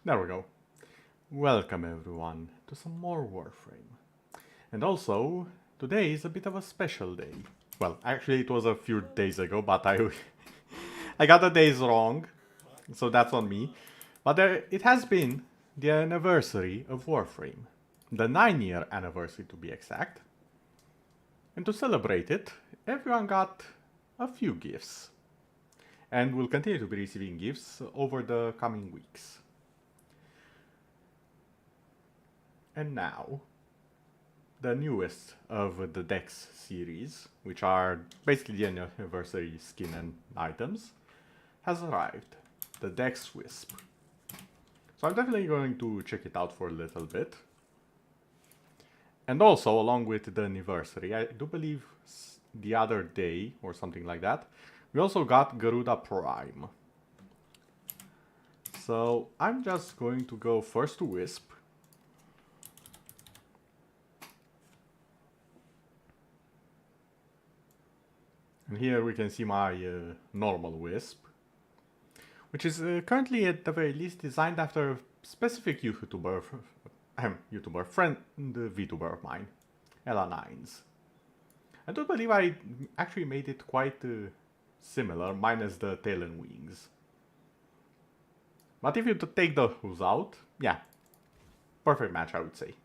There we go. Welcome everyone to some more Warframe. And also, today is a bit of a special day. Well, actually it was a few days ago, but I got the days wrong, so that's on me. But it has been the anniversary of Warframe. The 9-year anniversary to be exact. And to celebrate it, everyone got a few gifts. And will continue to be receiving gifts over the coming weeks. And now, the newest of the Dex series, which are basically the Anniversary skin and items, has arrived. The Dex Wisp. So I'm definitely going to check it out for a little bit. And also, along with the Anniversary, I do believe the other day, or something like that, we also got Garuda Prime. So I'm just going to go first to Wisp. And here we can see my normal Wisp, which is currently at the very least designed after a specific YouTuber friend, the VTuber of mine, Ella9s. I do believe I actually made it quite similar, minus the tail and wings. But if you take those out, yeah, perfect match I would say.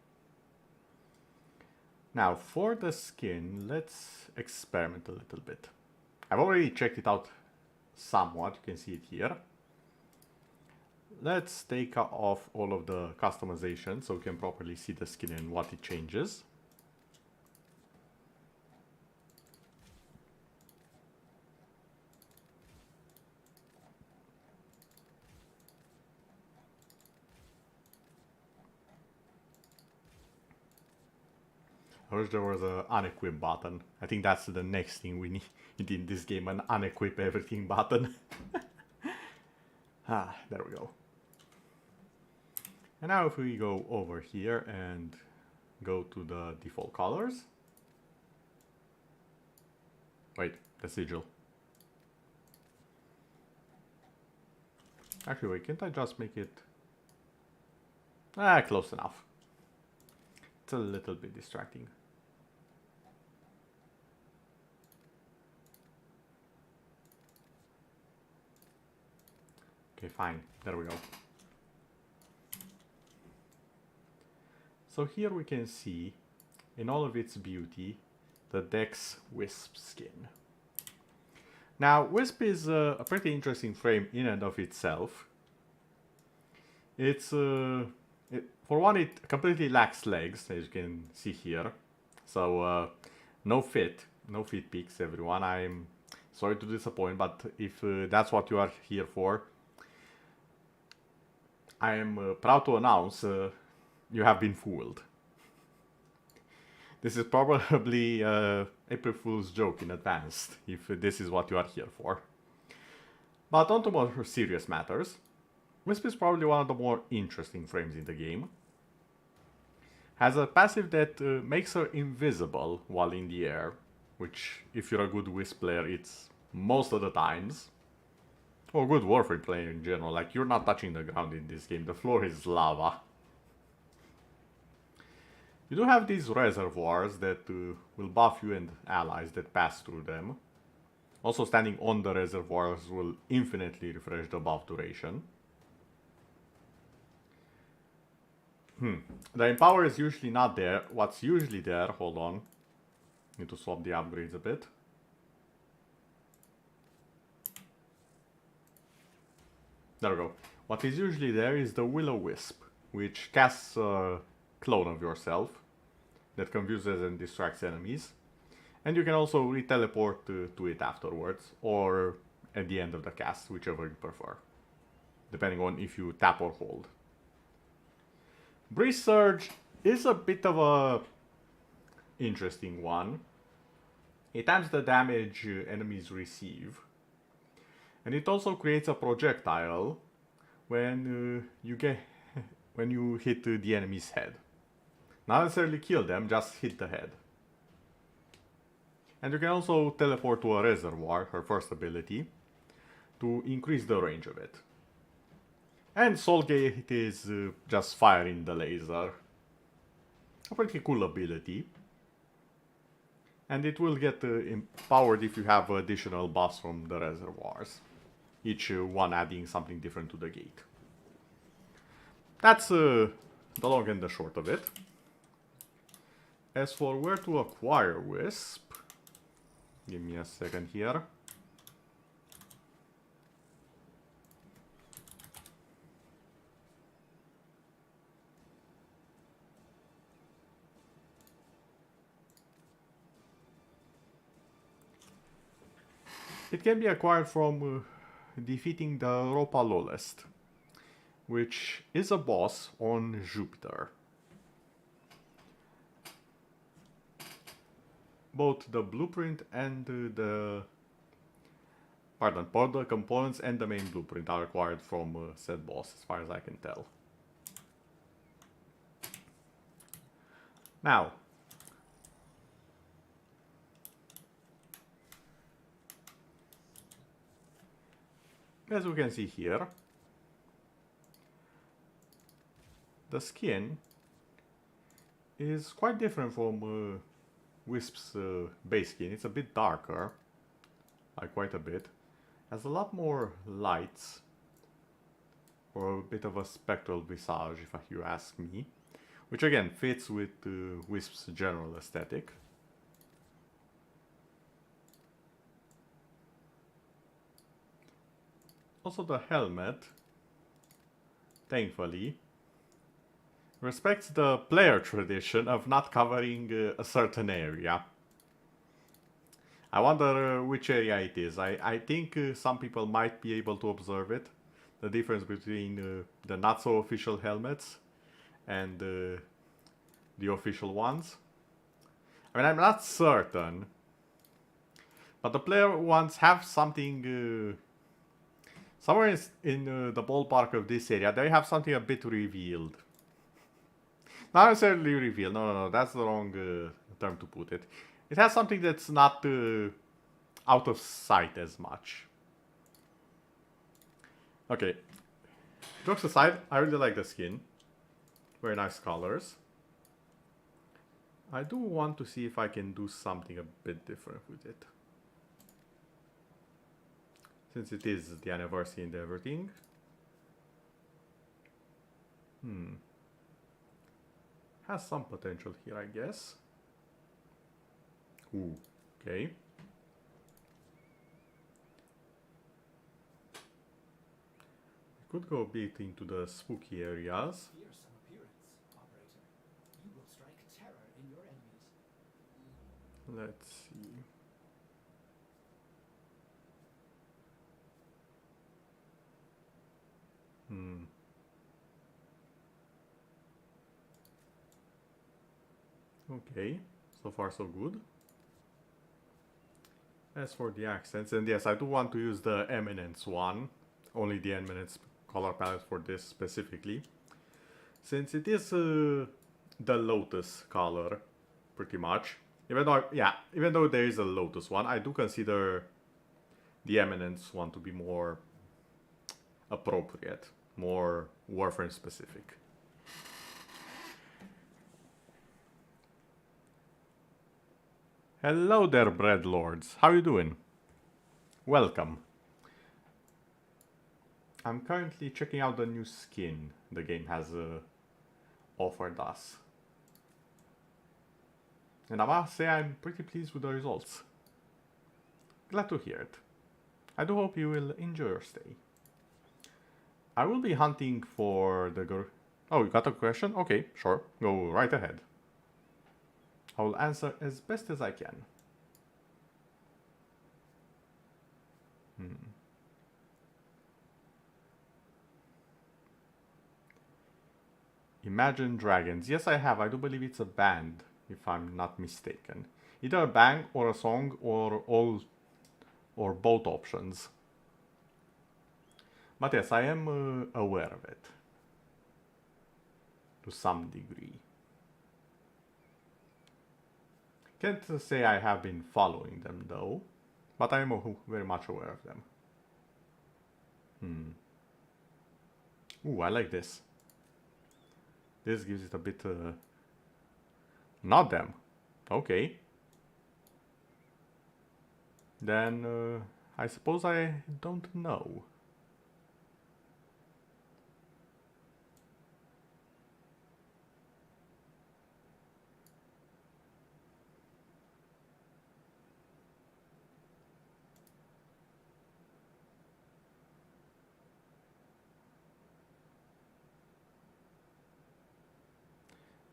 Now for the skin, let's experiment a little bit. I've already checked it out somewhat, you can see it here. Let's take off all of the customization so we can properly see the skin and what it changes. I wish there was an unequip button. I think that's the next thing we need in this game, an unequip everything button. There we go. And now if we go over here and go to the default colors. Wait, the sigil. Actually, wait, can't I just make it... close enough. It's a little bit distracting. Okay, fine. There we go. So here we can see, in all of its beauty, the Dex Wisp Skin. Now, Wisp is a pretty interesting frame in and of itself. It's, for one, it completely lacks legs, as you can see here. So, no fit peaks, everyone. I'm sorry to disappoint, but if that's what you are here for, I am proud to announce you have been fooled. This is probably April Fool's joke in advance, if this is what you are here for. But on to more serious matters. Wisp is probably one of the more interesting frames in the game. Has a passive that makes her invisible while in the air, which, if you're a good Wisp player, it's most of the times. Or good Warframe player in general, like you're not touching the ground in this game, the floor is lava. You do have these reservoirs that will buff you and allies that pass through them. Also, standing on the reservoirs will infinitely refresh the buff duration. The Empower is usually not there. What's usually there, hold on. Need to swap the upgrades a bit. There we go. What is usually there is the Will-O-Wisp, which casts a clone of yourself that confuses and distracts enemies. And you can also re-teleport to it afterwards, or at the end of the cast, whichever you prefer, depending on if you tap or hold. Breeze Surge is a bit of a interesting one. It times the damage enemies receive. And it also creates a projectile when when you hit the enemy's head. Not necessarily kill them, just hit the head. And you can also teleport to a reservoir, her first ability, to increase the range of it. And Soulgate is just firing the laser. A pretty cool ability. And it will get empowered if you have additional buffs from the reservoirs. Each one adding something different to the gate. That's the long and the short of it. As for where to acquire Wisp, give me a second here. It can be acquired from defeating the Europa Lowest, which is a boss on Jupiter. Both the blueprint and both the components and the main blueprint are acquired from said boss, as far as I can tell. Now, as we can see here, the skin is quite different from Wisp's base skin. It's a bit darker, like quite a bit. Has a lot more lights, or a bit of a spectral visage, if you ask me. Which again fits with Wisp's general aesthetic. Also the helmet, thankfully, respects the player tradition of not covering a certain area. I wonder which area it is. I think some people might be able to observe it. The difference between the not so official helmets and the official ones. I mean, I'm not certain, but the player ones have something somewhere in the ballpark of this area. They have something a bit revealed. Not necessarily revealed. No, that's the wrong term to put it. It has something that's not out of sight as much. Okay. Jokes aside, I really like the skin. Very nice colors. I do want to see if I can do something a bit different with it. Since it is the anniversary and everything. Has some potential here, I guess. Ooh, okay. We could go a bit into the spooky areas. Fearsome appearance, operator. You will strike terror in your enemies. Let's see. Okay, so far so good. As for the accents, and yes, I do want to use the Eminence one, only the Eminence color palette for this specifically, since it is the Lotus color, pretty much. Even though there is a Lotus one, I do consider the Eminence one to be more appropriate, more Warframe specific. Hello there, bread lords. How you doing? Welcome. I'm currently checking out the new skin the game has offered us. And I must say I'm pretty pleased with the results. Glad to hear it. I do hope you will enjoy your stay. I will be hunting for the Oh, you got a question? Okay, sure. Go right ahead. I will answer as best as I can. Imagine Dragons. Yes, I have. I do believe it's a band, if I'm not mistaken. Either a band or a song or all or both options. But yes, I am aware of it. To some degree. Can't say I have been following them though, but I am very much aware of them. Ooh, I like this. This gives it a bit... Not them. Okay. Then I suppose I don't know.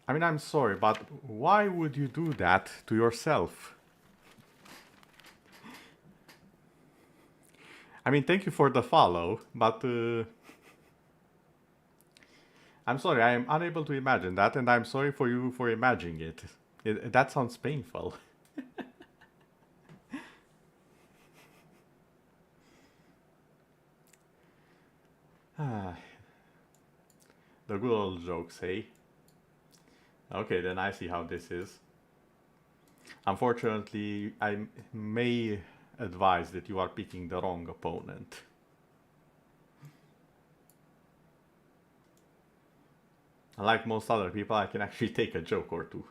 I mean, I'm sorry, but why would you do that to yourself? I mean, thank you for the follow, but I'm sorry, I am unable to imagine that, and I'm sorry for you for imagining it. That sounds painful. Ah, the good old jokes, hey? Okay, then I see how this is. Unfortunately, I may advise that you are picking the wrong opponent. Unlike most other people, I can actually take a joke or two.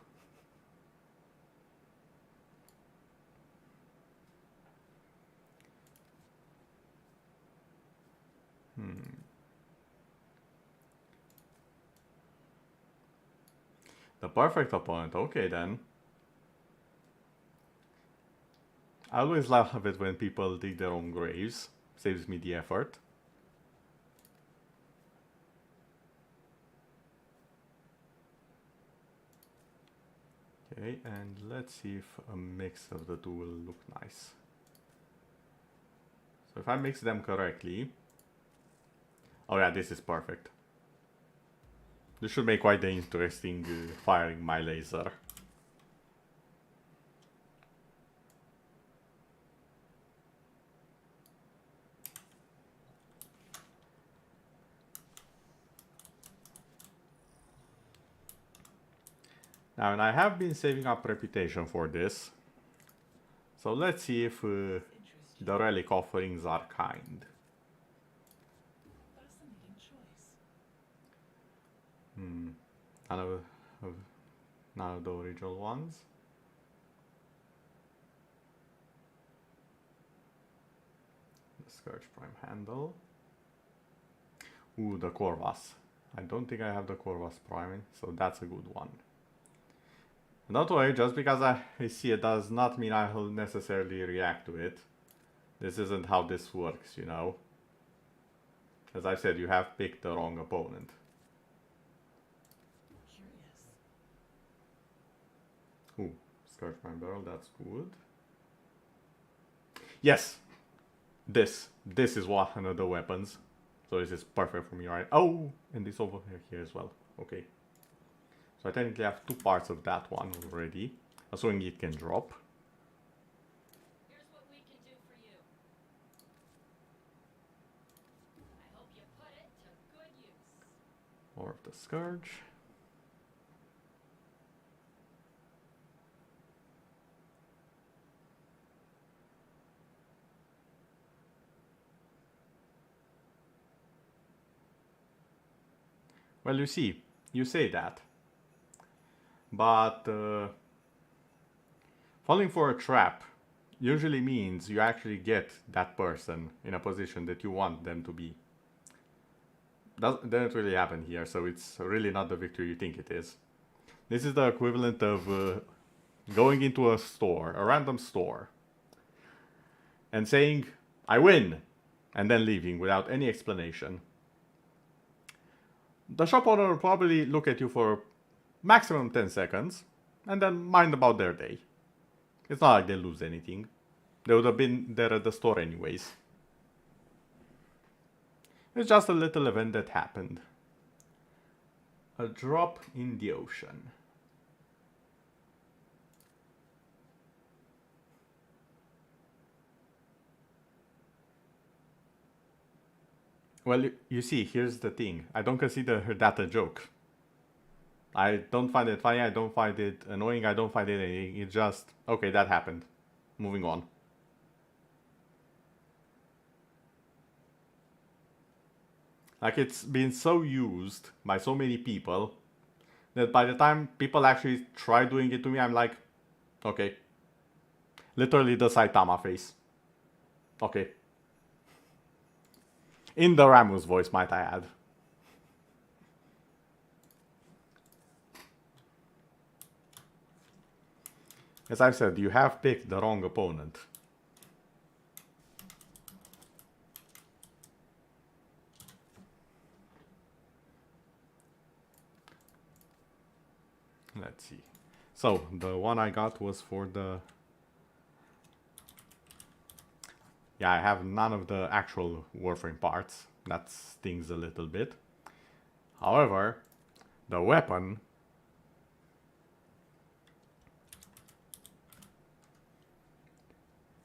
The perfect opponent, okay then. I always laugh it when people dig their own graves. Saves me the effort. Okay, and let's see if a mix of the two will look nice. So if I mix them correctly... Oh yeah, this is perfect. This should make quite the interesting firing my laser. Now, and I have been saving up reputation for this. So let's see if the relic offerings are kind. Fascinating choice. None of the original ones. The Scourge Prime handle. Ooh, the Corvus. I don't think I have the Corvus Prime, so that's a good one. Don't worry, just because I see it does not mean I will necessarily react to it. This isn't how this works, you know. As I said, you have picked the wrong opponent. Curious. Ooh, Scourge Prime Barrel, that's good. Yes! This is one of the weapons. So this is perfect for me, right? Oh! And this over here as well. Okay. So I technically have two parts of that one already. Assuming it can drop. Here's what we can do for you. I hope you put it to good use. More of the Scourge. Well, you see, you say that. But falling for a trap usually means you actually get that person in a position that you want them to be. Doesn't really happen here, so it's really not the victory you think it is. This is the equivalent of going into a store, a random store, and saying, I win, and then leaving without any explanation. The shop owner will probably look at you for maximum 10 seconds, and then mind about their day. It's not like they lose anything. They would have been there at the store anyways. It's just a little event that happened. A drop in the ocean. Well, you see, here's the thing. I don't consider that a joke. I don't find it funny, I don't find it annoying, I don't find it anything. It's just, okay, that happened. Moving on. Like, it's been so used by so many people that by the time people actually try doing it to me, I'm like, okay. Literally the Saitama face. Okay. In the Ramu's voice, might I add. As I've said, you have picked the wrong opponent. Let's see. So, the one I got was for the... Yeah, I have none of the actual Warframe parts. That stings a little bit. However, the weapon...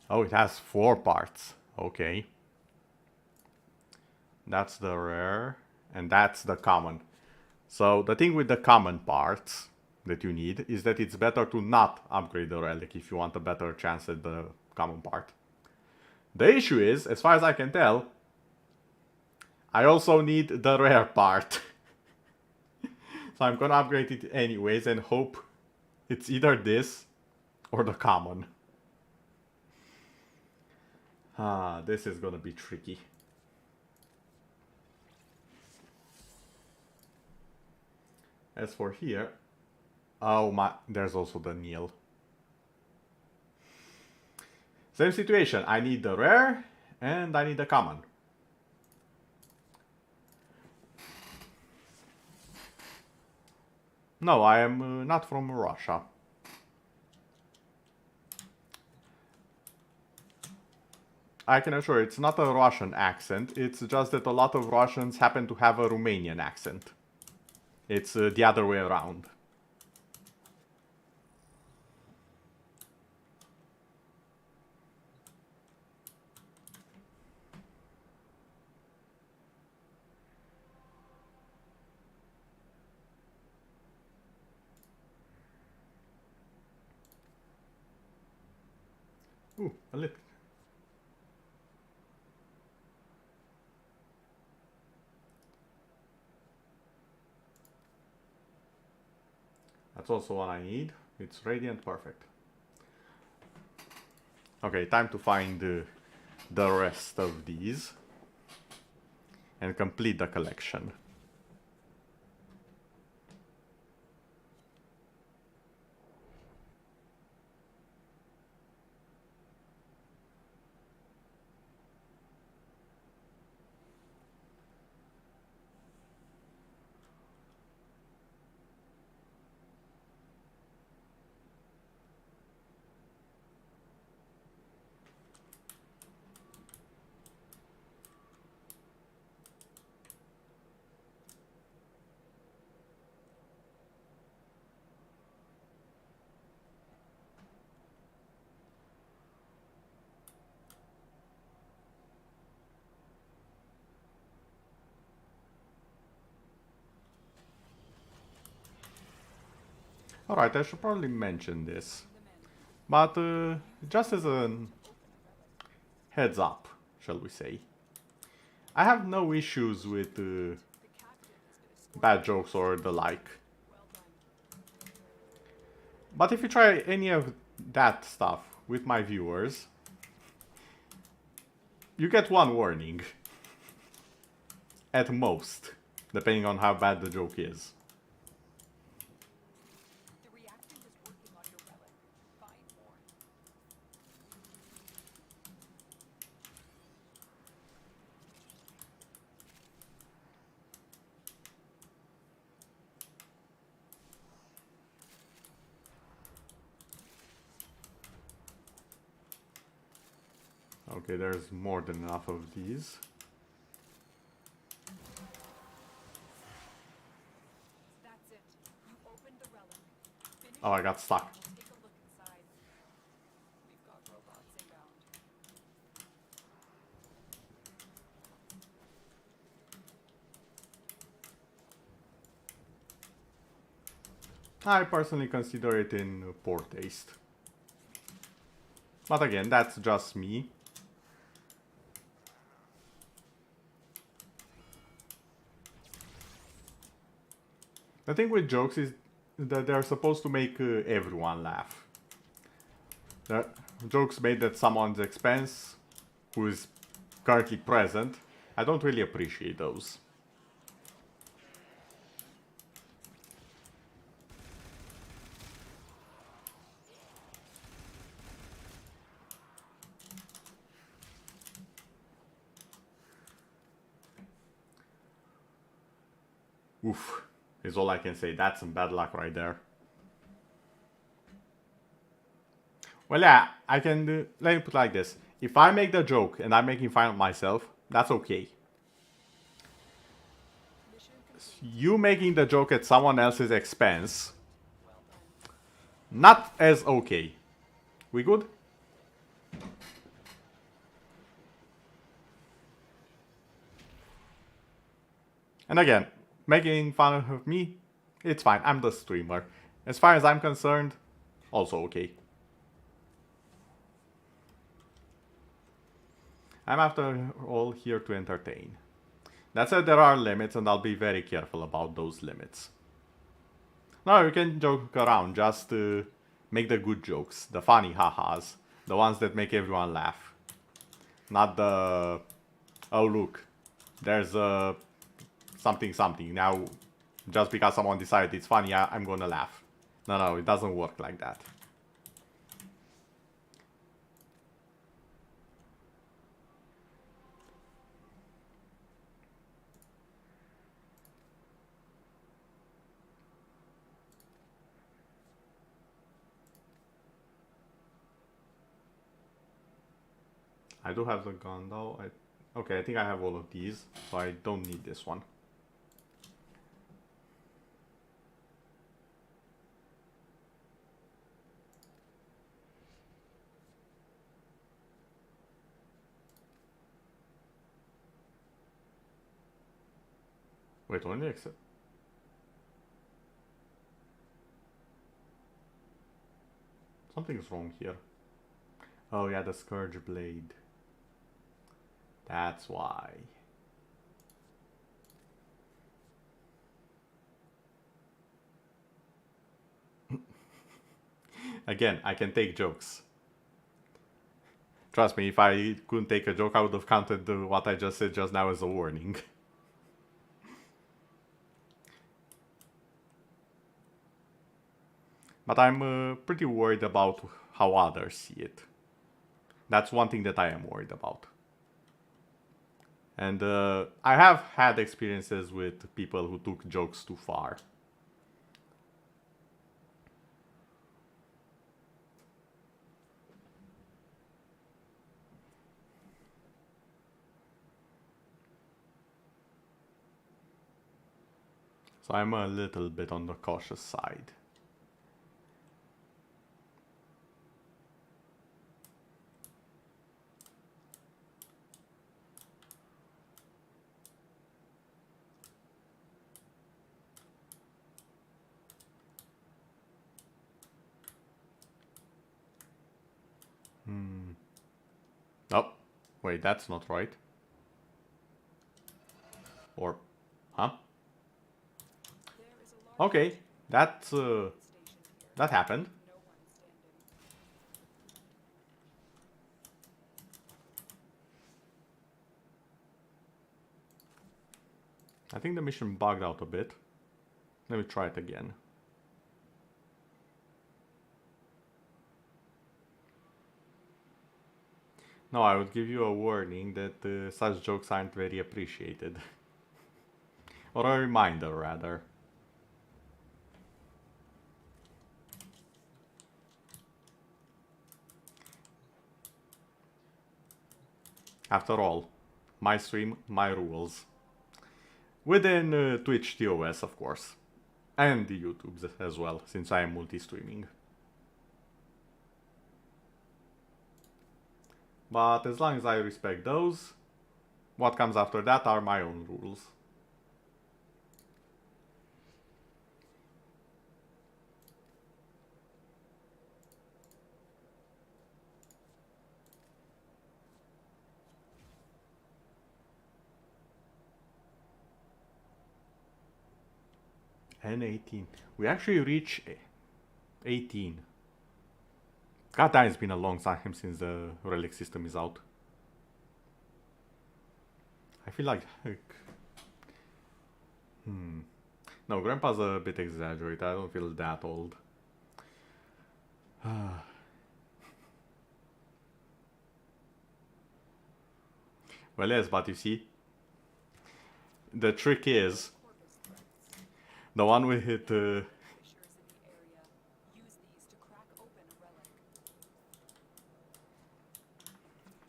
Oh, it has 4 parts. Okay. That's the rare, and that's the common. So, the thing with the common parts that you need is that it's better to not upgrade the relic if you want a better chance at the common part. The issue is, as far as I can tell, I also need the rare part. So I'm gonna upgrade it anyways and hope it's either this or the common. Ah, this is gonna be tricky. As for here, oh my, there's also the Neil. Same situation, I need the rare and I need the common. No, I am not from Russia. I can assure it's not a Russian accent, it's just that a lot of Russians happen to have a Romanian accent. It's the other way around. Ooh, a little. That's also what I need. It's radiant, perfect. Okay, time to find the rest of these and complete the collection. Alright, I should probably mention this. But just as a heads up, shall we say. I have no issues with bad jokes or the like. But if you try any of that stuff with my viewers, you get one warning. At most, depending on how bad the joke is. Okay, there's more than enough of these. That's it. You opened the relic. Finish Oh, I got stuck. Take a look inside. We've got robots inbound. I personally consider it in poor taste. But again, that's just me. The thing with jokes is that they're supposed to make everyone laugh. The jokes made at someone's expense who is currently present, I don't really appreciate those. Oof, is all I can say. That's some bad luck right there. Well, yeah, I can do, let me put it like this. If I make the joke and I'm making fun of myself, that's okay. Mission complete. You making the joke at someone else's expense, not as okay. We good? And again, making fun of me, it's fine. I'm the streamer. As far as I'm concerned, also okay. I'm after all here to entertain. That said, there are limits and I'll be very careful about those limits. No, you can joke around, just make the good jokes, the funny ha-has, the ones that make everyone laugh. Not the, oh look, there's something something, now just because someone decided it's funny, I'm gonna laugh. No, it doesn't work like that. I do have the gun though. Okay, I think I have all of these, so I don't need this one. Wait, only accept. Something's wrong here. Oh yeah, the Scourge Blade. That's why. Again, I can take jokes. Trust me, if I couldn't take a joke, I would have counted what I just said just now as a warning. But I'm pretty worried about how others see it. That's one thing that I am worried about. And I have had experiences with people who took jokes too far. So I'm a little bit on the cautious side. Oh, wait, that's not right. Or, huh? There is a large Okay, that's station here. that happened. No one standing. I think the mission bugged out a bit. Let me try it again. No, I would give you a warning that such jokes aren't very appreciated. Or a reminder, rather. After all, my stream, my rules. Within Twitch TOS, of course. And the YouTube's as well, since I am multi-streaming. But as long as I respect those, what comes after that are my own rules. And 18. We actually reach 18. God damn, it's been a long time since the relic system is out. I feel like... No, Grandpa's a bit exaggerated. I don't feel that old. Well, yes, but you see, the trick is, Corvus threats. the one we hit... Fissures in the area. Use these to crack open a relic.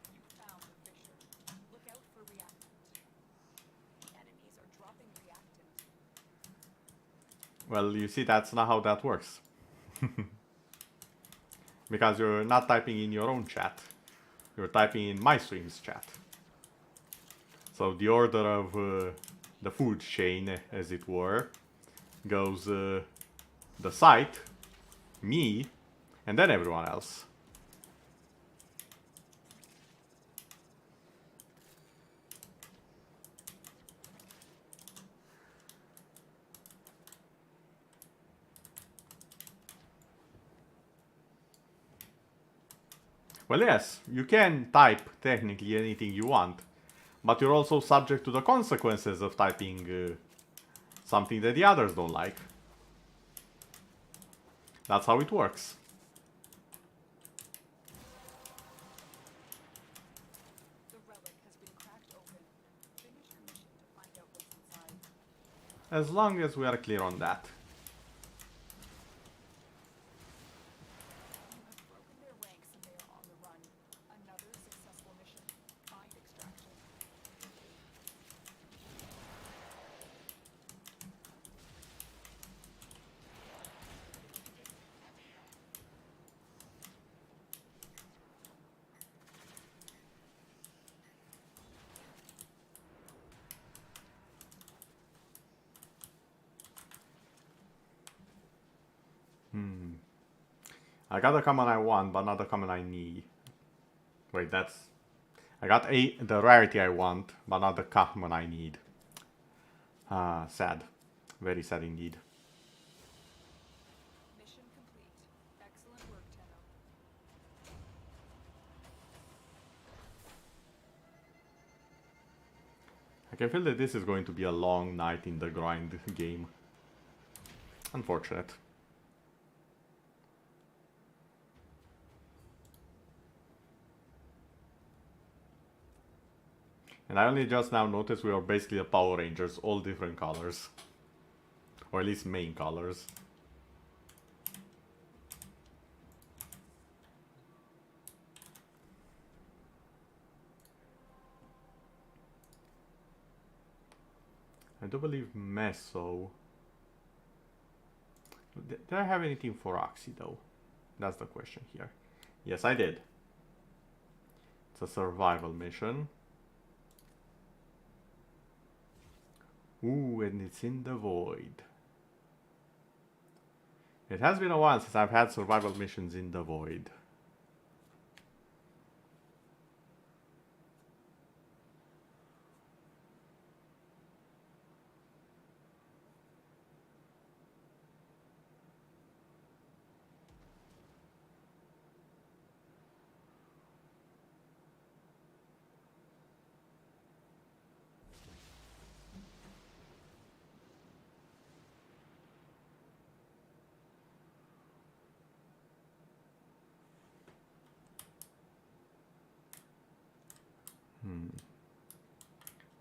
You found a fissure. Look out for reactant. Enemies are dropping reactant. Well, you see, that's not how that works. Because you're not typing in your own chat. You're typing in my stream's chat. So the order of the food chain, as it were, goes the site, me, and then everyone else. Well, yes, you can type technically anything you want, but you're also subject to the consequences of typing something that the others don't like. That's how it works. The relic has been cracked open. Finish your mission to find out what's inside. As long as we are clear on that. You have broken their ranks and they are on the run. Another successful mission. Find extraction. I got the common I want, but not the common I need. Wait, that's... I got the rarity I want, but not the common I need. Sad. Very sad indeed. Mission complete. Excellent work, Tenno. I can feel that this is going to be a long night in the grind game. Unfortunate. And I only just now noticed we are basically the Power Rangers, all different colors. Or at least main colors. I do believe Meso... Did I have anything for Oxy though? That's the question here. Yes, I did. It's a survival mission. Ooh, and it's in the void. It has been a while since I've had survival missions in the void.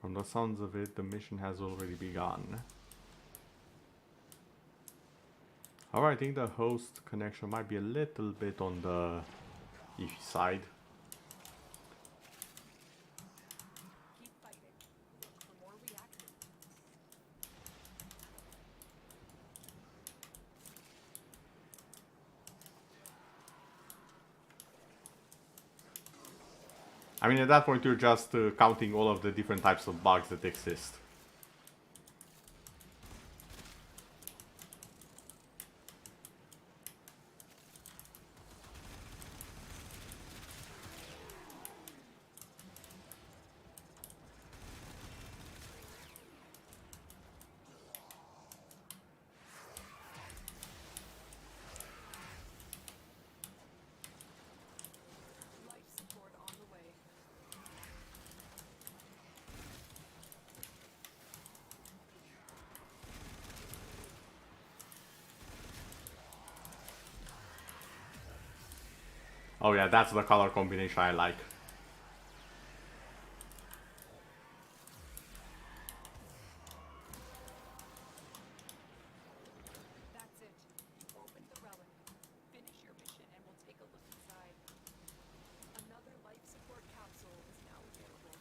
From the sounds of it, the mission has already begun. However, I think the host connection might be a little bit on the iffy side. Keep fighting. Look for more reactant. I mean, at that point, you're just counting all of the different types of bugs that exist. Oh yeah, that's the color combination I like. That's it. You opened the relic. Finish your mission and we'll take a look inside. Another life support capsule is now available.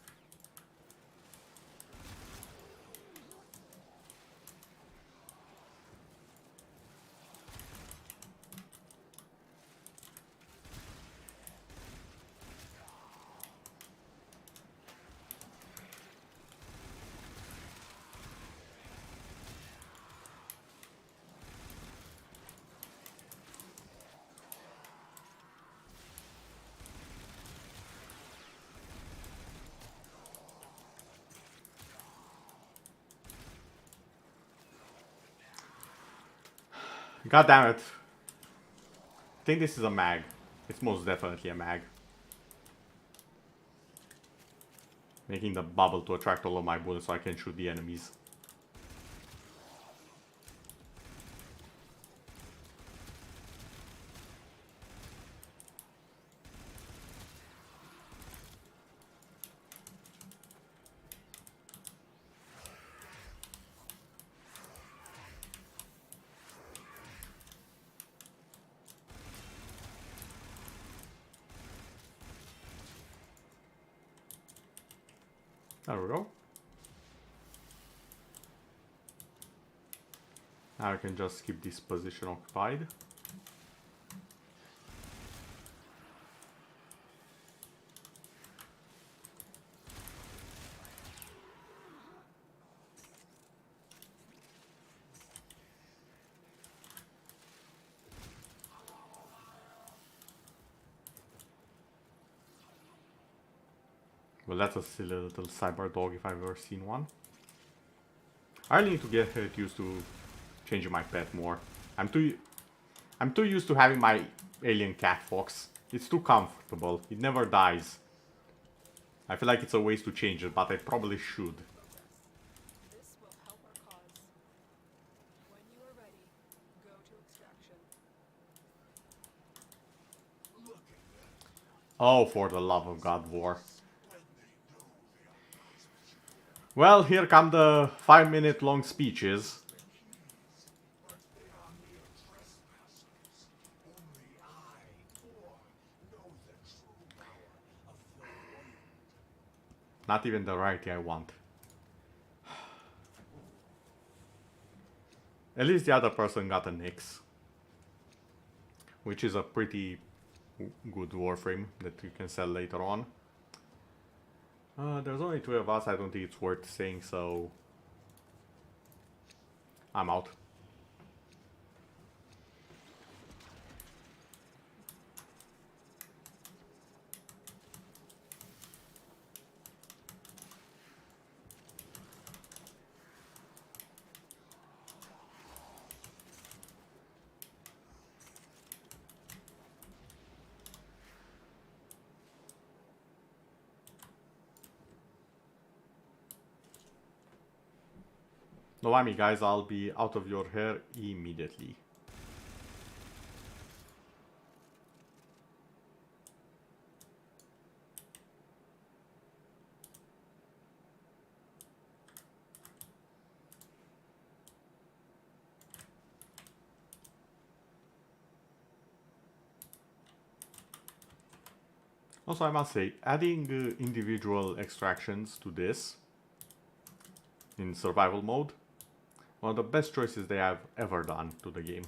God damn it. I think this is a mag. It's most definitely a mag. Making the bubble to attract all of my bullets so I can shoot the enemies. There we go. Now I can just keep this position occupied. Well, that's a silly little cyber dog if I've ever seen one. I really need to get used to changing my pet more. I'm too used to having my alien cat fox. It's too comfortable. It never dies. I feel like it's a waste to change it, but I probably should. This will help our cause. When you are ready, go to extraction. Oh, for the love of God, War. Well, here come the 5-minute long speeches. Not even the variety I want. At least the other person got a Nyx, which is a pretty good Warframe that you can sell later on. There's only 2 of us, I don't think it's worth saying, so I'm out. No worry guys, I'll be out of your hair immediately. Also, I must say, adding individual extractions to this in survival mode, one of the best choices they have ever done to the game.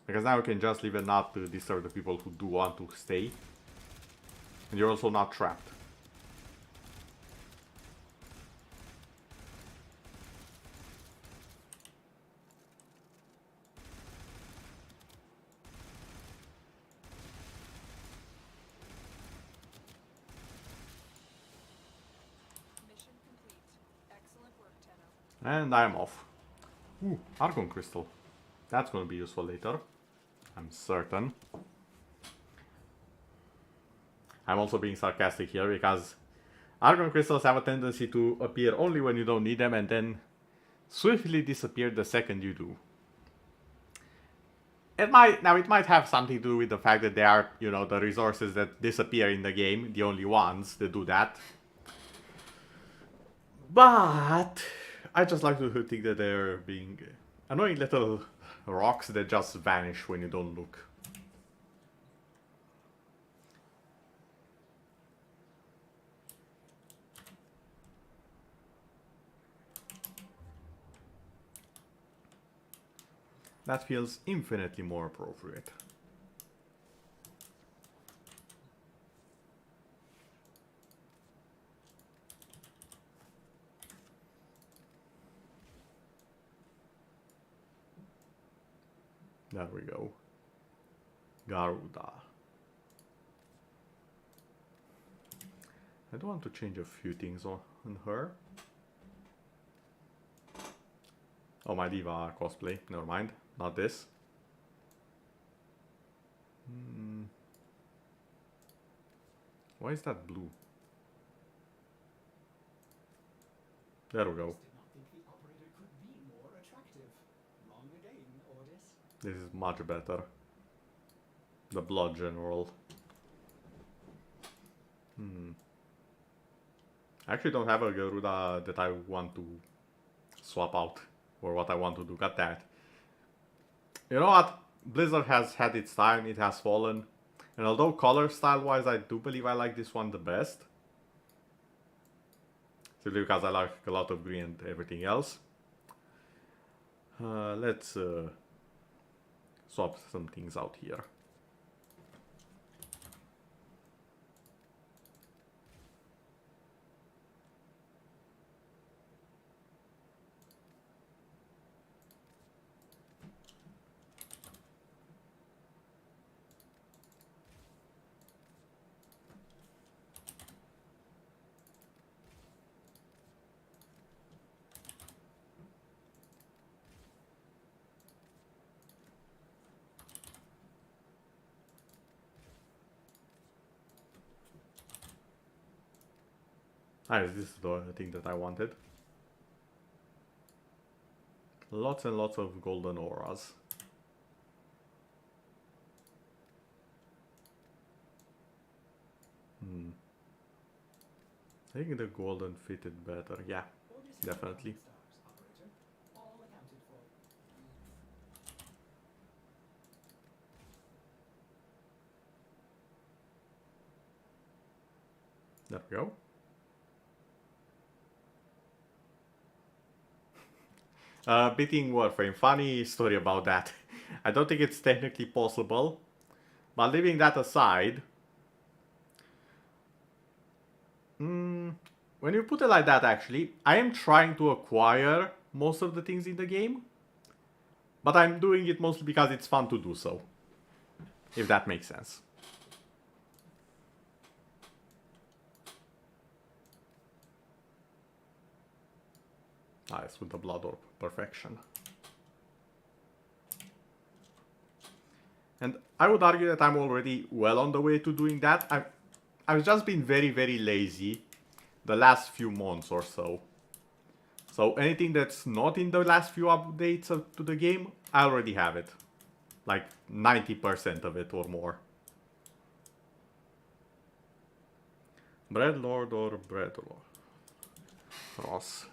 Because now you can just leave and not disturb the people who do want to stay. And you're also not trapped. Mission complete. Excellent work, Tenno. And I'm off. Ooh, Argon Crystal. That's going to be useful later. I'm certain. I'm also being sarcastic here because Argon Crystals have a tendency to appear only when you don't need them and then swiftly disappear the second you do. it might have something to do with the fact that they are, you know, the resources that disappear in the game, the only ones that do that. But I just like to think that they're being annoying little rocks that just vanish when you don't look. That feels infinitely more appropriate. There we go. Garuda. I do want to change a few things on her. Oh, my Diva cosplay. Never mind. Not this. Why is that blue? There we go. Did not think the operator could be more attractive. Wrong again, Ordis. This is much better. The blood general. I actually don't have a Garuda that I want to swap out. Or what I want to do. Got that. You know what? Blizzard has had its time. It has fallen. And although color style wise I do believe I like this one the best. Simply because I like a lot of green and everything else. Let's swap some things out here. Nice, this is the thing that I wanted. Lots and lots of golden auras. I think the golden fitted better. Yeah, Ordis definitely. stars, operator. All accounted for. There we go. Beating Warframe. Funny story about that. I don't think it's technically possible. But leaving that aside, when you put it like that, actually, I am trying to acquire most of the things in the game. But I'm doing it mostly because it's fun to do so. If that makes sense. Nice, with the blood orb. Perfection. And I would argue that I'm already well on the way to doing that. I've just been very, very lazy the last few months or so. So anything that's not in the last few updates to the game, I already have it. Like 90% of it or more. Bread Lord or Bread Lord? Ross.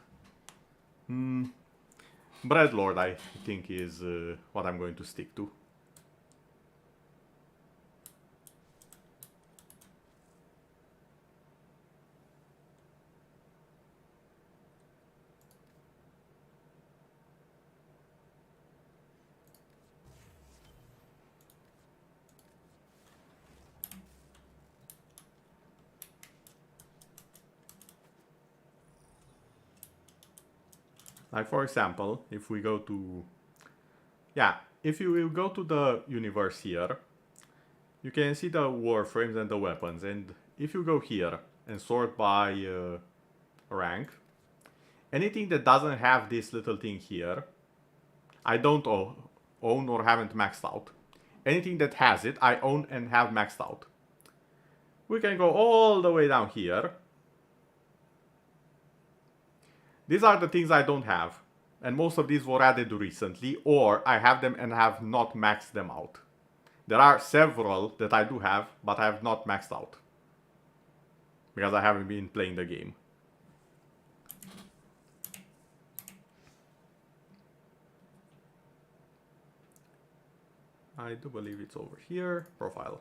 Bread Lord, I think, is what I'm going to stick to. Like, for example, if we go to... Yeah, if you will go to the universe here, you can see the warframes and the weapons. And if you go here and sort by rank, anything that doesn't have this little thing here, I don't own or haven't maxed out. Anything that has it, I own and have maxed out. We can go all the way down here. These are the things I don't have. and most of these were added recently, or I have them and have not maxed them out. There are several that I do have, but I have not maxed out because I haven't been playing the game. I do believe it's over here. Profile.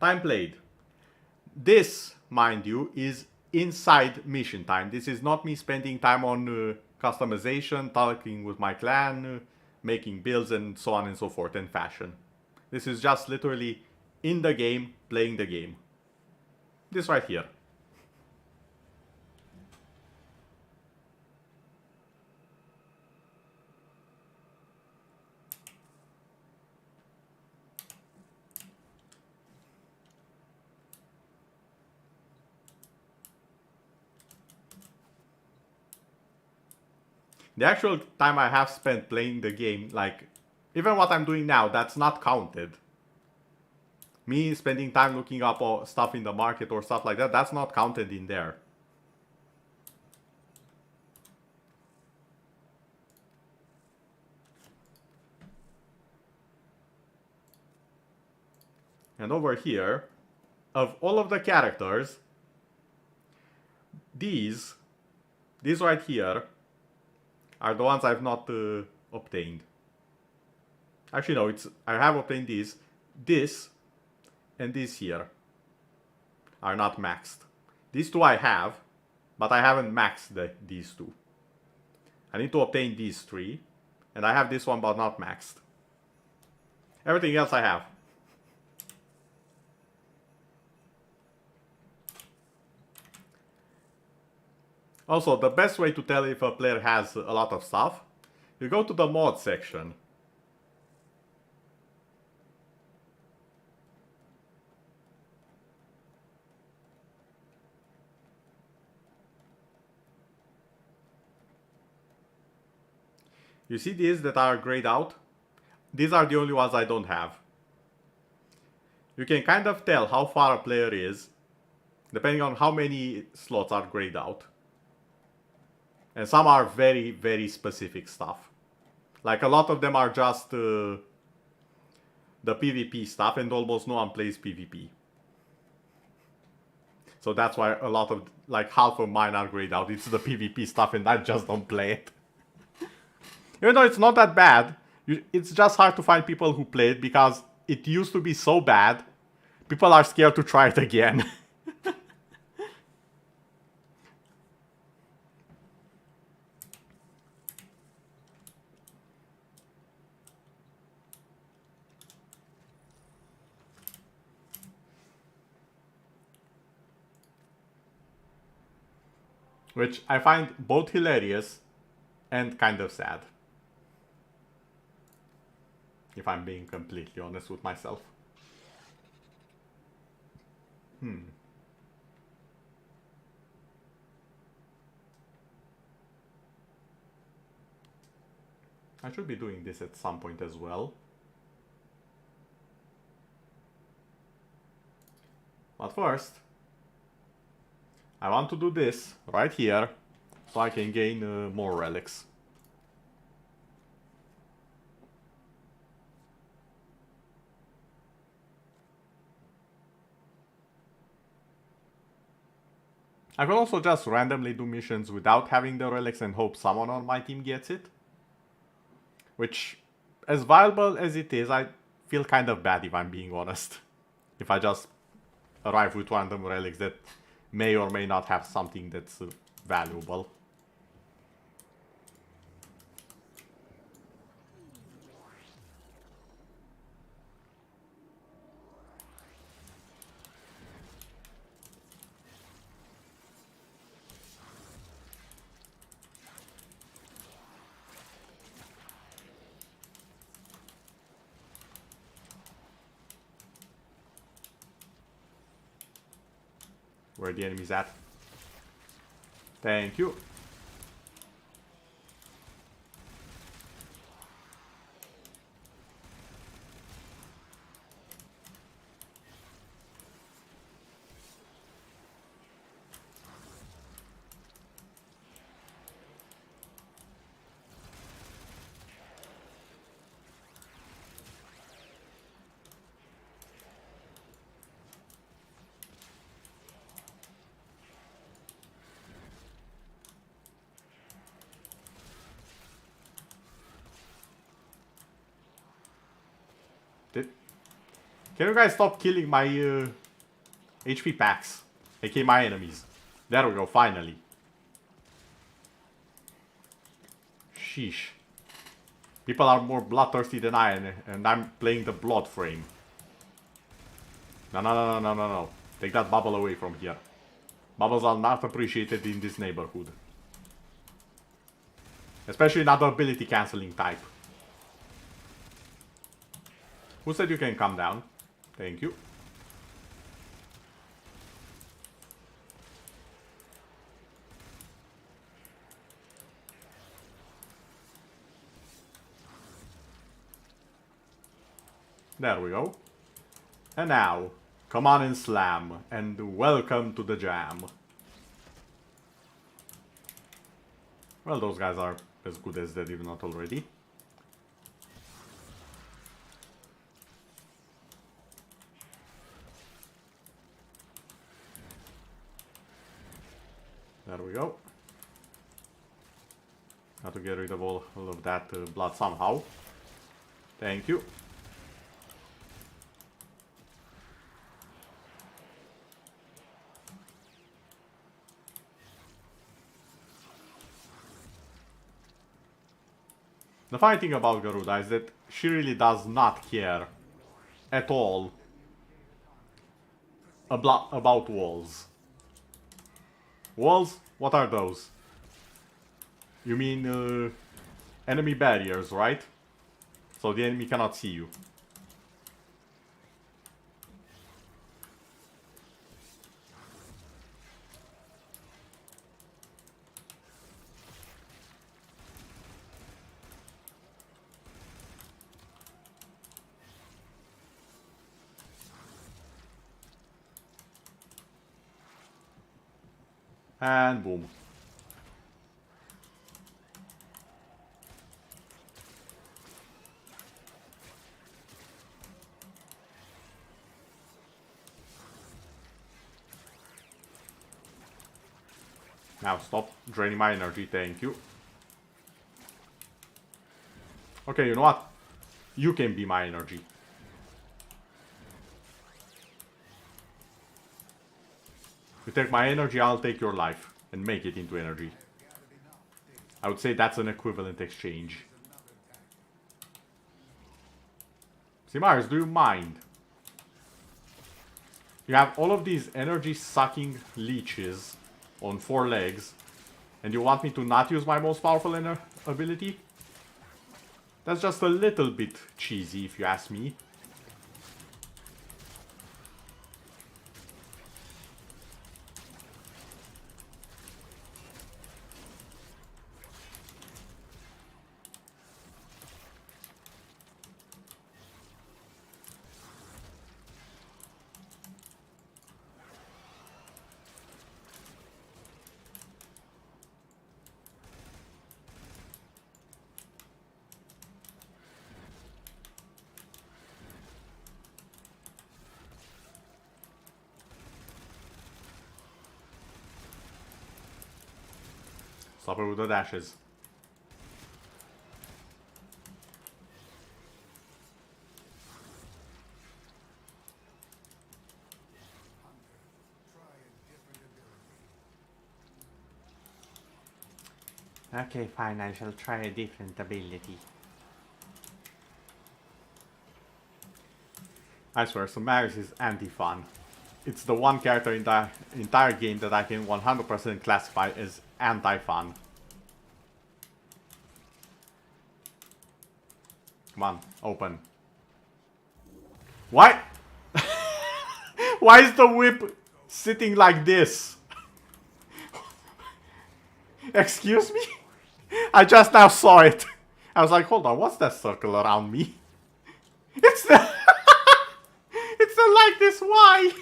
Time played. This, mind you, is inside mission time. This is not me spending time on customization, talking with my clan, making builds and so on and so forth and fashion. This is just literally in the game, playing the game. This right here. The actual time I have spent playing the game, like, even what I'm doing now, that's not counted. Me spending time looking up stuff in the market or stuff like that, that's not counted in there. And over here, of all of the characters, these right here, are the ones I've not obtained. Actually, no, I have obtained these. This and this here are not maxed. These two I have, but I haven't maxed these two. I need to obtain these three, and I have this one but not maxed. Everything else I have. Also, the best way to tell if a player has a lot of stuff, you go to the mod section. You see these that are grayed out? These are the only ones I don't have. You can kind of tell how far a player is, depending on how many slots are grayed out. And some are very, very specific stuff. Like a lot of them are just the PvP stuff, and almost no one plays PvP. So that's why a lot of, like half of mine are grayed out. It's the PvP stuff and I just don't play it. Even though it's not that bad, it's just hard to find people who play it because it used to be so bad. People are scared to try it again. Which I find both hilarious and kind of sad. If I'm being completely honest with myself. I should be doing this at some point as well. But first, I want to do this right here so I can gain more relics. I could also just randomly do missions without having the relics and hope someone on my team gets it. Which, as viable as it is, I feel kind of bad if I'm being honest. If I just arrive with random relics that may or may not have something that's valuable. Where are the enemies at? Thank you. Can you guys stop killing my HP packs? aka my enemies. There we go, finally. Sheesh. People are more bloodthirsty than I am, and I'm playing the blood frame. No, no, no, no, no, no, no. Take that bubble away from here. Bubbles are not appreciated in this neighborhood. Especially not the ability cancelling type. Who said you can come down? Thank you. There we go. And now, come on and slam, and welcome to the jam. Well, those guys are as good as dead, if not already. There we go. Have to get rid of all of that blood somehow. Thank you. The funny thing about Garuda is that she really does not care at all about walls. Walls? What are those? You mean enemy barriers, right? So the enemy cannot see you. And boom. Now stop draining my energy, thank you. Okay, you know what? You can be my energy. You take my energy, I'll take your life and make it into energy. I would say that's an equivalent exchange. Simars, do you mind? You have all of these energy sucking leeches on 4 legs, and you want me to not use my most powerful ability? That's just a little bit cheesy if you ask me. Stop her with the dashes. Okay, fine, I shall try a different ability. I swear, Samaris is anti-fun. It's the one character in the entire game that I can 100% classify as anti-fun. Come on, open. Why? Why is the whip sitting like this? Excuse me? I just now saw it. I was like, hold on, what's that circle around me? It's the... It's not like this, why?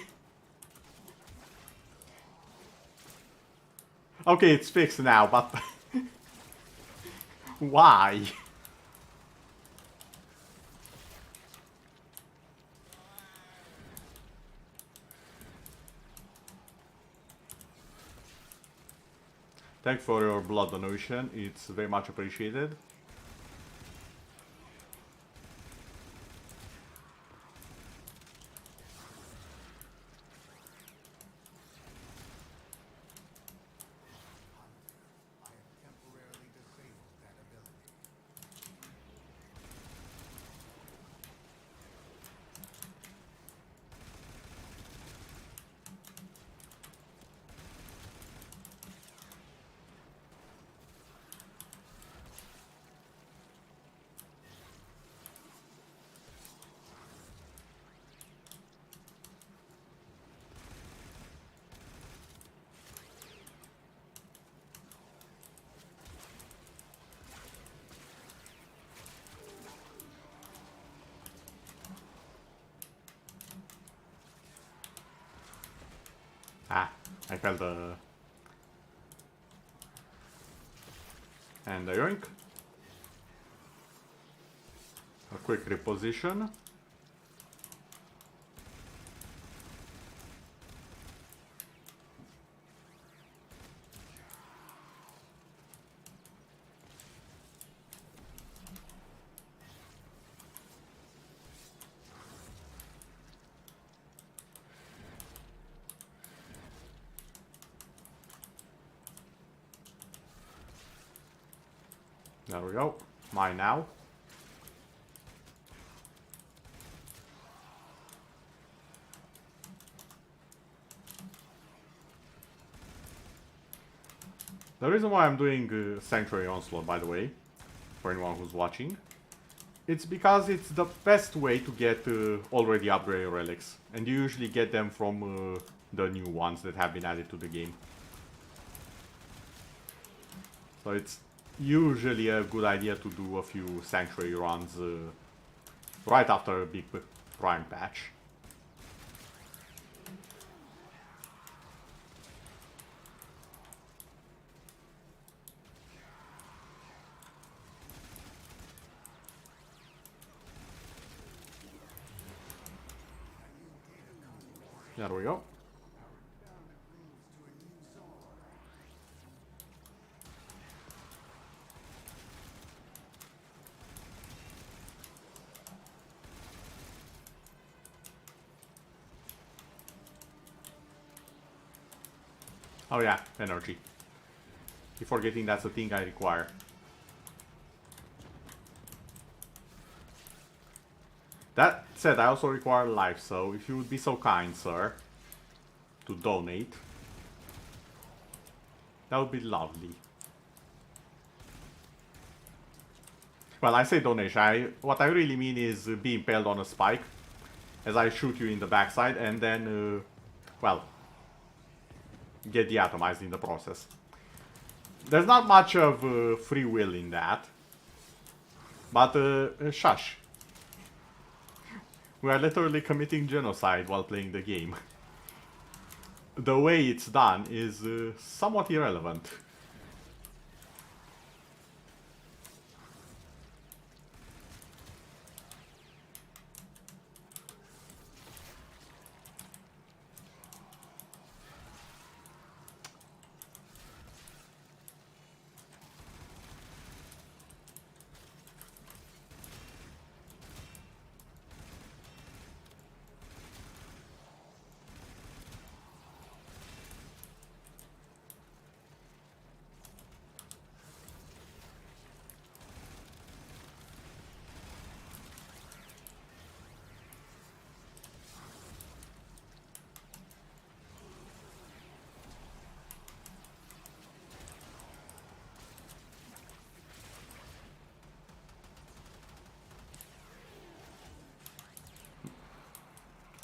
Okay, it's fixed now, but... Why? Thanks for your blood donation, it's very much appreciated. Ah, I felt the... And the yoink. A quick reposition. There we go. Mine now. The reason why I'm doing Sanctuary Onslaught, by the way, for anyone who's watching, it's because it's the best way to get already upgraded relics. And you usually get them from the new ones that have been added to the game. So it's usually a good idea to do a few Sanctuary runs right after a big Prime patch. There we go. Oh yeah, energy. Keep forgetting that's the thing I require. That said, I also require life, so if you would be so kind, sir, to donate, that would be lovely. Well, I say donation, what I really mean is be impaled on a spike as I shoot you in the backside and then, well, get deatomized in the process. There's not much of free will in that, but shush. We are literally committing genocide while playing the game. The way it's done is somewhat irrelevant.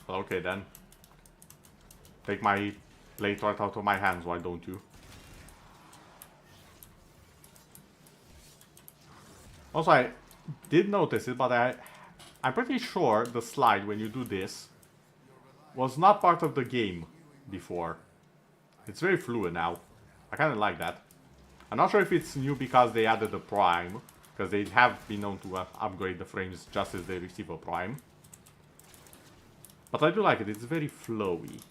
Okay then. Take my plate right out of my hands, why don't you? Also, I did notice it, but I'm pretty sure the slide when you do this was not part of the game before. It's very fluid now. I kind of like that. I'm not sure if it's new because they added the Prime, because they have been known to upgrade the frames just as they receive a Prime. But I do like it, it's very flowy.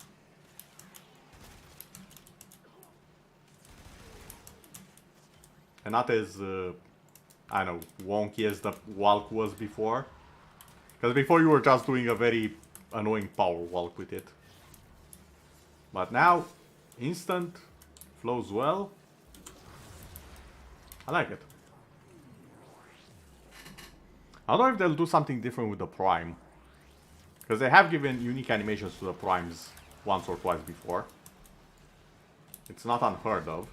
And not as, I don't know, wonky as the walk was before. Because before you were just doing a very annoying power walk with it. But now, instant, flows well. I like it. I don't know if they'll do something different with the Prime. Because they have given unique animations to the Primes once or twice before. It's not unheard of.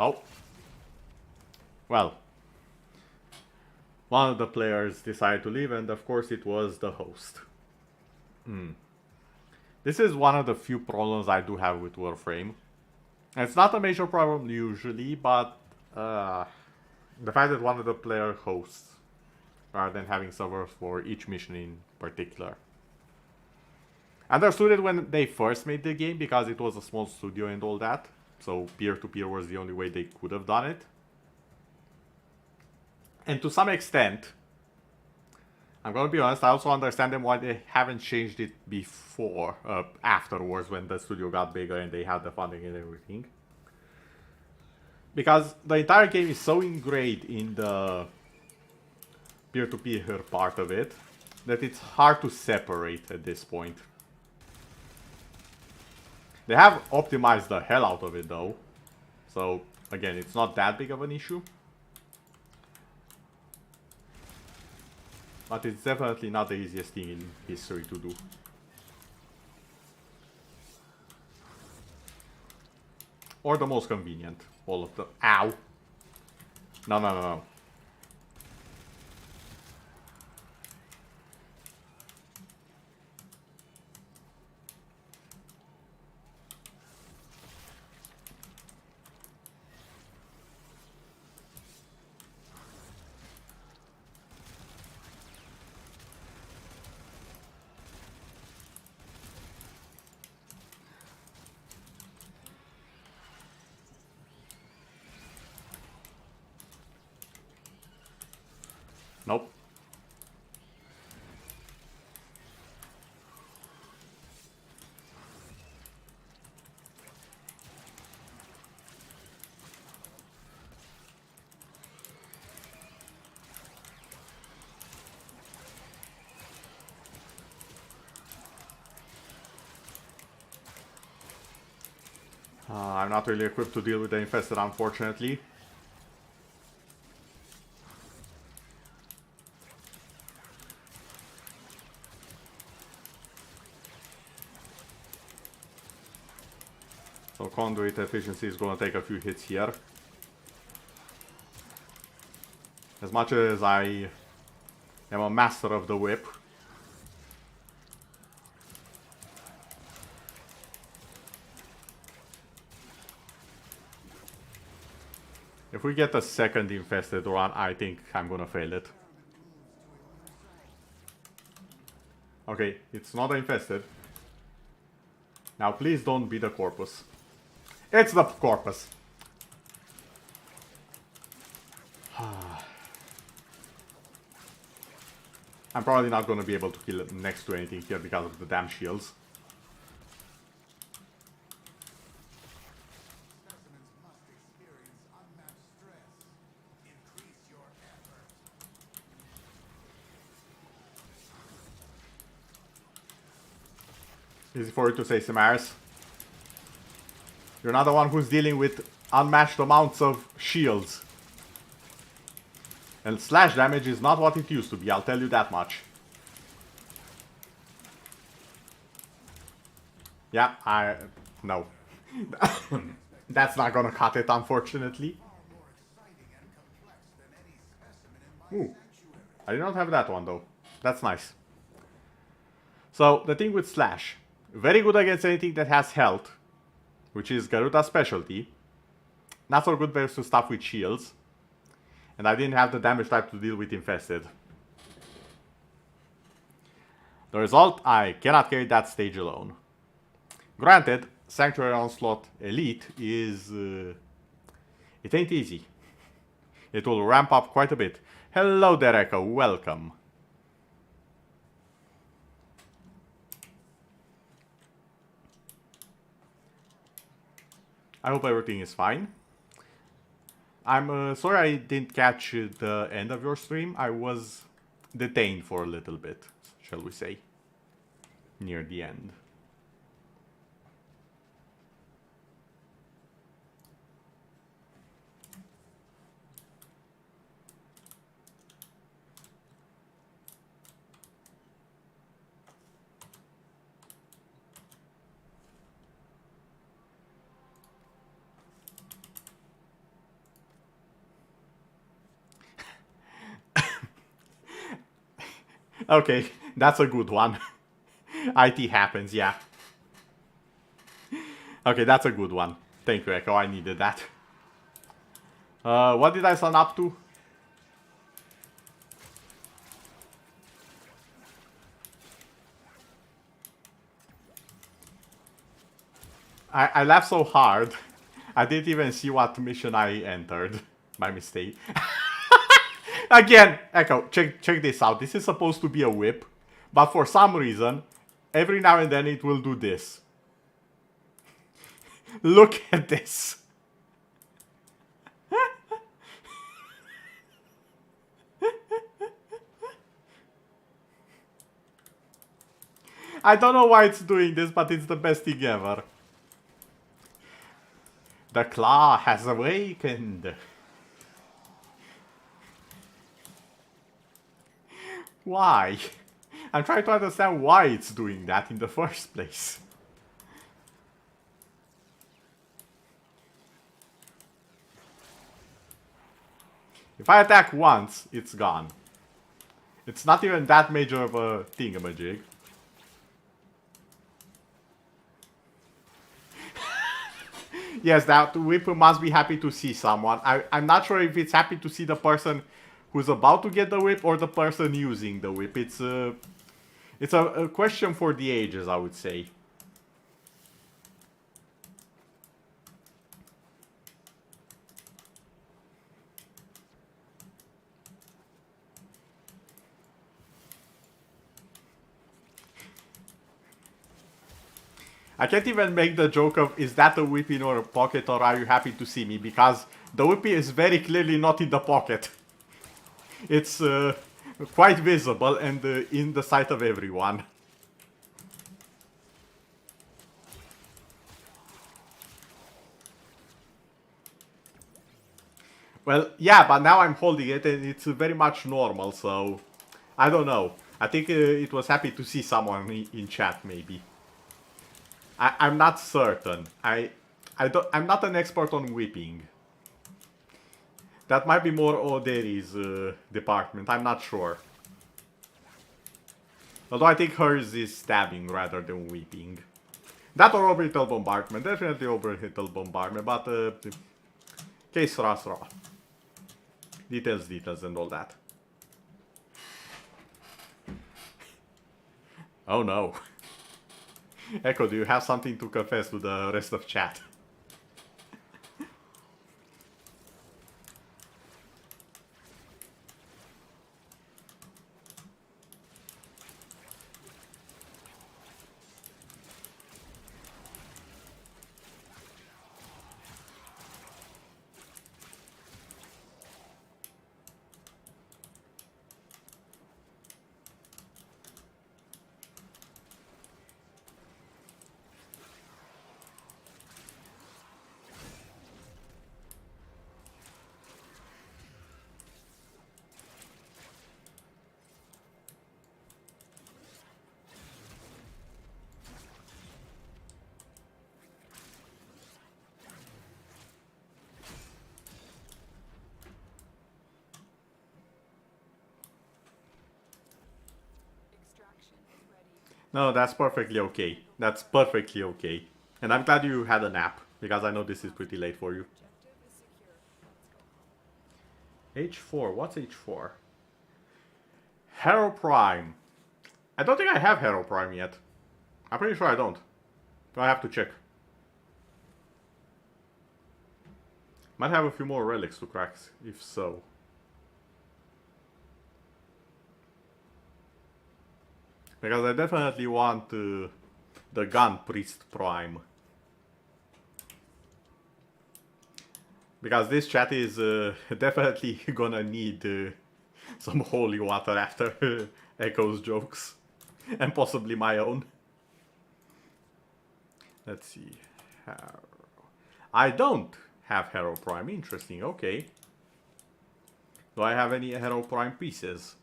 Oh. Well. one of the players decided to leave, and of course it was the host. This is one of the few problems I do have with Warframe. It's not a major problem usually, but the fact that one of the player hosts rather than having servers for each mission in particular. I understood it when they first made the game because it was a small studio and all that, so peer-to-peer was the only way they could have done it. And to some extent, I'm gonna be honest, I also understand them why they haven't changed it before, afterwards when the studio got bigger and they had the funding and everything. Because the entire game is so ingrained in the peer-to-peer part of it that it's hard to separate at this point. They have optimized the hell out of it though, so again, it's not that big of an issue. But it's definitely not the easiest thing in history to do. Or the most convenient. All of the... Ow! No, no, no, no. Nope. I'm not really equipped to deal with the infested, unfortunately. So conduit efficiency is gonna take a few hits here. As much as I am a master of the whip. If we get a second infested run, I think I'm gonna fail it. Okay, it's not infested. Now please don't be the corpus. It's the corpus. I'm probably not gonna be able to kill it next to anything here because of the damn shields. Easy for you to say, Samaris. You're not the one who's dealing with unmatched amounts of shields. And slash damage is not what it used to be, I'll tell you that much. Yeah, no. That's not gonna cut it, unfortunately. Ooh. I did not have that one, though. That's nice. So, the thing with slash. Very good against anything that has health, which is Garuda's specialty. Not so good versus stuff with shields. And I didn't have the damage type to deal with infested. The result, I cannot carry that stage alone. Granted, Sanctuary Onslaught Elite is... it ain't easy. It will ramp up quite a bit. Hello there, Echo, welcome. I hope everything is fine. I'm sorry I didn't catch the end of your stream. I was detained for a little bit, shall we say, near the end. Okay, that's a good one. IT happens, yeah. Okay, that's a good one. Thank you, Echo. I needed that. What did I sign up to? I laughed so hard. I didn't even see what mission I entered. By mistake. Again, Echo, check this out. This is supposed to be a whip. But for some reason, every now and then it will do this. Look at this. I don't know why it's doing this, but it's the best thing ever. The claw has awakened. Why? I'm trying to understand why it's doing that in the first place. If I attack once, it's gone. It's not even that major of a thingamajig. Yes, that whip must be happy to see someone. I'm not sure if it's happy to see the person who's about to get the whip or the person using the whip. It's a question for the ages, I would say. I can't even make the joke of, is that a whip in your pocket or are you happy to see me? Because the whippy is very clearly not in the pocket. It's quite visible and in the sight of everyone. Well, yeah, but now I'm holding it and it's very much normal, so I don't know. I think it was happy to see someone in chat, maybe. I'm not certain. I'm not an expert on whipping. That might be more Oderi's department. I'm not sure. Although I think hers is stabbing rather than whipping. That or orbital bombardment. Definitely orbital bombardment, but case raw. Details and all that. Oh no. Echo, do you have something to confess to the rest of chat? No, that's perfectly okay. That's perfectly okay. And I'm glad you had a nap, because I know this is pretty late for you. H4, what's H4? Hero Prime. I don't think I have Hero Prime yet. I'm pretty sure I don't. I have to check. Might have a few more relics to crack, if so. Because I definitely want the Gun Priest Prime. Because this chat is definitely gonna need some holy water after Echo's jokes. And possibly my own. Let's see. I don't have Hero Prime. Interesting, okay. Do I have any Hero Prime pieces?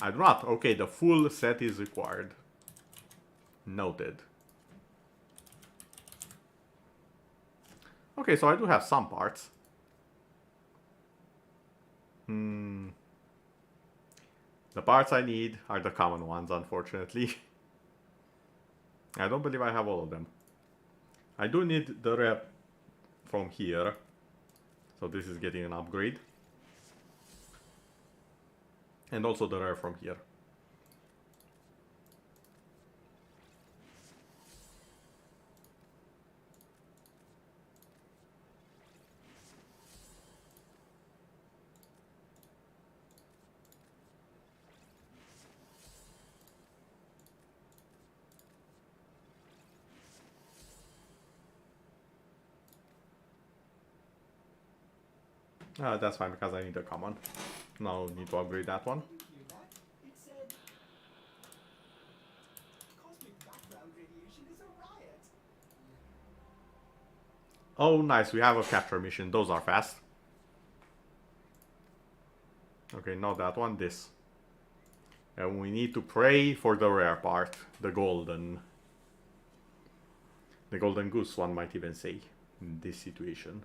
I do not. Okay, the full set is required. Noted. Okay, so I do have some parts. The parts I need are the common ones, unfortunately. I don't believe I have all of them. I do need the rep from here. So this is getting an upgrade. And also the rare from here. That's fine because I need a common. No need to upgrade that one. Didn't hear that. It said cosmic background radiation is a riot. Oh, nice. We have a capture mission. Those are fast. Okay, not that one. This. And we need to pray for the rare part. The golden goose, one might even say, in this situation.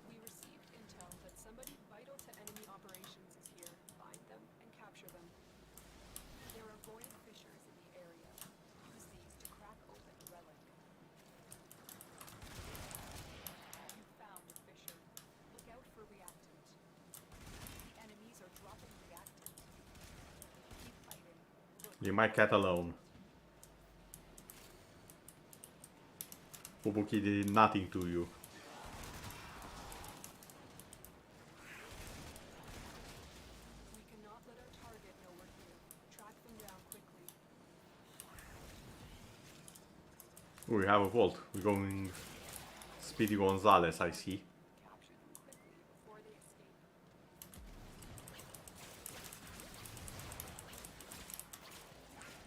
We received intel that somebody vital to enemy operations is here. Find them and capture them. There are void fissures in the area. Use these to crack open a relic. You found a fissure. Look out for reactant. The enemies are dropping reactant. Keep fighting. Look, Leave my cat alone. Fubuki did nothing to you. we cannot let our target know we're here. Track them down quickly. We have a vault. We're going Speedy Gonzales, I see. Capture them quickly before they escape.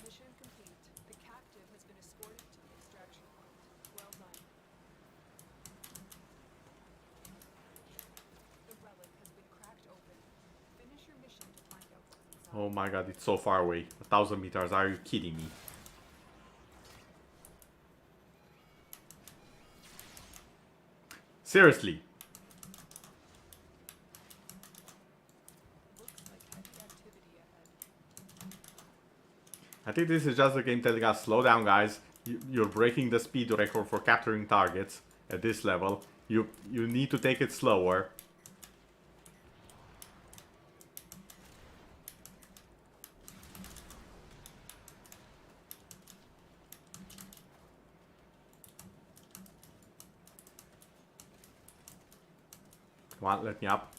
Mission complete. The captive has been escorted to the extraction point. Well done. The relic has been cracked open. Finish your mission to find out what's inside. Oh my god, it's so far away. 1,000 meters, are you kidding me? Seriously. Looks like heavy activity ahead. I think this is just the game telling us, slow down guys. You're breaking the speed record for capturing targets at this level. You need to take it slower. Come on, let me up.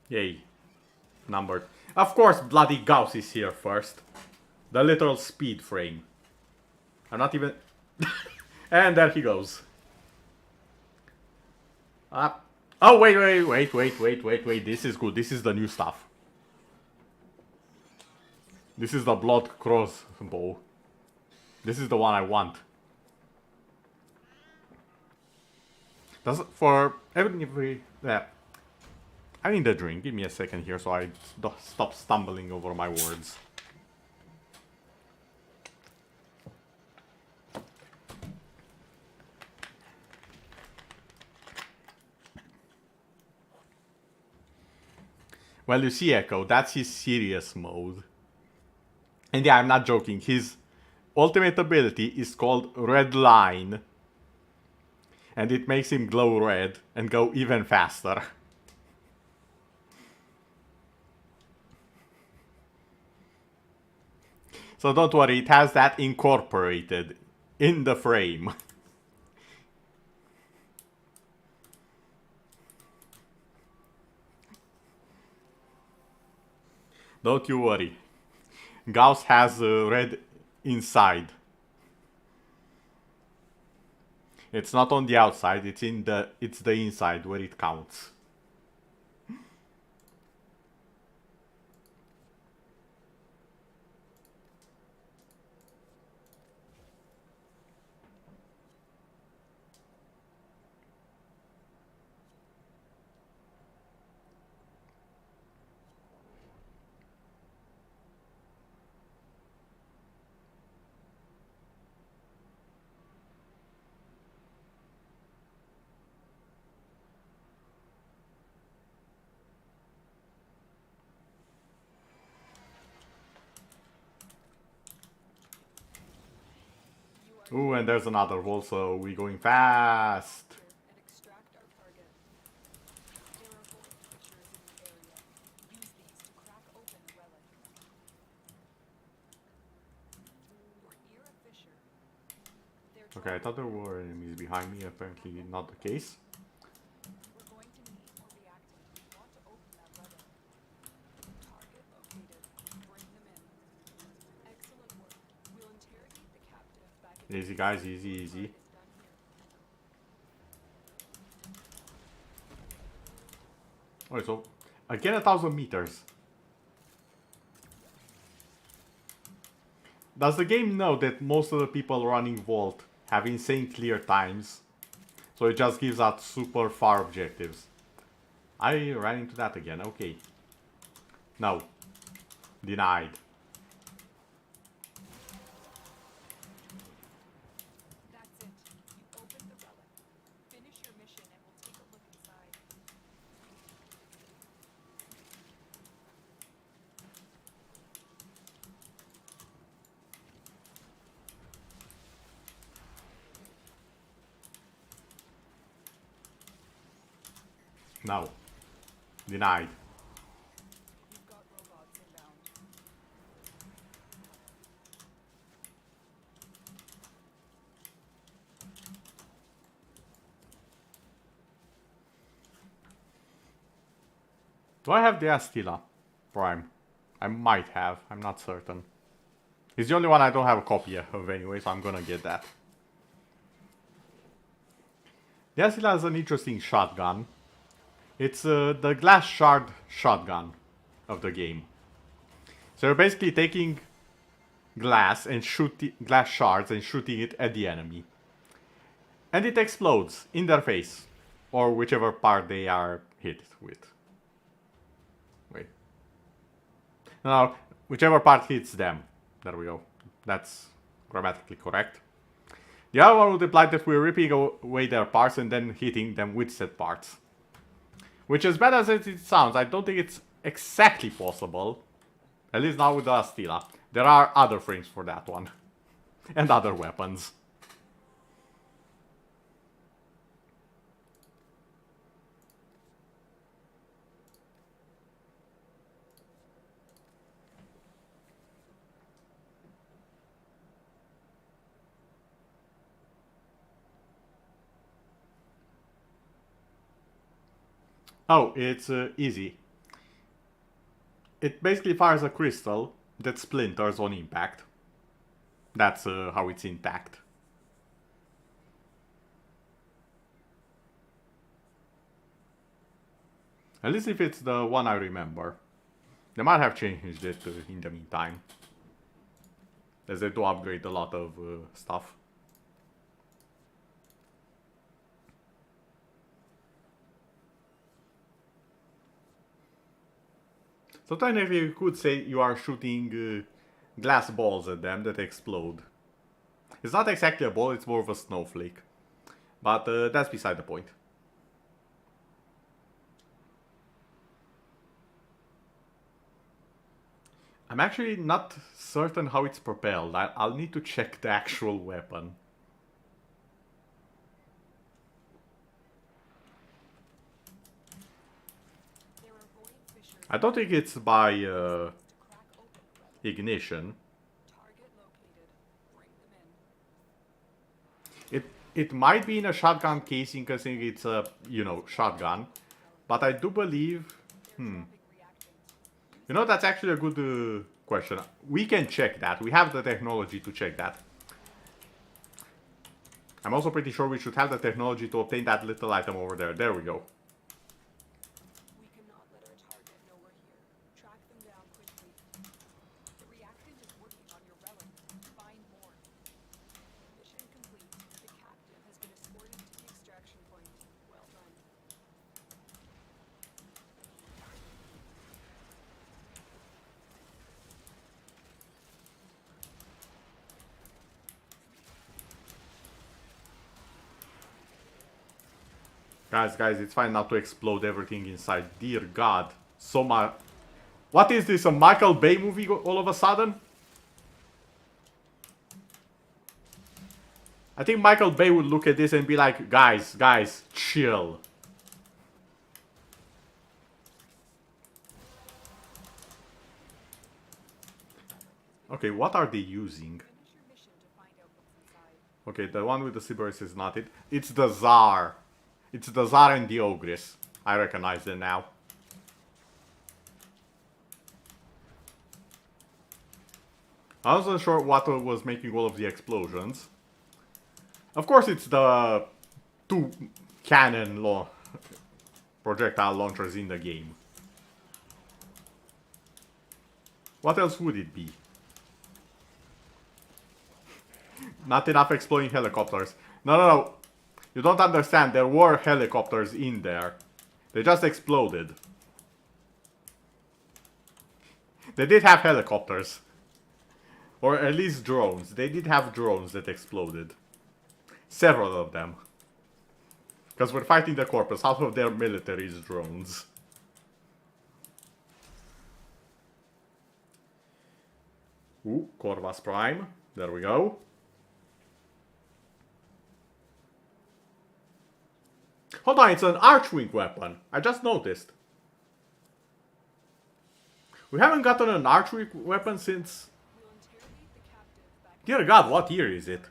Yay. Numbered. Of course, bloody Gauss is here first. The literal speed frame. I'm not even... And there he goes. Up. Oh, wait. This is good. This is the new stuff. This is the blood crossbow. This is the one I want. For every... Yeah. I need a drink. Give me a second here so I stop stumbling over my words. Well, you see, Echo, that's his serious mode. And yeah, I'm not joking. His ultimate ability is called Red Line. And it makes him glow red and go even faster. So don't worry, it has that incorporated in the frame. Don't you worry. Gauss has red inside. It's not on the outside, it's the inside where it counts. Ooh, and there's another wall, so we're going fast. And extract our target. There are void fissures in the area. Use these to crack open a relic. You're near a fissure. They're Okay, I thought there were enemies behind me, apparently not the case. We're going to need more reactants. We want to open that relic. Target located. Bring them in. Excellent work. We'll interrogate the captive back at Easy guys, easy, easy. It's done here. Alright, so again 1,000 meters. Does the game know that most of the people running Vault have insane clear times? So it just gives out super far objectives. I ran into that again, okay. No. Denied. That's it. You opened the relic. Finish your mission and we'll take a look inside. No. Denied. You've got robots inbound. Do I have the Astila Prime? I might have, I'm not certain. It's the only one I don't have a copy of anyway, so I'm gonna get that. The Astila is an interesting shotgun. It's the glass shard shotgun of the game. So you're basically taking glass shards and shooting it at the enemy. And it explodes in their face. Or whichever part they are hit with. Wait. No, whichever part hits them. There we go. That's grammatically correct. The other one would imply that we're ripping away their parts and then hitting them with said parts. Which, as bad as it sounds, I don't think it's exactly possible. At least not with the Astila. There are other frames for that one. And other weapons. Oh, it's easy. It basically fires a crystal that splinters on impact. That's how it's intact. At least if it's the one I remember. They might have changed it in the meantime. As they do upgrade a lot of stuff. So technically you could say you are shooting glass balls at them that explode. It's not exactly a ball, it's more of a snowflake. But that's beside the point. I'm actually not certain how it's propelled. I'll need to check the actual weapon. There are void fissures. I don't think it's by To crack open the relic. ignition. Target located. Bring them in. It might be in a shotgun casing, considering it's a, shotgun. But I do believe... They're dropping reactants. You know, that's actually a good question. We can check that. We have the technology to check that. I'm also pretty sure we should have the technology to obtain that little item over there. There we go. We cannot let our target know we're here. Track them down quickly. The reactant is working on your relic. Find more. Mission complete. The captive has been escorted to the extraction point. Well done. Guys, it's fine not to explode everything inside. Dear God. So much. What is this, a Michael Bay movie all of a sudden? I think Michael Bay would look at this and be like, guys, chill. Okay, what are they using? Finish your mission to find out what's inside. Okay, the one with the Sybaris is not it. It's the Tsar. It's the Tsar and the Ogress. I recognize them now. I wasn't sure what was making all of the explosions. Of course, it's the two cannon projectile launchers in the game. What else would it be? Not enough exploding helicopters. No. You don't understand. There were helicopters in there. They just exploded. They did have helicopters. Or at least drones. They did have drones that exploded. Several of them. Because we're fighting the Corpus. Half of their military is drones. Ooh, Corvus Prime. There we go. Hold on, it's an Archwing weapon. I just noticed. We haven't gotten an Archwing weapon since... We'll interrogate the captive back Dear God, what year is it?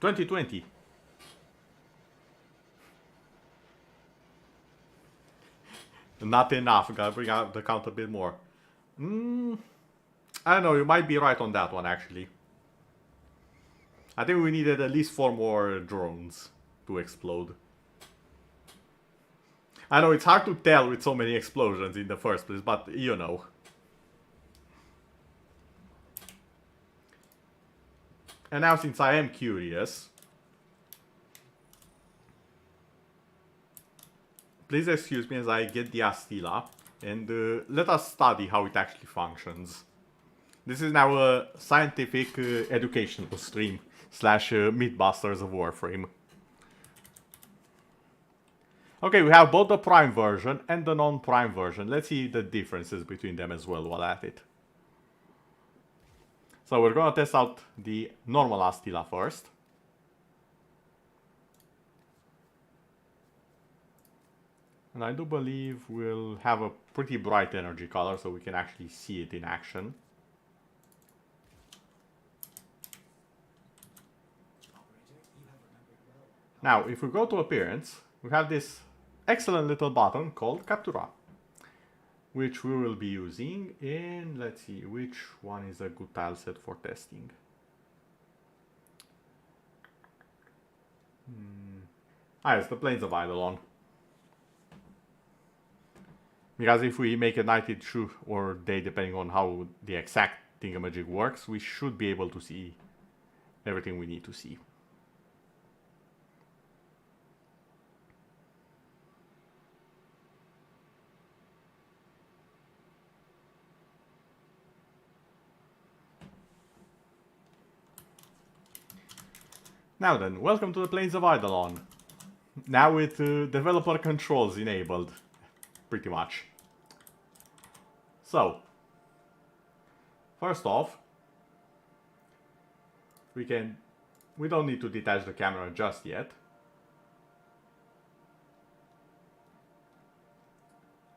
2020. Not enough. Gotta bring out the count a bit more. I don't know, you might be right on that one, actually. I think we needed at least 4 more drones to explode. I know it's hard to tell with so many explosions in the first place, but you know. And now, since I am curious, please excuse me as I get the Astila and let us study how it actually functions. This is now a scientific educational stream / Mythbusters of Warframe. Okay, we have both the Prime version and the non-Prime version. Let's see the differences between them as well while at it. So we're gonna test out the normal Astila first. And I do believe we'll have a pretty bright energy color so we can actually see it in action. Now, if we go to appearance, we have this excellent little button called Captura, which we will be using in, let's see, which one is a good tile set for testing. Yes, the Plains of Eidolon. Because if we make a night issue or day, depending on how the exact thingamajig works, we should be able to see everything we need to see. Now then, welcome to the Plains of Eidolon. Now with developer controls enabled, pretty much. So, first off, we don't need to detach the camera just yet.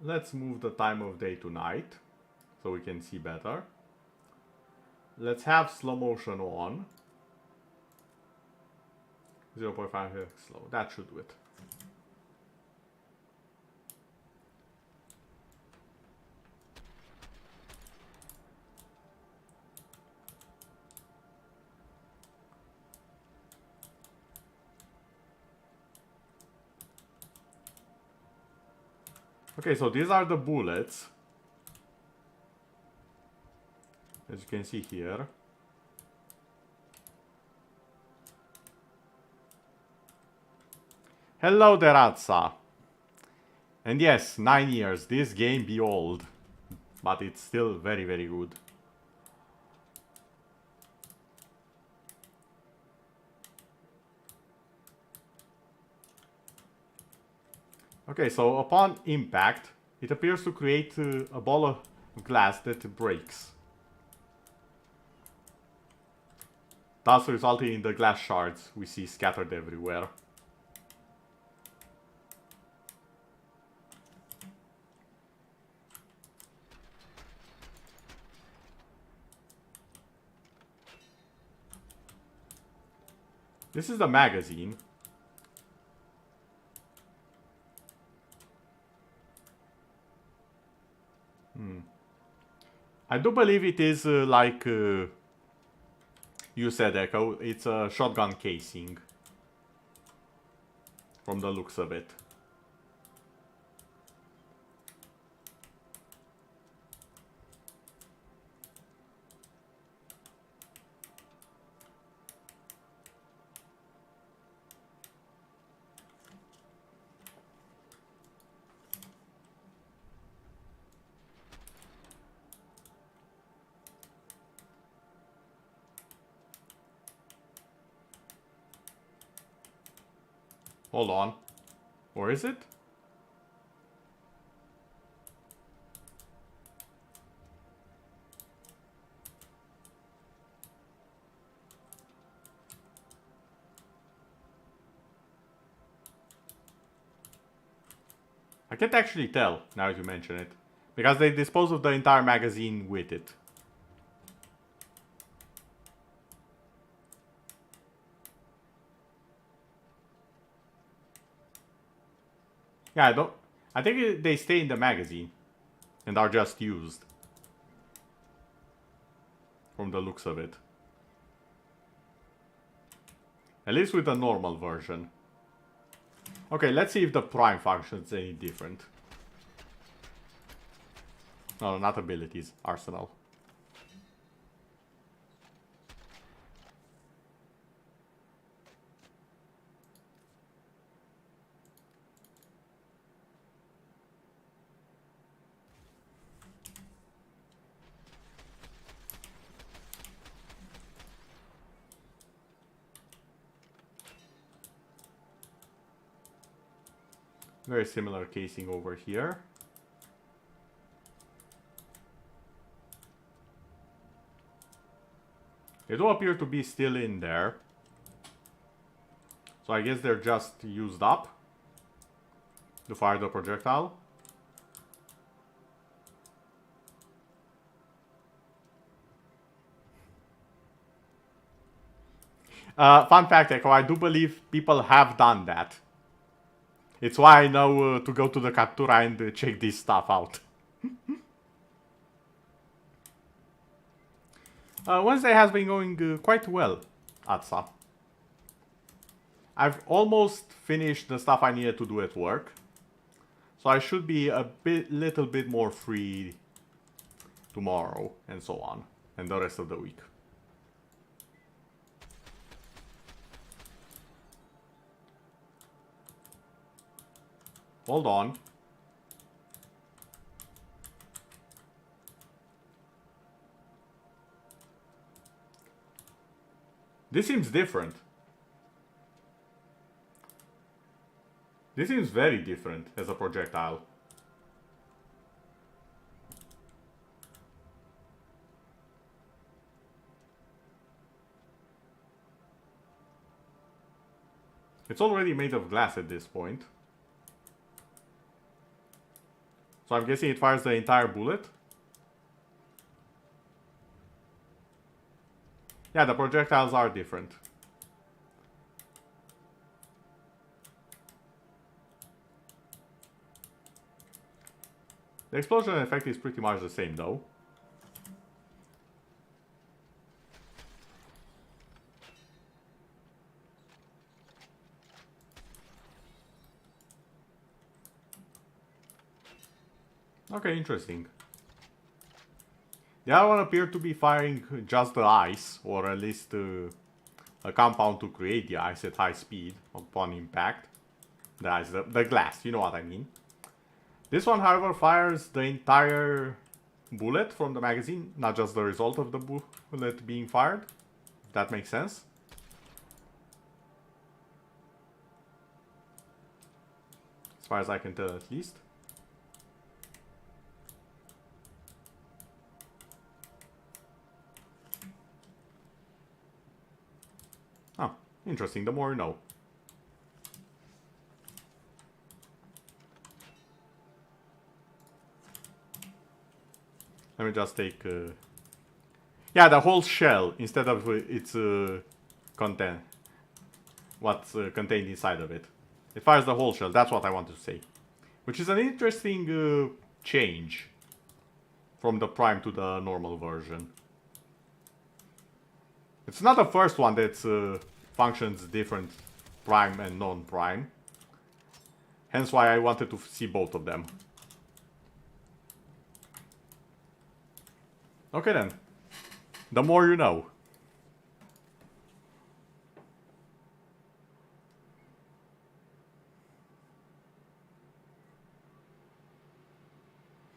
Let's move the time of day to night, so we can see better. Let's have slow motion on. 0.5 slow, that should do it. Okay, so these are the bullets. As you can see here. Hello there, Atsa. And yes, 9 years. This game be old. But it's still very, very good. Okay, so upon impact, it appears to create a ball of glass that breaks, thus resulting in the glass shards we see scattered everywhere. This is the magazine. I do believe it is like you said, Echo. It's a shotgun casing from the looks of it. Hold on. Or is it? I can't actually tell, now that you mention it. Because they dispose of the entire magazine with it. Yeah, I think they stay in the magazine. And are just used. From the looks of it. At least with the normal version. Okay, let's see if the Prime functions any different. No, not abilities. Arsenal. Very similar casing over here. They do appear to be still in there. So I guess they're just used up to fire the projectile. Fun fact, Echo, I do believe people have done that. It's why I know to go to the Captura and check this stuff out. Wednesday has been going quite well, Atsa. I've almost finished the stuff I needed to do at work. So I should be a little bit more free tomorrow and so on. And the rest of the week. Hold on. This seems different. This seems very different as a projectile. It's already made of glass at this point. So I'm guessing it fires the entire bullet. Yeah, the projectiles are different. The explosion effect is pretty much the same though. Okay, interesting. The other one appeared to be firing just the ice, or at least a compound to create the ice at high speed upon impact. The ice, the glass, you know what I mean. This one, however, fires the entire bullet from the magazine, not just the result of the bullet being fired. If that makes sense. As far as I can tell, at least. Oh, interesting. The more you know. Let me just take... yeah, the whole shell, instead of its content. What's contained inside of it. It fires the whole shell, that's what I wanted to say. Which is an interesting change from the Prime to the normal version. It's not the first one that functions different Prime and non-Prime. Hence why I wanted to see both of them. Okay then. The more you know.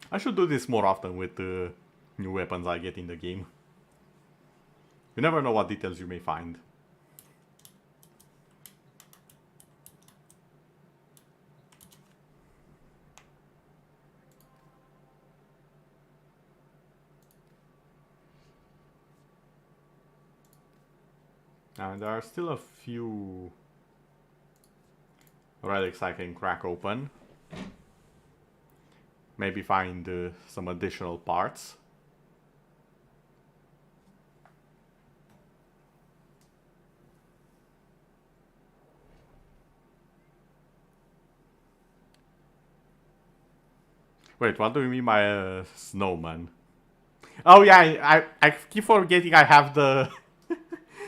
I should do this more often with the new weapons I get in the game. You never know what details you may find. And there are still a few relics I can crack open. Maybe find some additional parts. Wait, what do you mean by a snowman? Oh yeah, I keep forgetting I have the...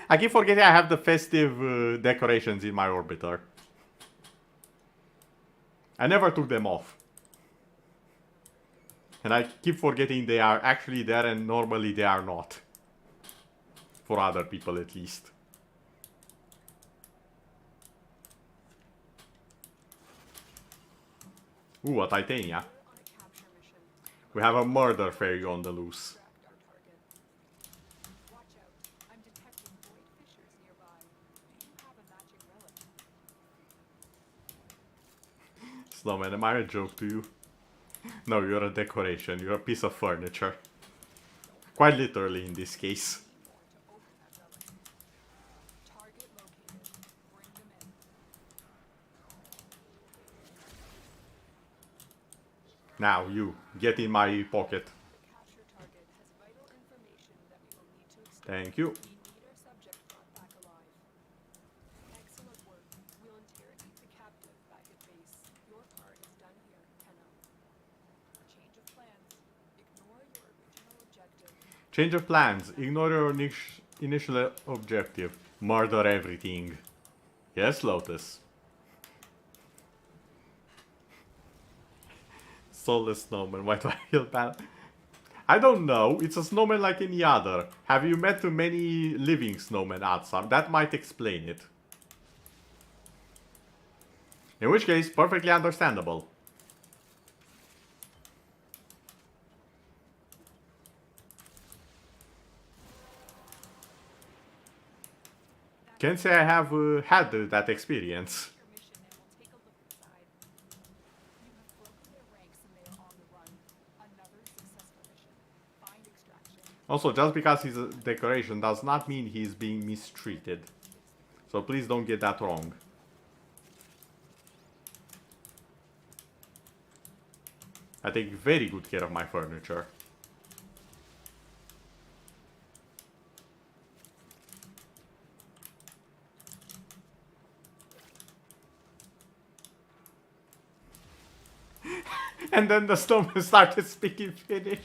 I keep forgetting I have the festive decorations in my orbiter. I never took them off. And I keep forgetting they are actually there and normally they are not. For other people at least. Ooh, a Titania. We have a murder fairy on the loose. Snowman, am I a joke to you? No, you're a decoration. You're a piece of furniture. Quite literally in this case. Now you, get in my pocket. Thank you. Change of plans. Ignore your initial objective. Murder everything. Yes, Lotus. Soulless snowman. Why do I feel bad? I don't know. It's a snowman like any other. Have you met too many living snowmen outside? That might explain it. In which case, perfectly understandable. Can't say I have had that experience. Also, just because he's a decoration does not mean he's being mistreated. So please don't get that wrong. I take very good care of my furniture. And then the snowman started speaking Finnish.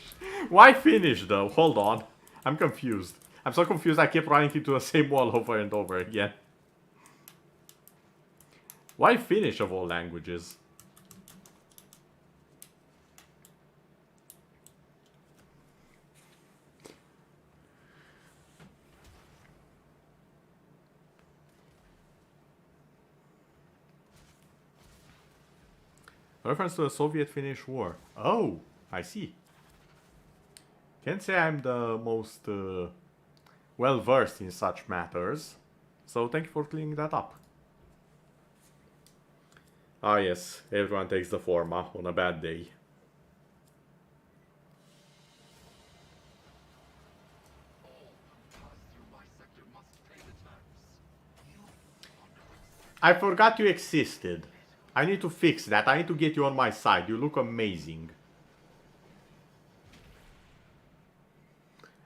Why Finnish though? Hold on. I'm confused. I'm so confused I kept running into the same wall over and over again. Why Finnish of all languages? Reference to the Soviet-Finnish War. Oh, I see. Can't say I'm the most well-versed in such matters. So thank you for cleaning that up. Ah yes, everyone takes the forma on a bad day. I forgot you existed. I need to fix that. I need to get you on my side. You look amazing.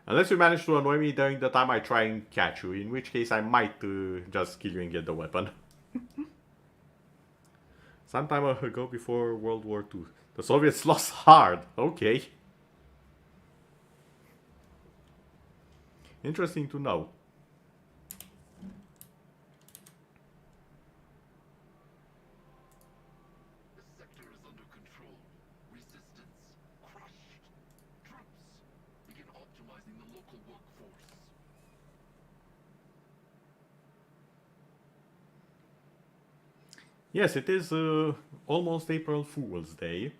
Unless you manage to annoy me during the time I try and catch you, in which case I might just kill you and get the weapon. Some time ago before World War II. The Soviets lost hard. Okay. Interesting to know. Yes, it is almost April Fool's Day.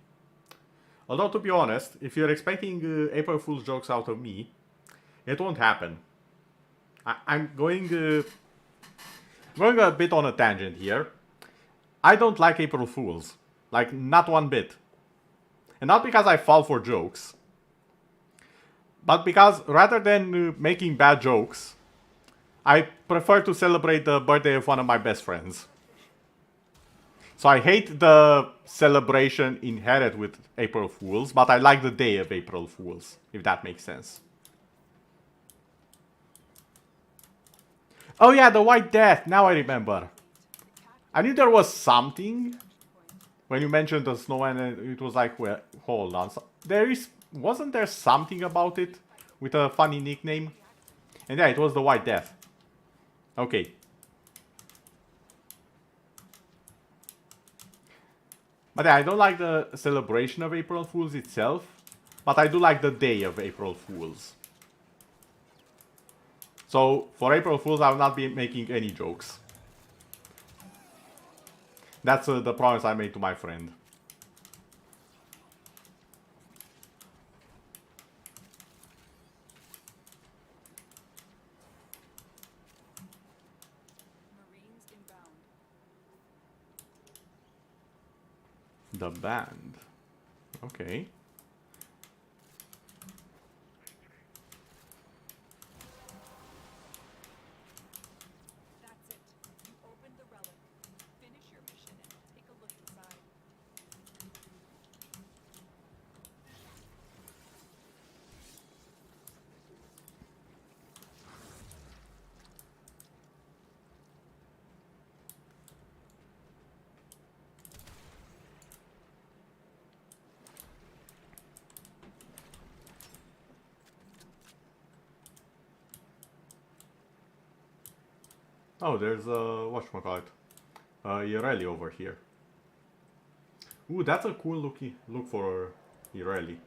Although, to be honest, if you're expecting April Fool's jokes out of me, it won't happen. I'm going a bit on a tangent here. I don't like April Fools. Like, not one bit. And not because I fall for jokes, but because rather than making bad jokes, I prefer to celebrate the birthday of one of my best friends. So I hate the celebration inherent with April Fools, but I like the day of April Fools, if that makes sense. Oh yeah, the White Death, now I remember. I knew there was something when you mentioned the snow, and it was like, well, hold on. So wasn't there something about it with a funny nickname? And yeah, it was the White Death. Okay. But yeah, I don't like the celebration of April Fools itself, but I do like the day of April Fools. So, for April Fools, I will not be making any jokes. That's the promise I made to my friend. Marines inbound. The band. Okay. That's it. You opened the relic. Finish your mission and take a look inside. Oh, there's a whatchamacallit. Ireli over here. Ooh, that's a cool look for Ireli.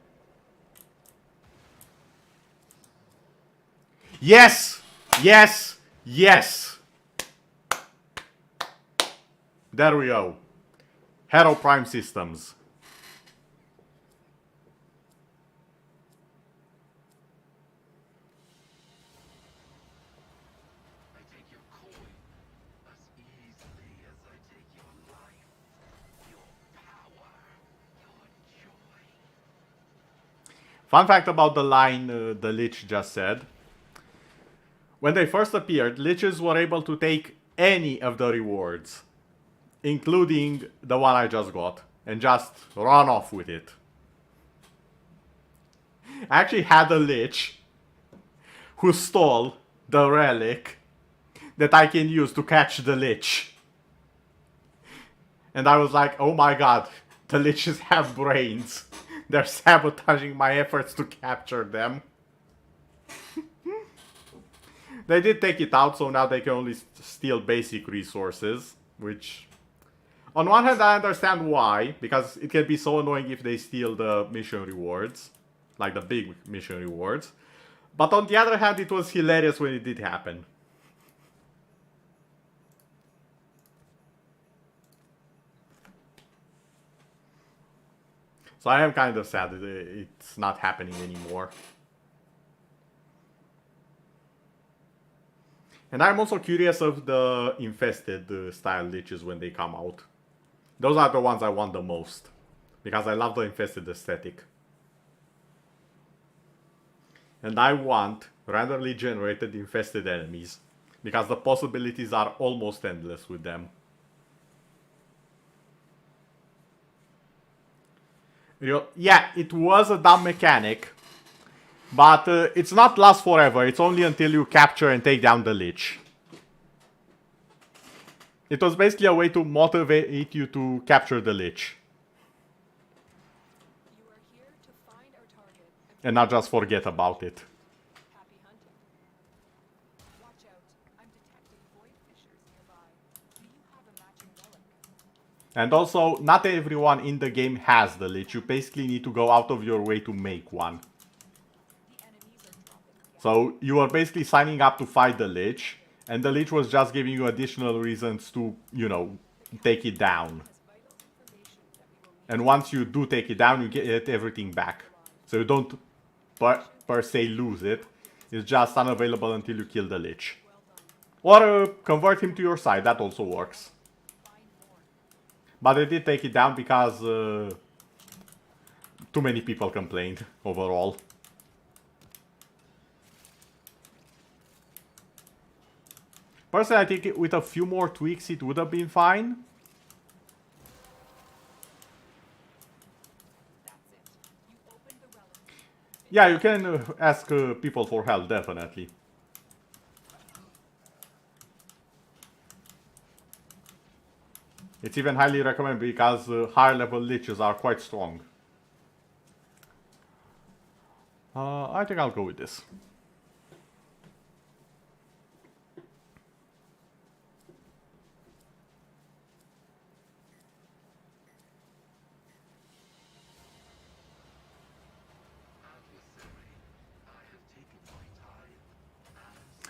Yes! Yes! Yes! There we go. Hero Prime Systems. Fun fact about the line the Lich just said. When they first appeared, Liches were able to take any of the rewards, including the one I just got, and just run off with it. I actually had a Lich who stole the relic that I can use to catch the Lich. And I was like, oh my god, the Liches have brains. They're sabotaging my efforts to capture them. They did take it out, so now they can only steal basic resources, which... On one hand, I understand why, because it can be so annoying if they steal the mission rewards. Like the big mission rewards. But on the other hand, it was hilarious when it did happen. So I am kind of sad that it's not happening anymore. And I'm also curious of the infested style liches when they come out. Those are the ones I want the most. Because I love the infested aesthetic. And I want randomly generated infested enemies. Because the possibilities are almost endless with them. Yeah, it was a dumb mechanic. But it's not last forever. It's only until you capture and take down the lich. It was basically a way to motivate you to capture the lich. You are here to find our target And not just forget about it. happy hunting. Watch out. I'm detecting void fissures nearby. Do you have a matching relic? And also, not everyone in the game has the lich. You basically need to go out of your way to make one. The enemies are dropping gas. So you are basically signing up to fight the lich. And the lich was just giving you additional reasons to, you know, take it down. Has vital information that we will need. And once you do take it down, you get everything back. So you don't per se lose it. It's just unavailable until you kill the lich. Well done. Or convert him to your side, that also works. Find more. But I did take it down because too many people complained overall. Personally, I think with a few more tweaks it would have been fine. That's it. You opened the relic. Yeah, you can ask people for help, definitely. It's even highly recommended because higher level liches are quite strong. I think I'll go with this.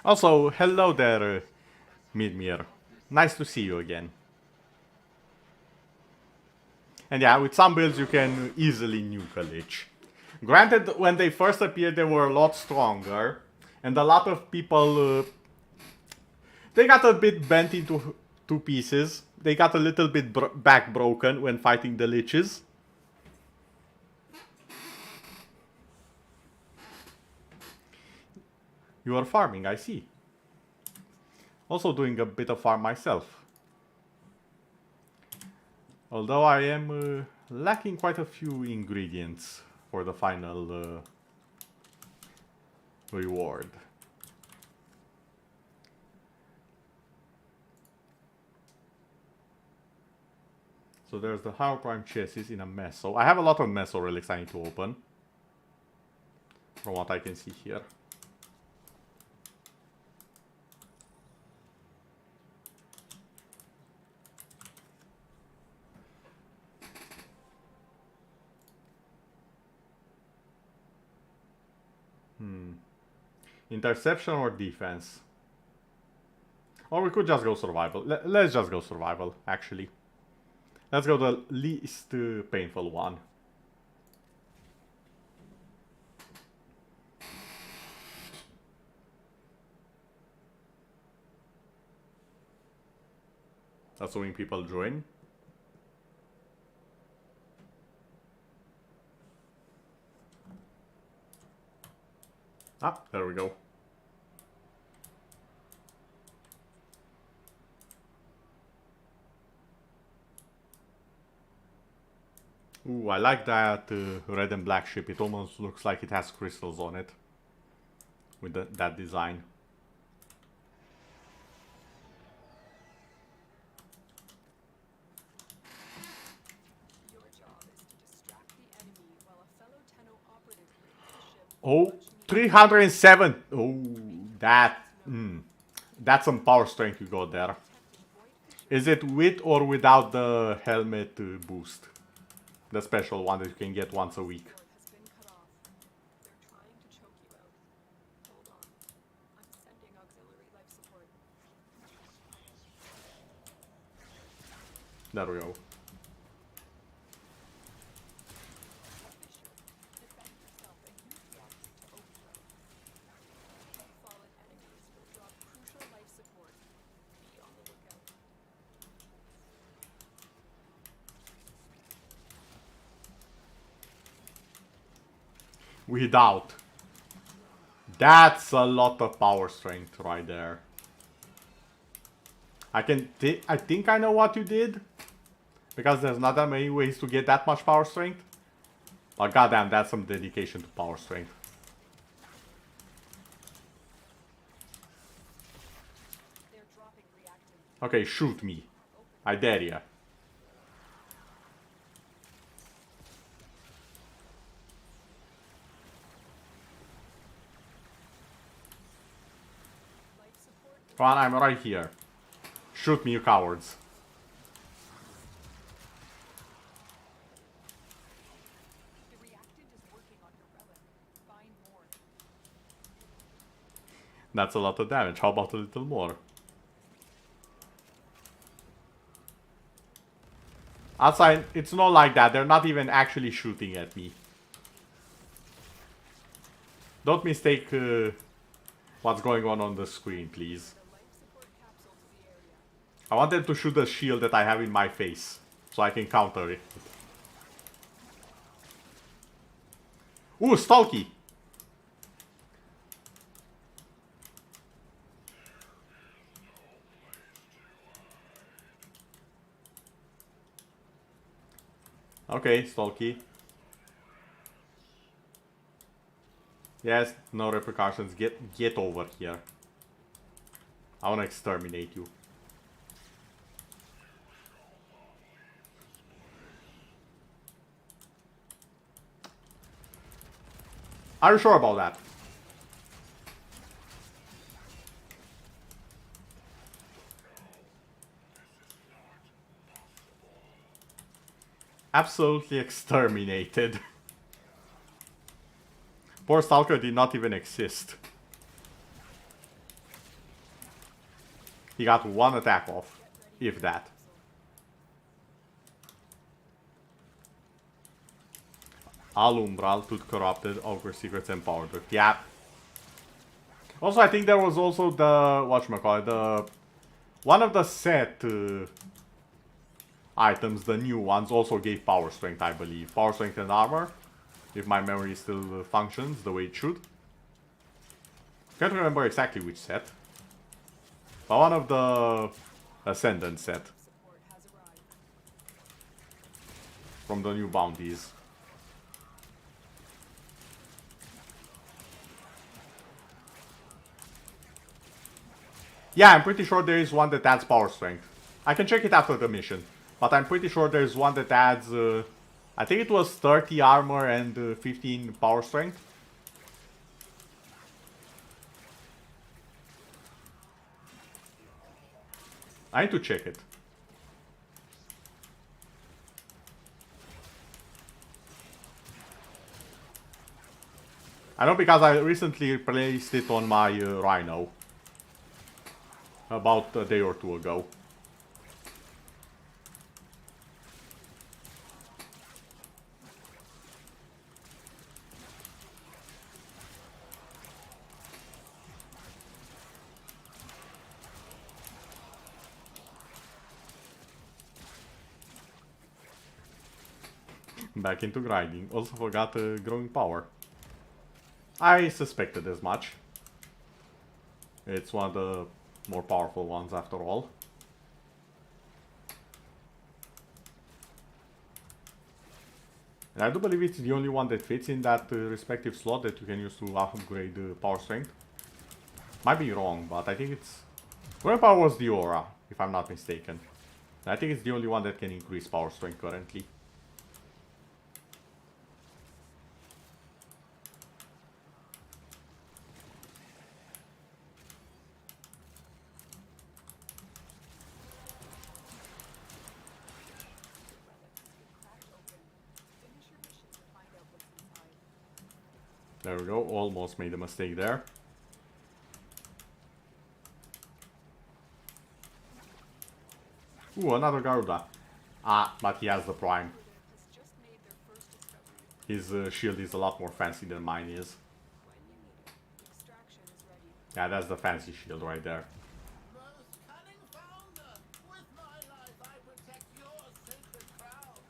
Also, hello there, Midmir. Nice to see you again. And yeah, with some builds you can easily nuke a lich. Granted, when they first appeared they were a lot stronger. And a lot of people... they got a bit bent into two pieces. They got a little bit back broken when fighting the liches. You are farming, I see. Also doing a bit of farm myself. Although I am lacking quite a few ingredients for the final reward. So there's the Garuda Prime chest is in a mess. So I have a lot of meso relics I need to open. From what I can see here. Interception or defense? Or we could just go survival. Let's just go survival, actually. Let's go the least painful one. Assuming people join. Ah, there we go. Ooh, I like that red and black ship. It almost looks like it has crystals on it. With that design. Your job is to distract the enemy while a fellow Tenno operative brings the ship. Oh, 307! Oh, that's some power strength you got there. Detecting void fissures. Is it with or without the helmet boost? The special one that you can get once a week. Port has been cut off. They're trying to choke you out. Hold on. I'm sending auxiliary life support. There we go. without. That's a lot of power strength right there. I think I know what you did. Because there's not that many ways to get that much power strength. But goddamn, that's some dedication to power strength. They're dropping reactant. Okay, shoot me. I dare ya. Life support. Come on, I'm right here. Shoot me, you cowards. The reactant is working on your relic. Find more. That's a lot of damage. How about a little more? Outside, it's not like that. They're not even actually shooting at me. Don't mistake what's going on the screen, please. The life support capsule to the area. I want them to shoot the shield that I have in my face, so I can counter it. Ooh, Stalky! Okay, Stalky. Yes, no repercussions. Get over here. I wanna exterminate you. Are you sure about that? Absolutely exterminated. Poor Stalker did not even exist. He got one attack off, if that. Alumbral, Tooth Corrupted, Ogre Secrets, and Powder. Yeah. Also, I think there was also the whatchamacallit, the one of the set items, the new ones, also gave power strength, I believe. Power strength and armor, if my memory still functions the way it should. Can't remember exactly which set. But one of the Ascendant set. Support has arrived. From the new bounties. Yeah, I'm pretty sure there is one that adds power strength. I can check it after the mission. But I'm pretty sure there's one that adds... I think it was 30 armor and 15 power strength. I need to check it. I know because I recently placed it on my Rhino. About a day or two ago. Back into grinding. Also forgot growing power. I suspected as much. It's one of the more powerful ones after all. And I do believe it's the only one that fits in that respective slot that you can use to upgrade power strength. Might be wrong, but I think it's... Growing power was the aura, if I'm not mistaken. And I think it's the only one that can increase power strength currently. There we go, almost made a mistake there. Ooh, another Garuda. Ah, but he has the Prime. His shield is a lot more fancy than mine is. Yeah, that's the fancy shield right there. Most cunning founder, with my life I protect your sacred crown.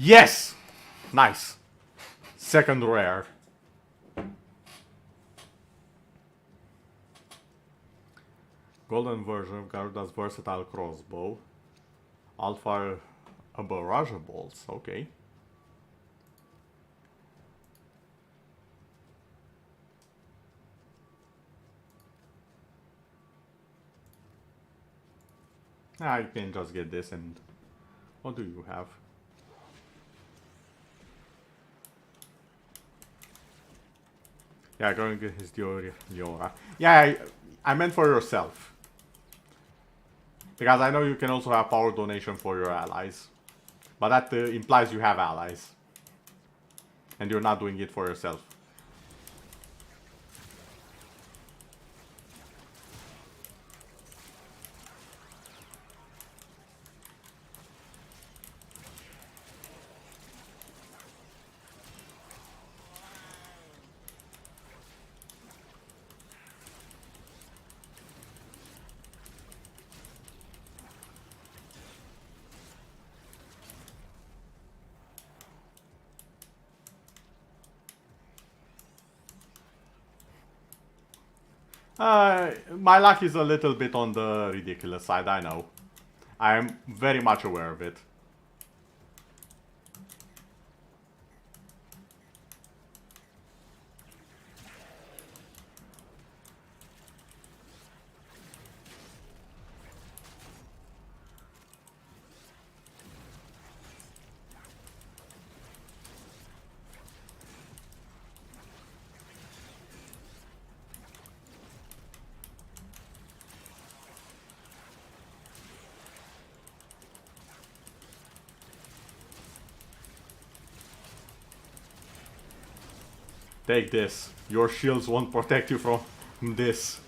Yes! Nice. Second rare. Golden version of Garuda's versatile crossbow. Alpha a barrage of bolts. Okay. I can just get this and... What do you have? Yeah, going to get his Diora. Yeah, I meant for yourself. Because I know you can also have power donation for your allies. But that implies you have allies. And you're not doing it for yourself. My luck is a little bit on the ridiculous side, I know. I am very much aware of it. Take this. Your shields won't protect you from this.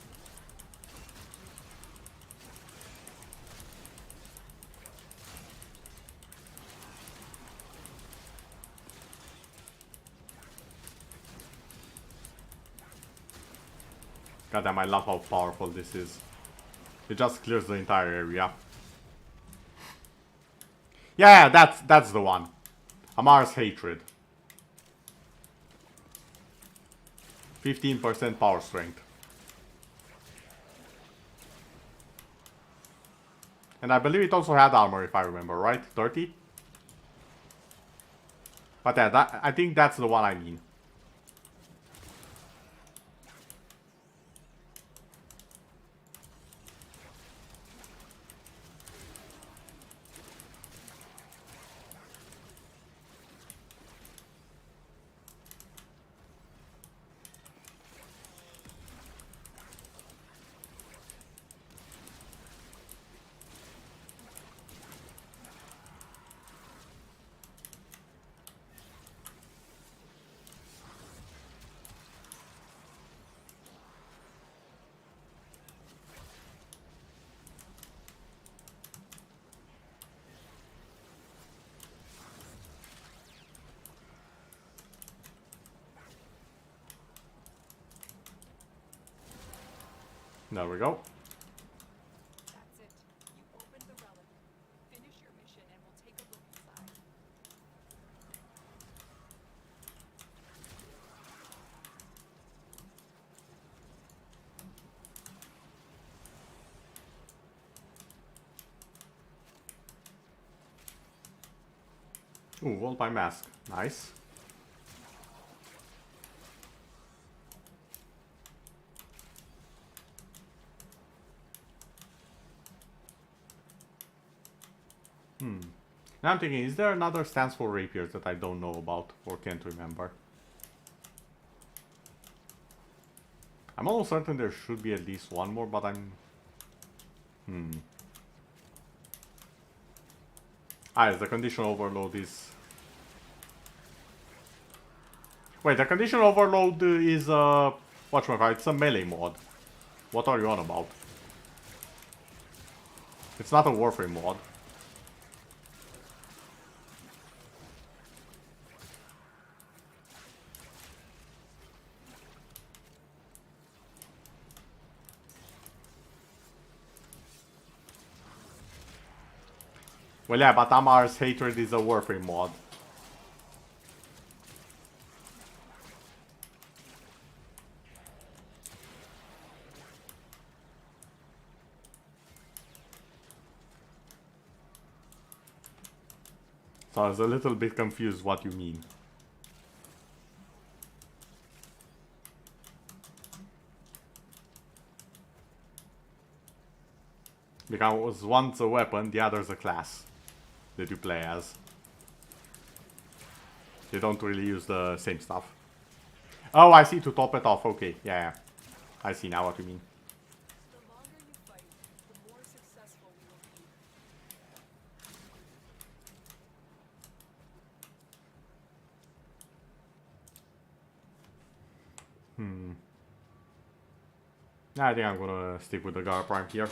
Goddamn, I love how powerful this is. It just clears the entire area. Yeah, that's the one. Amar's Hatred. 15% power strength. And I believe it also had armor, if I remember, right? 30? But yeah, I think that's the one I mean. There we go. That's it. You opened the relic. Finish your mission and we'll take a look inside. Ooh, Wall by Mask. Nice. Now I'm thinking, is there another stance for rapiers that I don't know about or can't remember? I'm almost certain there should be at least one more, but I'm... Ah, yes, the condition overload is... Wait, the condition overload is whatchamacallit, it's a melee mod. What are you on about? It's not a Warframe mod. Well, yeah, but Amar's Hatred is a Warframe mod. So I was a little bit confused what you mean. Because one's a weapon, the other's a class that you play as. They don't really use the same stuff. Oh, I see, to top it off. Okay, yeah. I see now what you mean. The longer you fight, the more successful we will be. I think I'm gonna stick with the Garuda Prime here.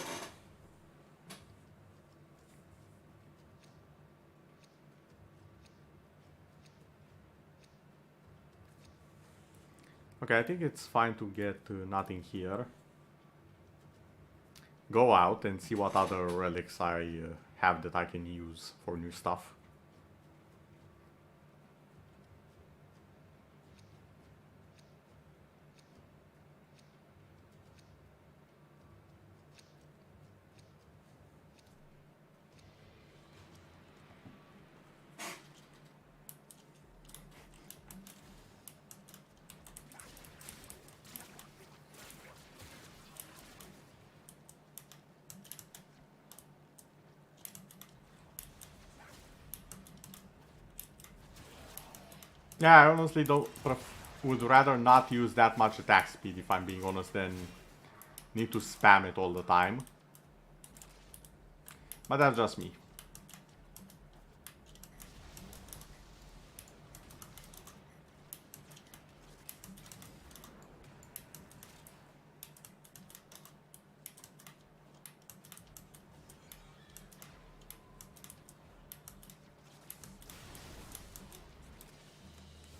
Okay, I think it's fine to get nothing here. Go out and see what other relics I have that I can use for new stuff. Yeah, I honestly would rather not use that much attack speed, if I'm being honest, than need to spam it all the time. But that's just me.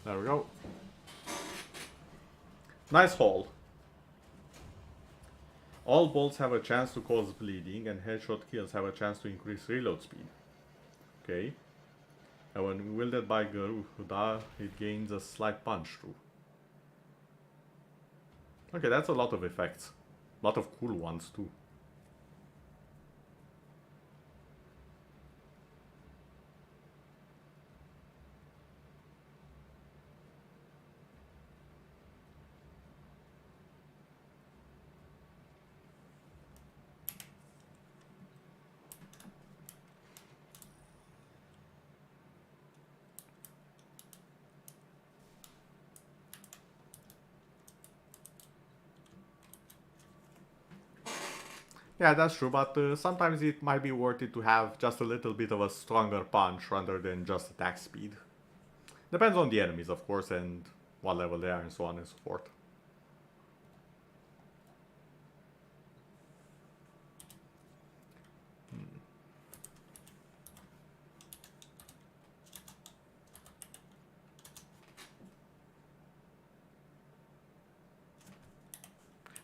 There we go. Nice haul. All bolts have a chance to cause bleeding, and headshot kills have a chance to increase reload speed. Okay. And when wielded by Garuda, it gains a slight punch through. Okay, that's a lot of effects. A lot of cool ones too. Yeah, that's true, but sometimes it might be worth it to have just a little bit of a stronger punch rather than just attack speed. Depends on the enemies, of course, and what level they are, and so on and so forth.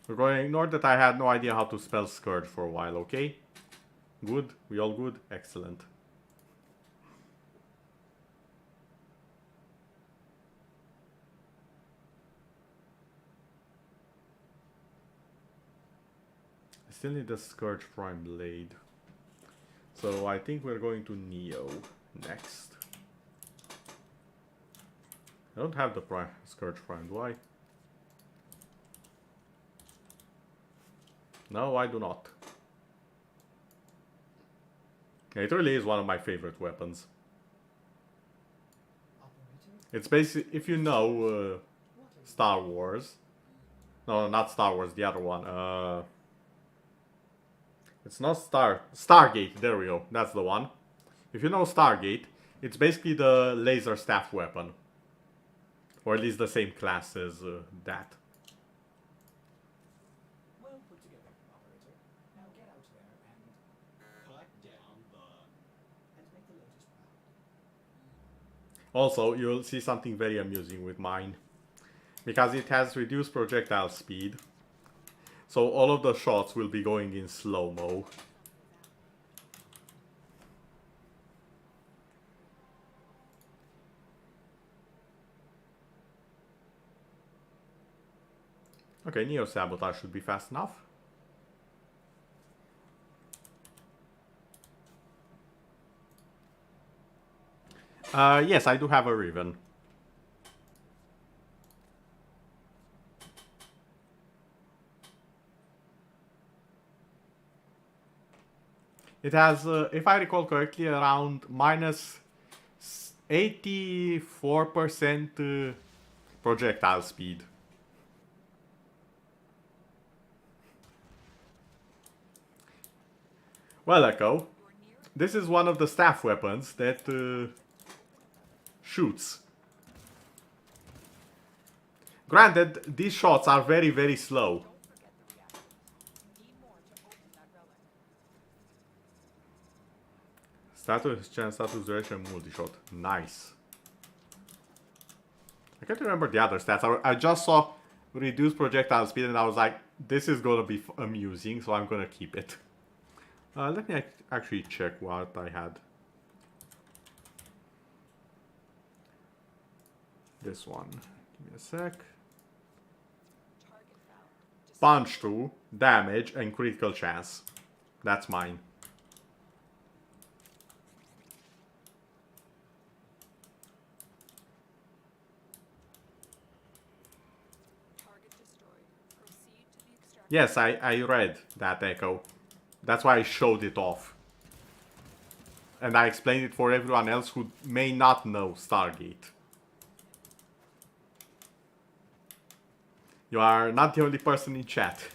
We're going to ignore that I had no idea how to spell Scourge for a while, okay? Good? We all good? Excellent. I still need the Scourge Prime Blade. So I think we're going to Neo next. I don't have the Scourge Prime, do I? No, I do not. It really is one of my favorite weapons. Operator, It's basically, if you know what is Star Wars. No, not Star Wars, the other one. It's not Stargate, there we go, that's the one. If you know Stargate, it's basically the laser staff weapon. Or at least the same class as that. well put together, operator. Now get out there and collect down and make the Lotus proud. Also, you'll see something very amusing with mine. Because it has reduced projectile speed. So all of the shots will be going in slow-mo. Okay, Neo Sabotage should be fast enough. Yes, I do have a Riven. It has, if I recall correctly, around minus 84% projectile speed. Well, Echo, this is one of the staff weapons that shoots. Granted, these shots are very, very slow. Don't forget the reactors. Need more to open that relic. Status chance, status duration, multi-shot. Nice. I can't remember the other stats. I just saw reduced projectile speed and I was like, this is gonna be amusing, so I'm gonna keep it. Let me actually check what I had. This one. Give me a sec. Target found. Punch through, damage, and critical chance. That's mine. Target destroyed. Proceed to the extraction. Yes, I read that, Echo. That's why I showed it off. And I explained it for everyone else who may not know Stargate. You are not the only person in chat.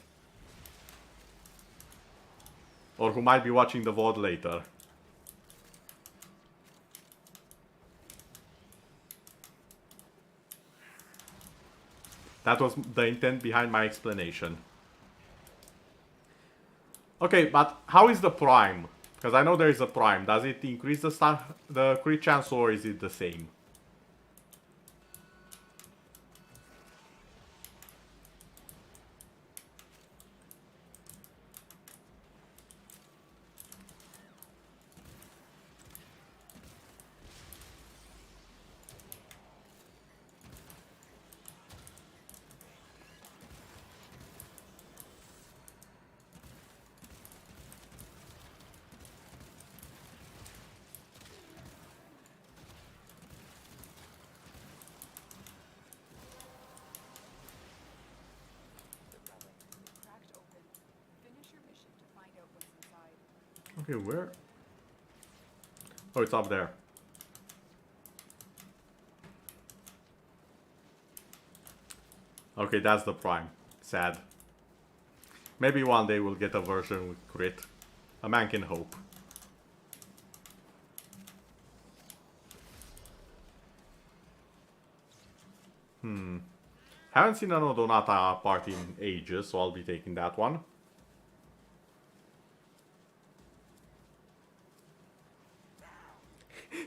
Or who might be watching the VOD later. That was the intent behind my explanation. Okay, but how is the prime? Because I know there is a prime. Does it increase the crit chance or is it the same? The relic. It cracked open. Finish your mission to find out what's inside. Okay, where? Oh, it's up there. Okay, that's the prime. Sad. Maybe one day we'll get a version with crit. A man can hope. Haven't seen an Odonata part in ages, so I'll be taking that one.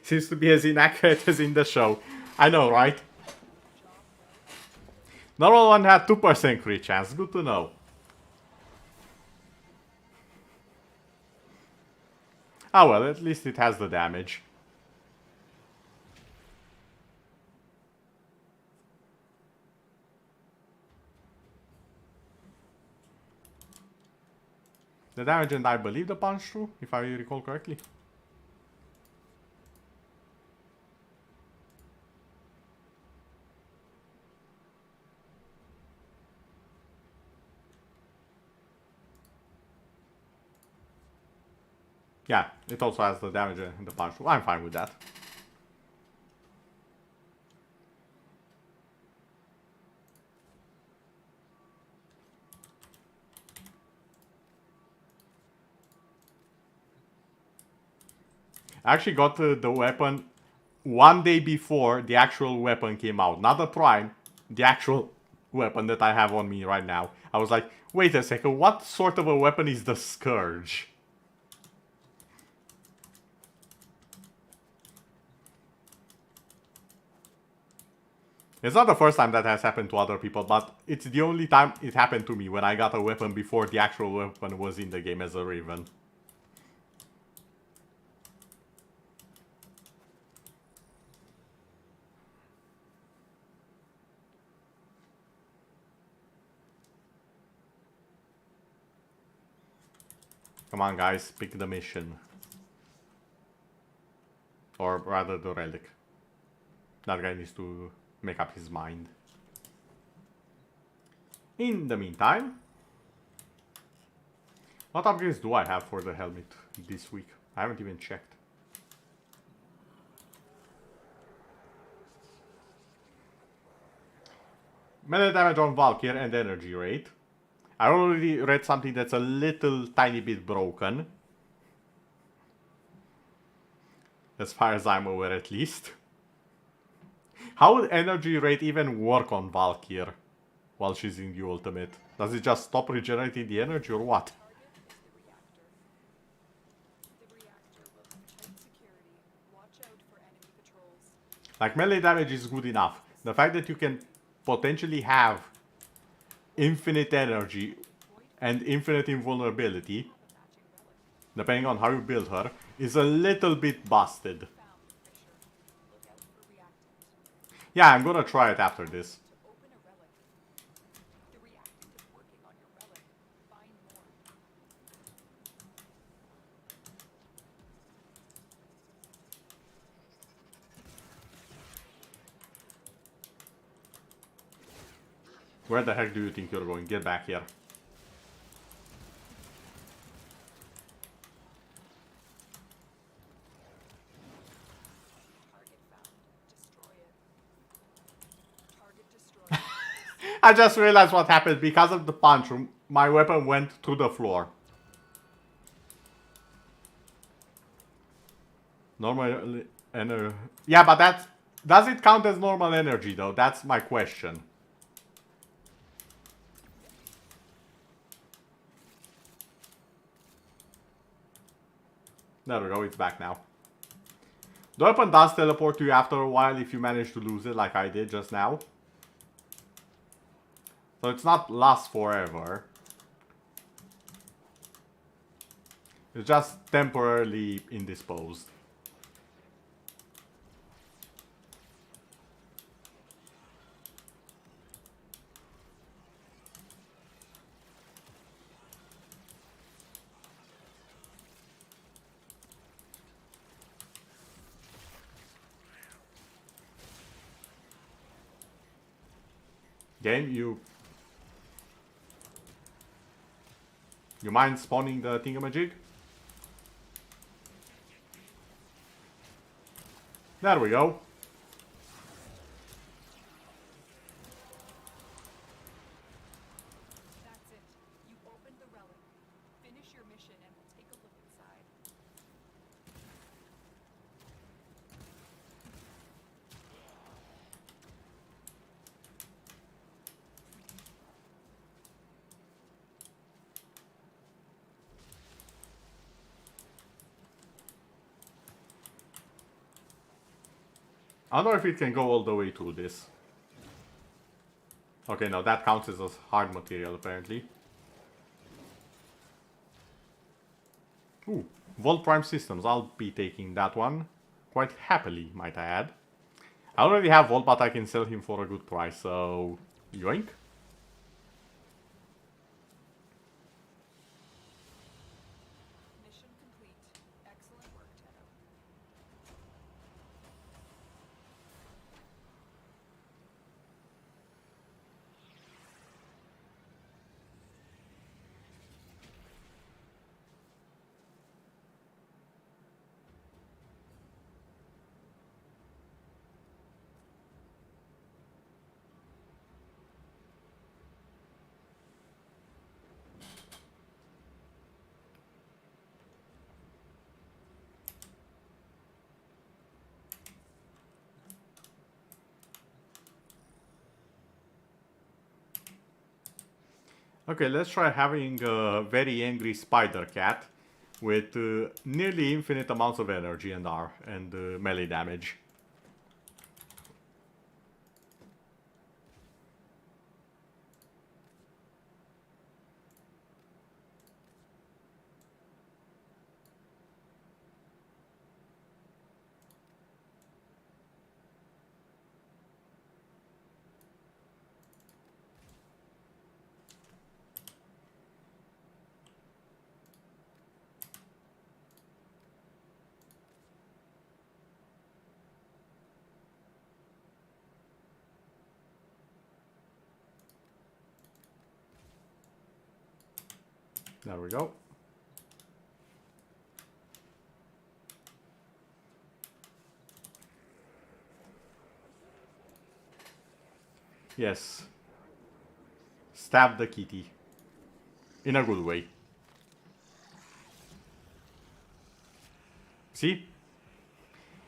Seems to be as inaccurate as in the show. I know, right? Normal one had 2% crit chance. Good to know. Ah well, at least it has the damage. The damage and I believe the punch through, if I recall correctly. Yeah, it also has the damage and the punch through. I'm fine with that. I actually got the weapon one day before the actual weapon came out. Not the prime, the actual weapon that I have on me right now. I was like, wait a second, what sort of a weapon is the Scourge? It's not the first time that has happened to other people, but it's the only time it happened to me when I got a weapon before the actual weapon was in the game as a Raven. Come on guys, pick the mission. Or rather the relic. That guy needs to make up his mind. In the meantime, what upgrades do I have for the helmet this week? I haven't even checked. Melee damage on Valkyr and energy rate. I already read something that's a little tiny bit broken. As far as I'm aware, at least. How would energy rate even work on Valkyr while she's in the ultimate? Does it just stop regenerating the energy or what? Target is the reactor. The reactor will have tight security. Watch out for enemy patrols. Like, melee damage is good enough. The fact that you can potentially have infinite energy and infinite invulnerability, Have a matching relic. depending on how you build her, is a little bit busted. Found the fissure. Look out for reactant. Yeah, I'm gonna try it after this. To open a relic. The reactant is working on your relic. Find more. Where the heck do you think you're going? Get back here. Target found. Destroy it. Target destroyed. I just realized what happened. Because of the punch, my weapon went through the floor. Normal energy. Yeah, but that's... Does it count as normal energy, though? That's my question. There we go, it's back now. The weapon does teleport to you after a while if you manage to lose it, like I did just now. So it's not lost forever. It's just temporarily indisposed. Game, you mind spawning the thingamajig? There we go. That's it. You opened the relic. Finish your mission and we'll take a look inside. I don't know if it can go all the way through this. Okay, no, that counts as a hard material, apparently. Ooh, Volt Prime Systems. I'll be taking that one quite happily, might I add. I already have Volt, but I can sell him for a good price, so... yoink. Mission complete. Excellent work, Tenno. Okay, let's try having a very angry spider cat with nearly infinite amounts of energy and melee damage. There we go. Yes. Stab the kitty. In a good way. See?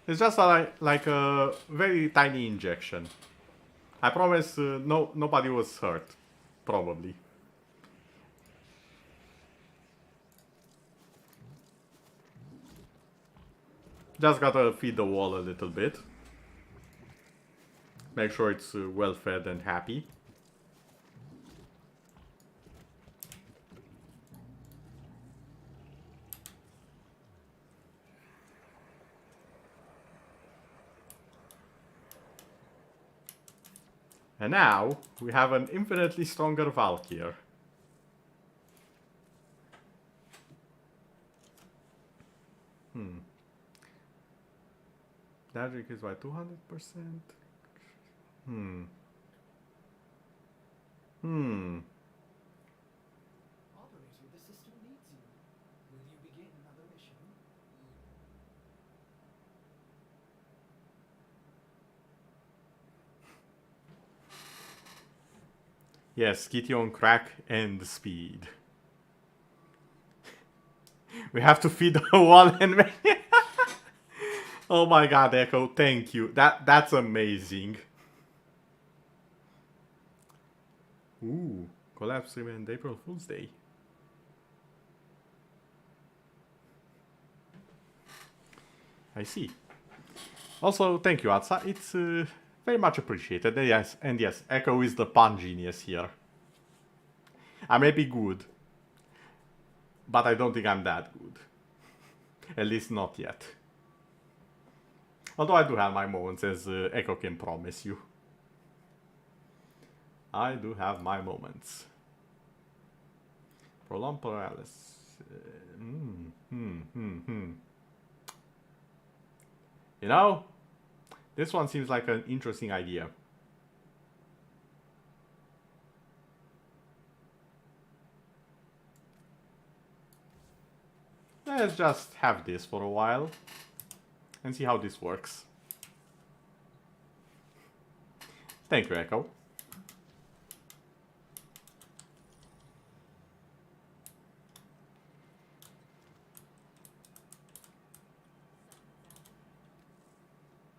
It's just like a very tiny injection. I promise nobody was hurt. Probably. Just gotta feed the wall a little bit. Make sure it's well fed and happy. And now we have an infinitely stronger Valkyr. Damage increased by 200%. Operator, the system needs you. Will you begin another mission? Yes, Kitty on crack and speed. We have to feed the wall and make... Oh my god, Echo, thank you. That's amazing. Ooh, collapse event April Fool's Day. I see. Also, thank you, Atsa. It's very much appreciated. And yes, Echo is the pun genius here. I may be good, but I don't think I'm that good. At least not yet. Although I do have my moments, as Echo can promise you. I do have my moments. Prolonged paralysis. You know, this one seems like an interesting idea. Let's just have this for a while and see how this works. Thank you, Echo.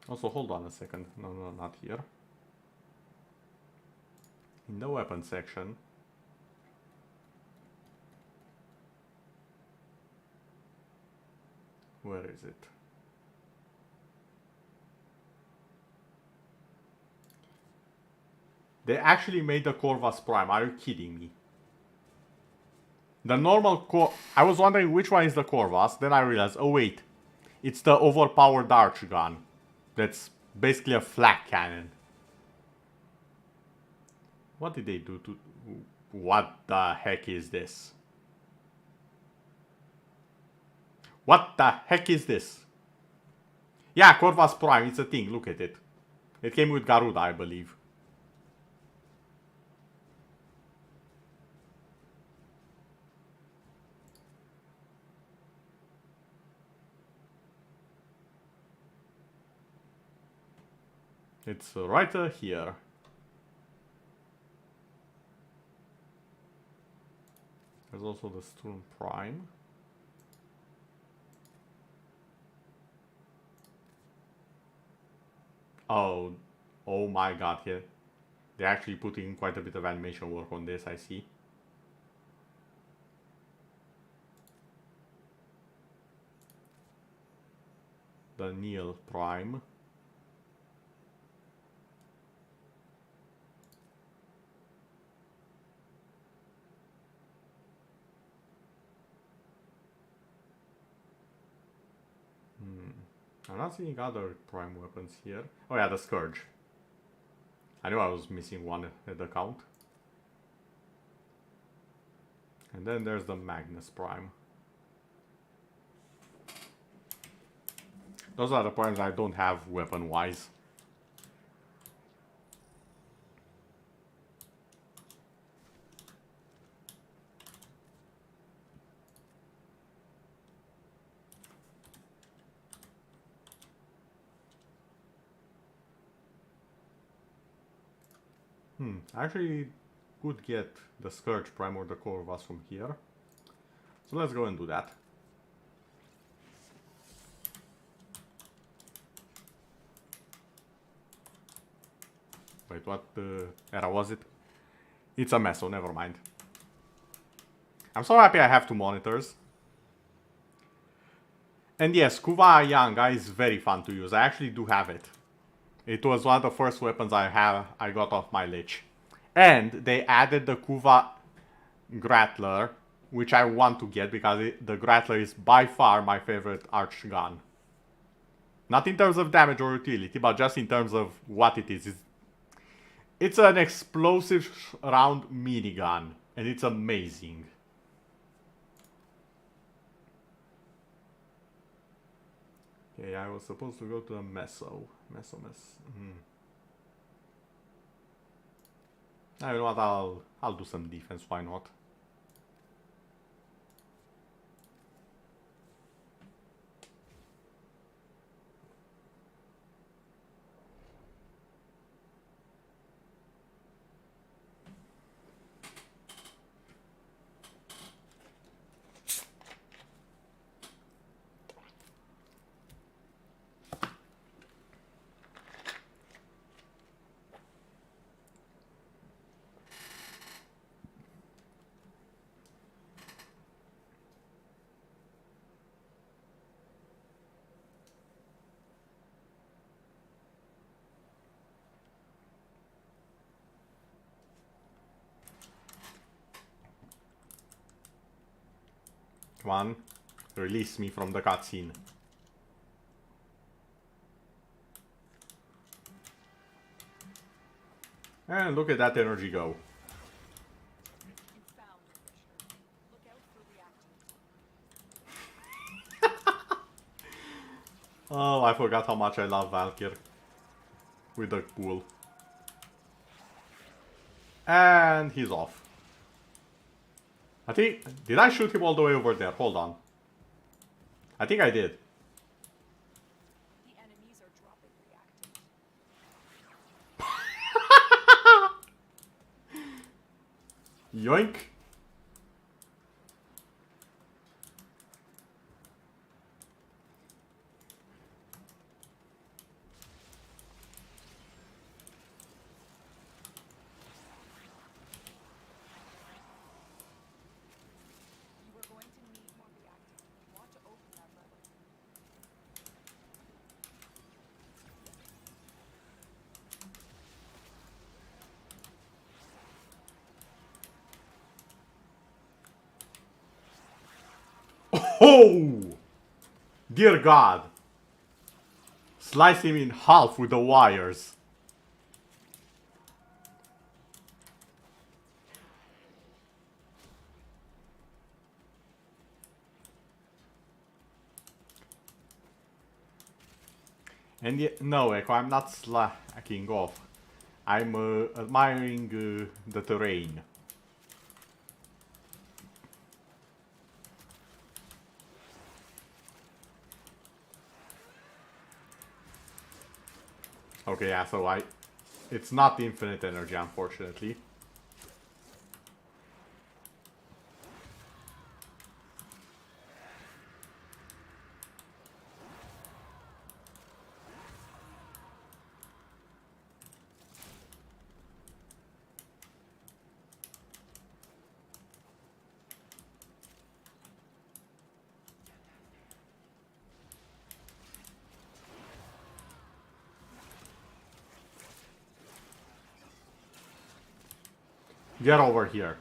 Also, hold on a second. No, not here. In the weapon section. Where is it? They actually made the Corvus Prime. Are you kidding me? The normal I was wondering which one is the Corvus. Then I realized, oh wait. It's the overpowered arch gun. That's basically a flak cannon. What did they do to... What the heck is this? What the heck is this? Yeah, Corvus Prime, it's a thing, look at it. It came with Garuda, I believe. It's right here. There's also the Storm Prime. Oh my god, here. They're actually putting quite a bit of animation work on this, I see. The Neil Prime. I'm not seeing other prime weapons here. Oh yeah, the Scourge. I knew I was missing one at the count. And then there's the Magnus Prime. Those are the primes I don't have weapon-wise. I actually could get the Scourge Prime or the Corvus from here. So let's go and do that. Wait, what era was it? It's a mess, so never mind. I'm so happy I have 2 monitors. And yes, Kuva Yanga is very fun to use. I actually do have it. It was one of the first weapons I got off my Lich. And they added the Kuva Grappler, which I want to get because the Grappler is by far my favorite arch gun. Not in terms of damage or utility, but just in terms of what it is. It's an explosive round minigun, and it's amazing. Okay, I was supposed to go to a Meso. Meso. You know what, I'll do some defense, why not? Come on, release me from the cutscene. And look at that energy go. You found a fisher. Look out for reactive. Oh, I forgot how much I love Valkyr. With the pool. And he's off. I think... Did I shoot him all the way over there? Hold on. I think I did. The enemies are dropping reactive. Yoink. You are going to need more reactive. You want to open that lever. Oh! Dear God. Slice him in half with the wires. And yet, no, Echo, I'm not slacking off. I'm admiring the terrain. Okay, yeah, so it's not infinite energy, unfortunately. Get over here.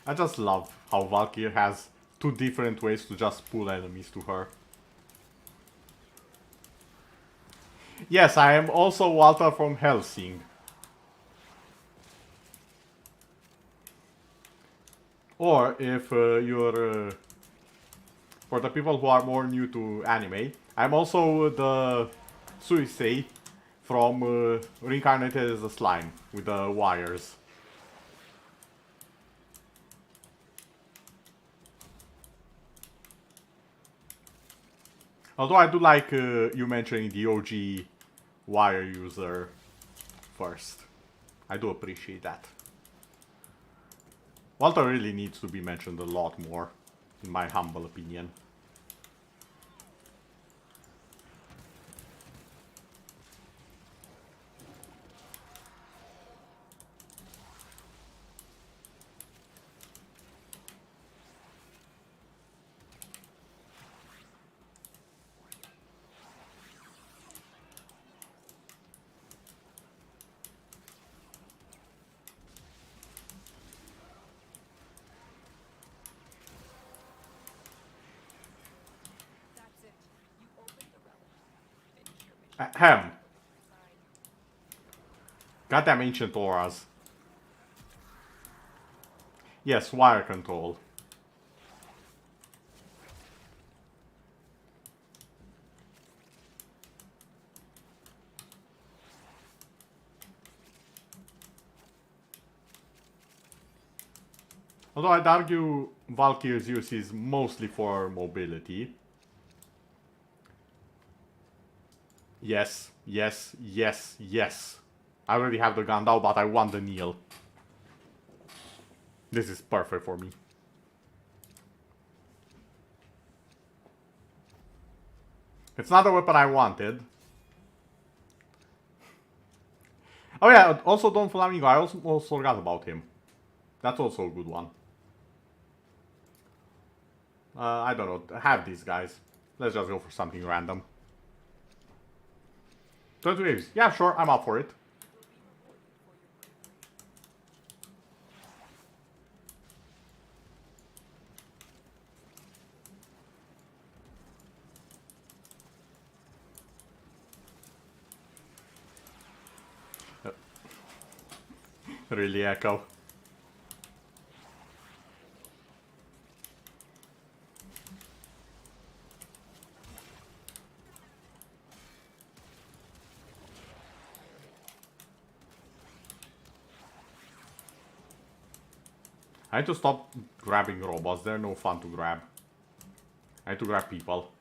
I just love how Valkyrie has 2 different ways to just pull enemies to her. Yes, I am also Walter from Helsing. Or if you're... for the people who are more new to anime, I'm also the Suisei from Reincarnated as a Slime with the wires. Although I do like you mentioning the OG wire user first. I do appreciate that. Walter really needs to be mentioned a lot more, in my humble opinion. That's it. You opened the relic. Finish your mission. Ahem. Inside. Goddamn ancient auras. Yes, wire control. Although I'd argue Valkyr's use is mostly for mobility. Yes, yes, yes, yes. I already have the gun now, but I want the kneel. This is perfect for me. It's not the weapon I wanted. Oh yeah, also Don Flamingo, I also forgot about him. That's also a good one. I don't know, have these guys. Let's just go for something random. 20 waves. Yeah, sure, I'm up for it. Really, Echo? I need to stop grabbing robots, they're no fun to grab. I need to grab people.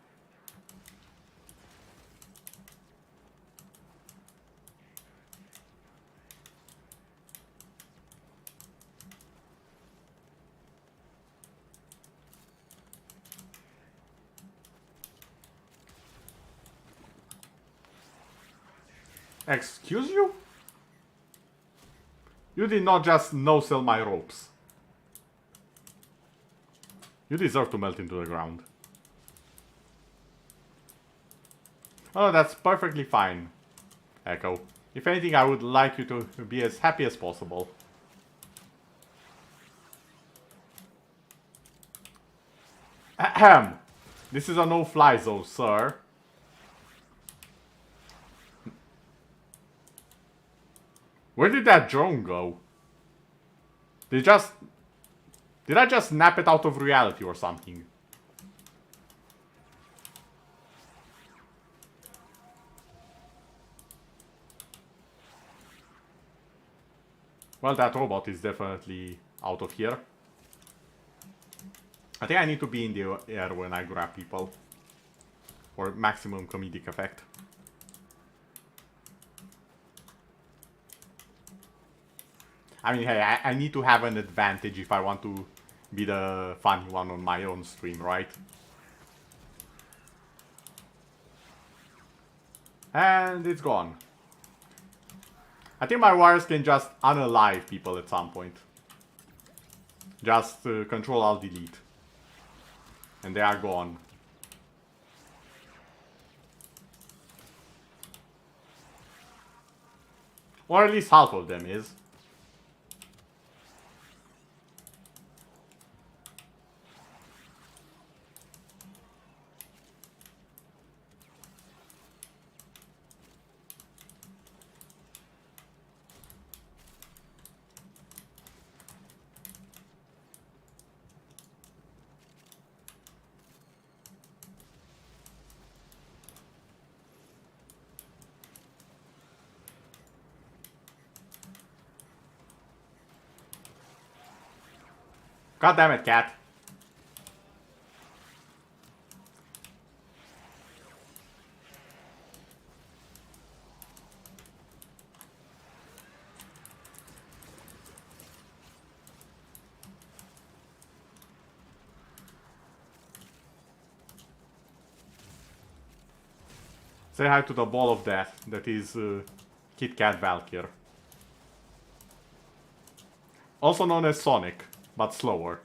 Excuse you? You did not just no-sell my ropes. You deserve to melt into the ground. Oh, that's perfectly fine, Echo. If anything, I would like you to be as happy as possible. Ahem. This is a no-fly zone, sir. Where did that drone go? Did I just snap it out of reality or something? Well, that robot is definitely out of here. I think I need to be in the air when I grab people. For maximum comedic effect. I mean, hey, I need to have an advantage if I want to be the funny one on my own stream, right? And it's gone. I think my wires can just unalive people at some point. Just Control Alt Delete. And they are gone. Or at least half of them is. God damn it, cat. Say hi to the ball of death that is Kit Kat Valkyr. Also known as Sonic, but slower.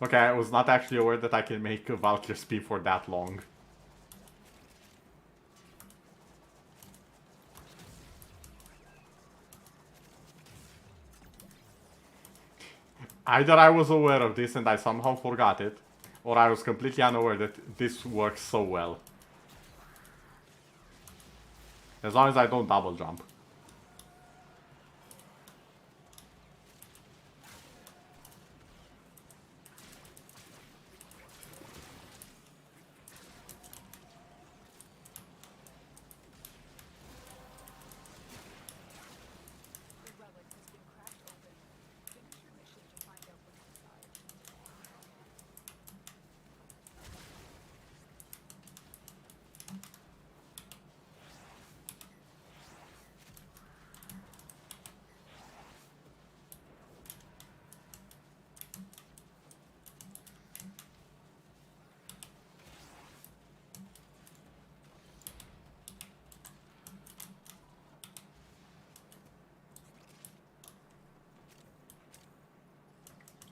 Okay, I was not actually aware that I can make a Valkyr spin for that long. Either I was aware of this and I somehow forgot it, or I was completely unaware that this works so well. As long as I don't double jump. The relic has been cracked open. Finish your mission to find out what's inside.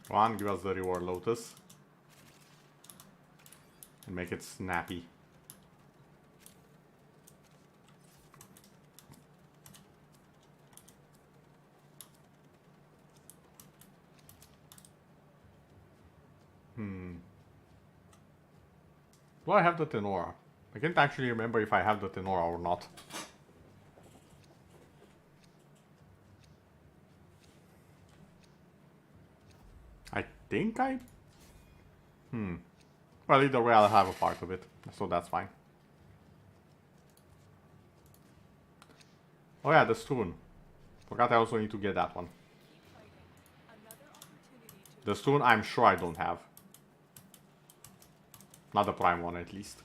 Come on, give us the reward lotus. And make it snappy. Do I have the Tenora? I can't actually remember if I have the Tenora or not. I think I... Well, either way I'll have a part of it, so that's fine. Oh yeah, the Stoon. Forgot I also need to get that one. Keep fighting. Another opportunity to The Stoon I'm sure I don't have. Not the Prime one at least.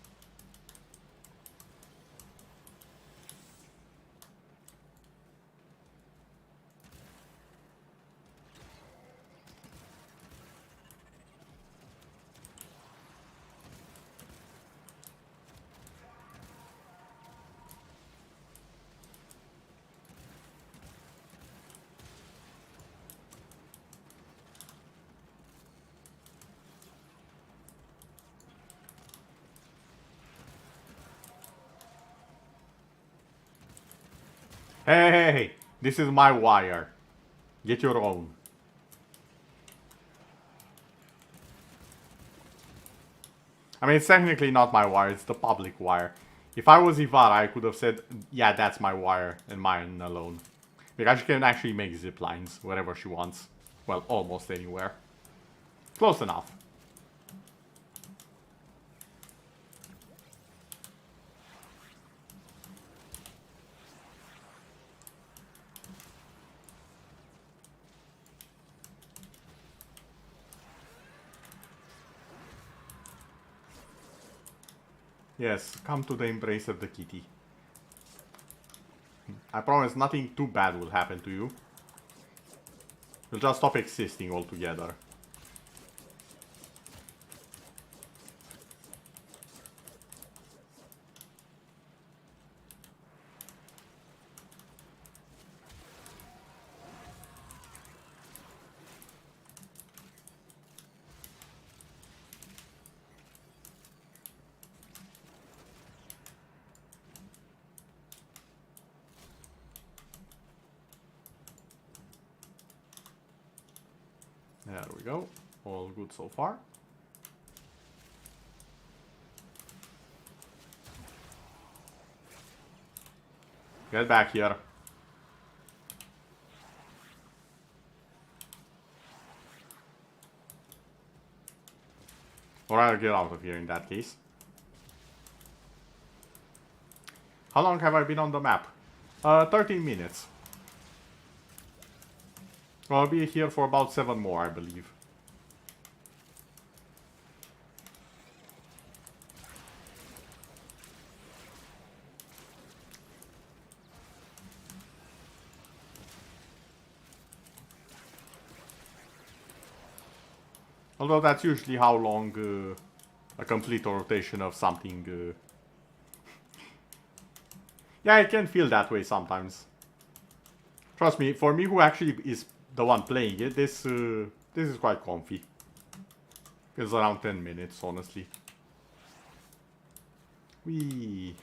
Hey, this is my wire. Get your own. I mean, it's technically not my wire, it's the public wire. If I was Ivara, I could have said, yeah, that's my wire, and mine alone. Because she can actually make zip lines wherever she wants. Well, almost anywhere. Close enough. Yes, come to the embrace of the kitty. I promise nothing too bad will happen to you. You'll just stop existing altogether. There we go. All good so far. Get back here. Or I'll get out of here in that case. How long have I been on the map? 13 minutes. I'll be here for about 7 more, I believe. Although that's usually how long a complete rotation of something... Yeah, it can feel that way sometimes. Trust me, for me who actually is the one playing it, this is quite comfy. Feels around 10 minutes, honestly. Whee!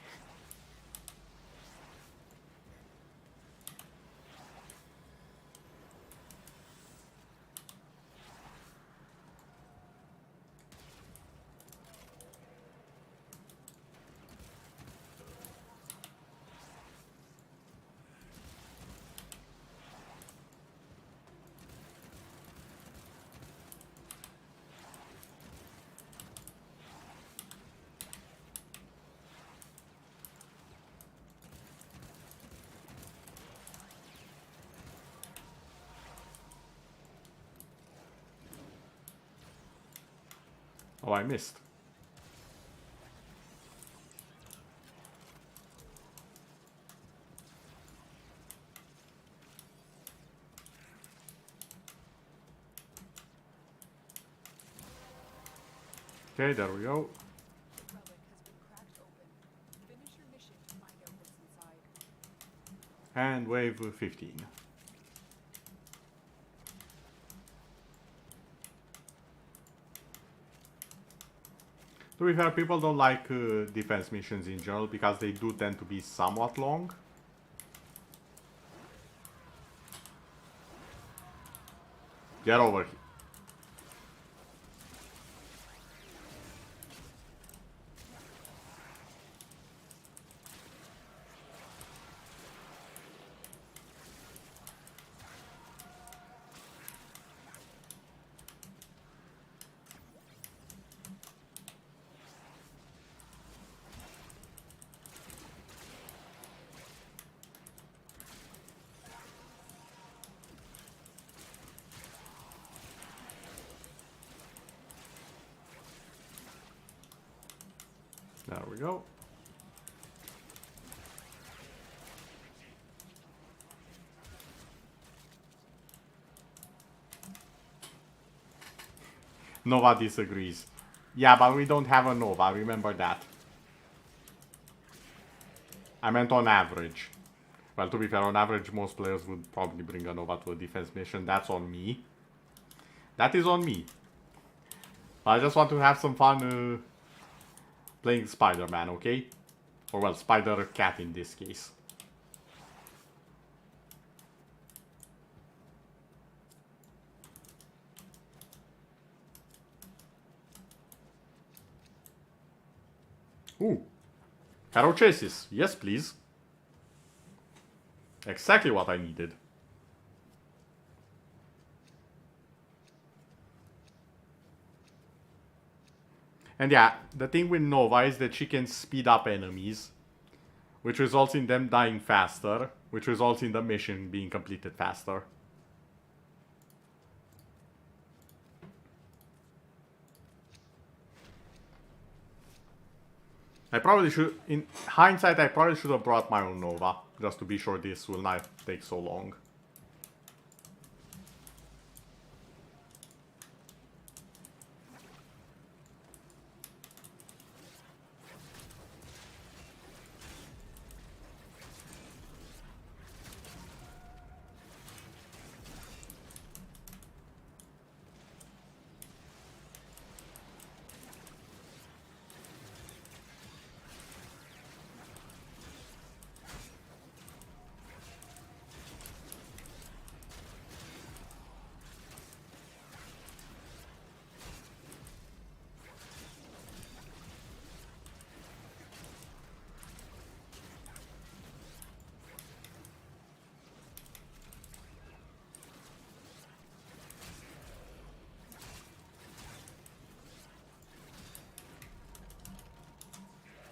Oh, I missed. Okay, there we go. The relic has been cracked open. Finish your mission to find out what's inside. And wave 15. To be fair, people don't like defense missions in general because they do tend to be somewhat long. Get over here. There we go. Nova disagrees. Yeah, but we don't have a Nova, remember that. I meant on average. Well, to be fair, on average, most players would probably bring a Nova to a defense mission. That's on me. That is on me. I just want to have some fun playing Spider-Man, okay? Or, well, Spider-Cat in this case. Ooh. Carochesis. Yes, please. Exactly what I needed. And yeah, the thing with Nova is that she can speed up enemies, which results in them dying faster, which results in the mission being completed faster. I probably should, in hindsight, I probably should have brought my own Nova, just to be sure this will not take so long.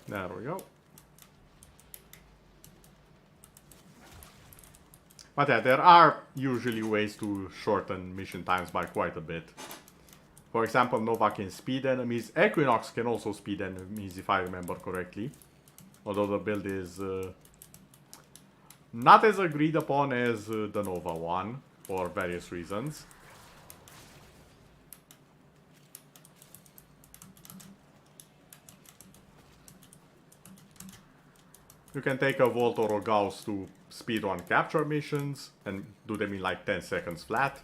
There we go. But yeah, there are usually ways to shorten mission times by quite a bit. For example, Nova can speed enemies. Equinox can also speed enemies, if I remember correctly. Although the build is not as agreed upon as the Nova one, for various reasons. You can take a Volt or a Gauss to speedrun capture missions and do them in like 10 seconds flat.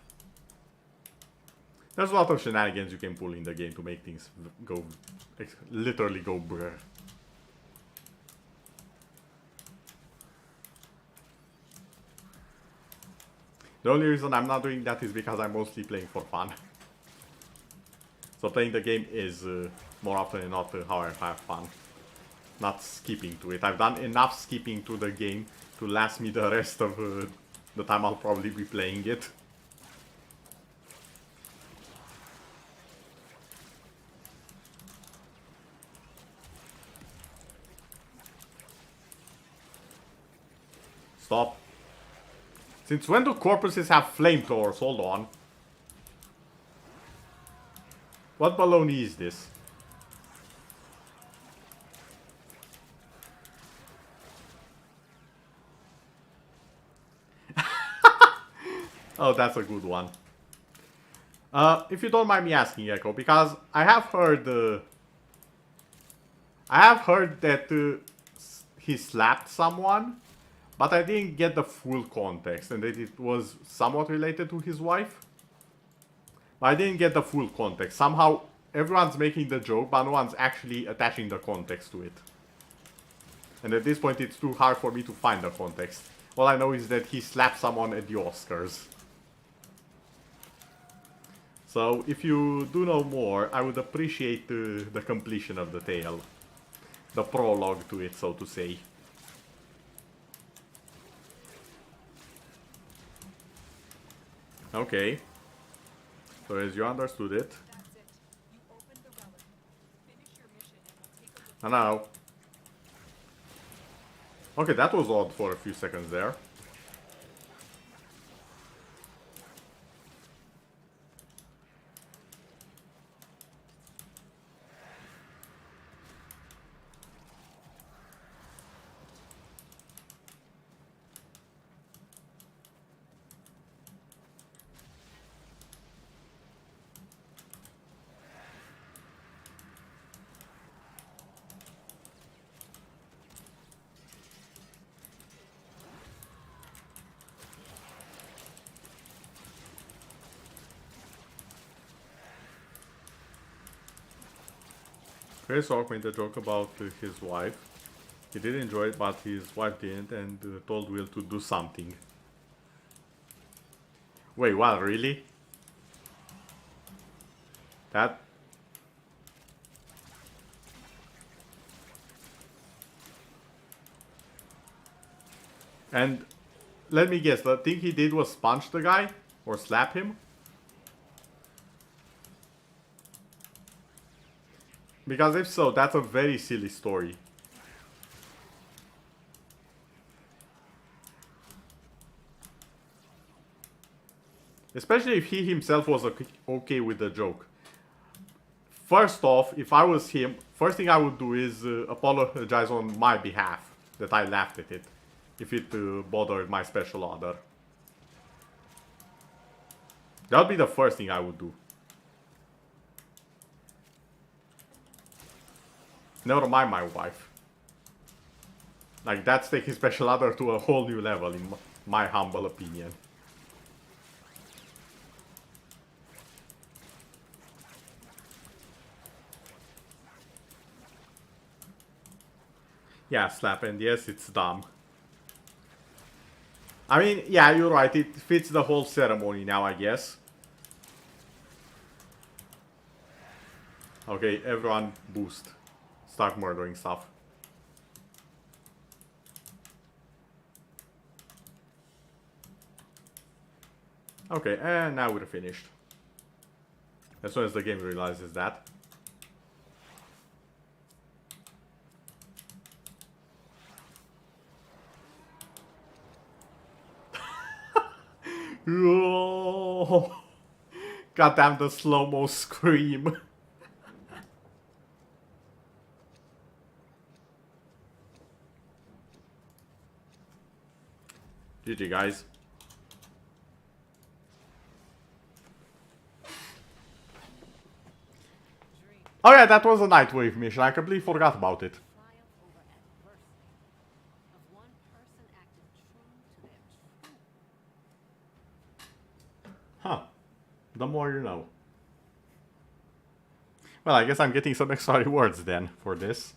There's a lot of shenanigans you can pull in the game to make things go, literally go brr. The only reason I'm not doing that is because I'm mostly playing for fun. So playing the game is more often than not how I have fun. Not skipping to it. I've done enough skipping to the game to last me the rest of the time I'll probably be playing it. Stop. Since when do corpses have flamethrowers? Hold on. What baloney is this? Oh, that's a good one. If you don't mind me asking, Echo, because I have heard that he slapped someone, but I didn't get the full context, and that it was somewhat related to his wife. But I didn't get the full context. Somehow everyone's making the joke, but no one's actually attaching the context to it. And at this point it's too hard for me to find the context. All I know is that he slapped someone at the Oscars. So if you do know more, I would appreciate the completion of the tale. The prologue to it, so to say. Okay. So as you understood it. That's it. You opened the relic. Finish your mission and we'll take a look. I know. Okay, that was odd for a few seconds there. Chris Hawk made a joke about his wife. He did enjoy it, but his wife didn't, and told Will to do something. Wait, what? Really? That... And let me guess, the thing he did was punch the guy? Or slap him? Because if so, that's a very silly story. Especially if he himself was okay with the joke. First off, if I was him, first thing I would do is apologize on my behalf that I laughed at it. If it bothered my special order. That would be the first thing I would do. Never mind my wife. Like, that's taking special order to a whole new level, in my humble opinion. Yeah, slap, and yes, it's dumb. I mean, yeah, you're right, it fits the whole ceremony now, I guess. Okay, everyone boost. Start murdering stuff. Okay, and now we're finished. As soon as the game realizes that. Goddamn, the slow-mo scream. GG, guys. Oh yeah, that was a Nightwave mission. I completely forgot about it. the more you know. Well, I guess I'm getting some extra rewards then for this.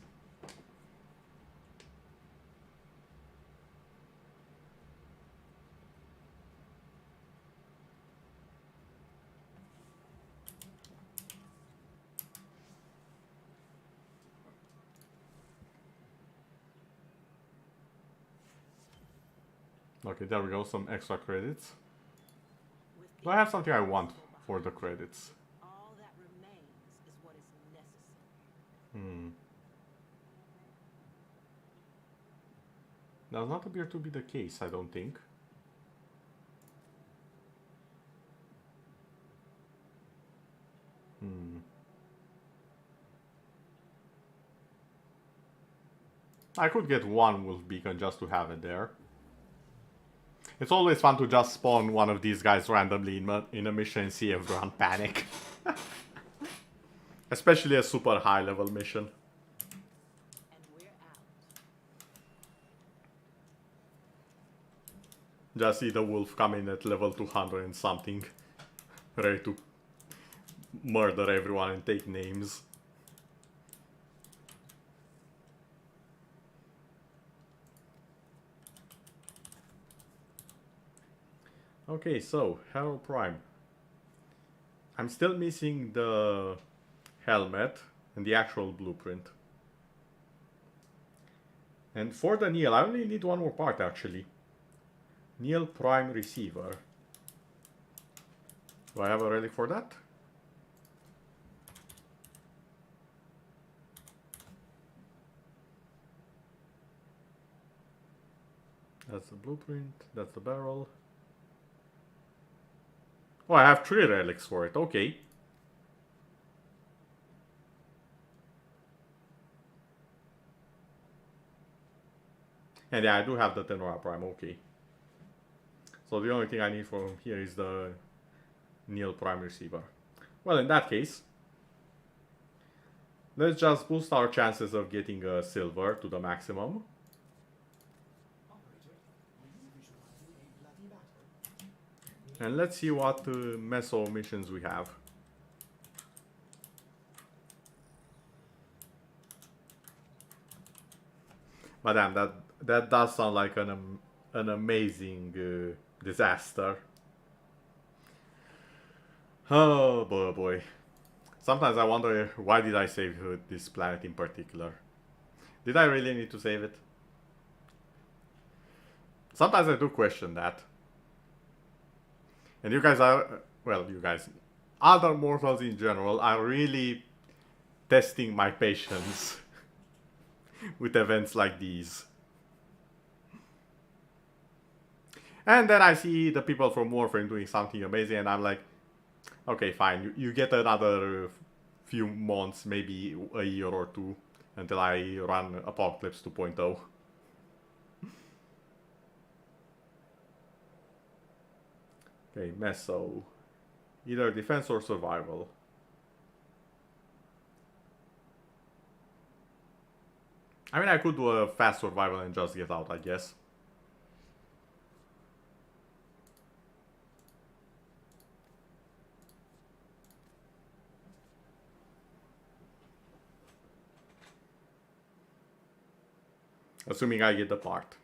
Okay, there we go, some extra credits. Do I have something I want for the credits? All that remains is what is necessary. Does not appear to be the case, I don't think. I could get one wolf beacon just to have it there. It's always fun to just spawn one of these guys randomly in a mission and see everyone panic. Especially a super high level mission. And we're out. Just see the wolf come in at level 200 and something. Ready to murder everyone and take names. Okay, so Hero Prime. I'm still missing the helmet and the actual blueprint. And for the Neil, I only need one more part actually. Neil Prime Receiver. Do I have a relic for that? That's the blueprint, that's the barrel. Oh, I have 3 relics for it, okay. And yeah, I do have the Tenora Prime, okay. So the only thing I need from here is the Neil Prime Receiver. Well, in that case, let's just boost our chances of getting a silver to the maximum. Operator, are you visualizing a bloody battle? And let's see what meso missions we have. But damn, that does sound like an amazing disaster. Oh boy, boy. Sometimes I wonder why did I save this planet in particular. Did I really need to save it? Sometimes I do question that. And you guys are, well, you guys, other mortals in general are really testing my patience with events like these. And then I see the people from Warframe doing something amazing and I'm like, okay, fine, you get another few months, maybe a year or two, until I run Apocalypse 2.0. Okay, meso. Either defense or survival. I mean, I could do a fast survival and just get out, I guess. Assuming I get the part.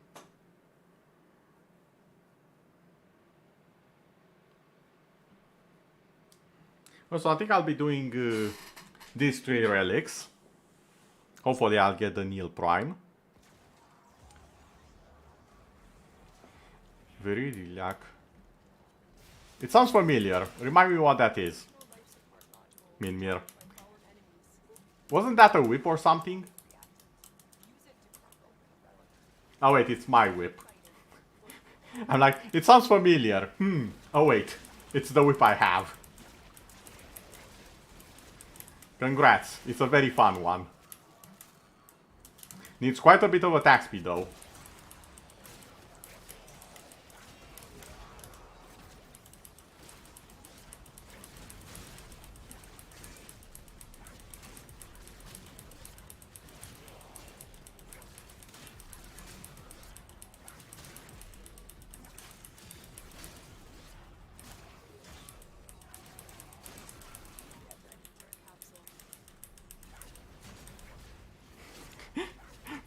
So I think I'll be doing these 3 relics. Hopefully I'll get the Neil Prime. Viridiac. It sounds familiar. Remind me what that is. Minmir. Wasn't that a whip or something? Oh wait, it's my whip. I'm like, it sounds familiar. Oh wait, it's the whip I have. Congrats, it's a very fun one. Needs quite a bit of attack speed though.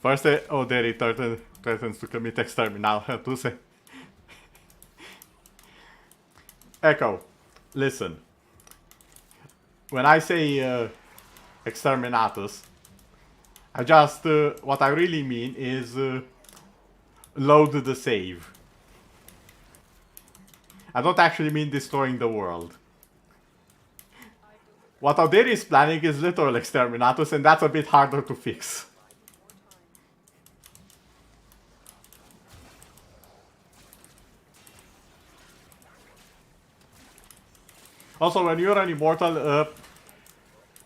First, oh, there it threatens to commit exterminatus. Echo, listen. When I say exterminatus, I just, what I really mean is load the save. I don't actually mean destroying the world. What Auderi is planning is literal exterminatus, and that's a bit harder to fix. Also, when you're an immortal,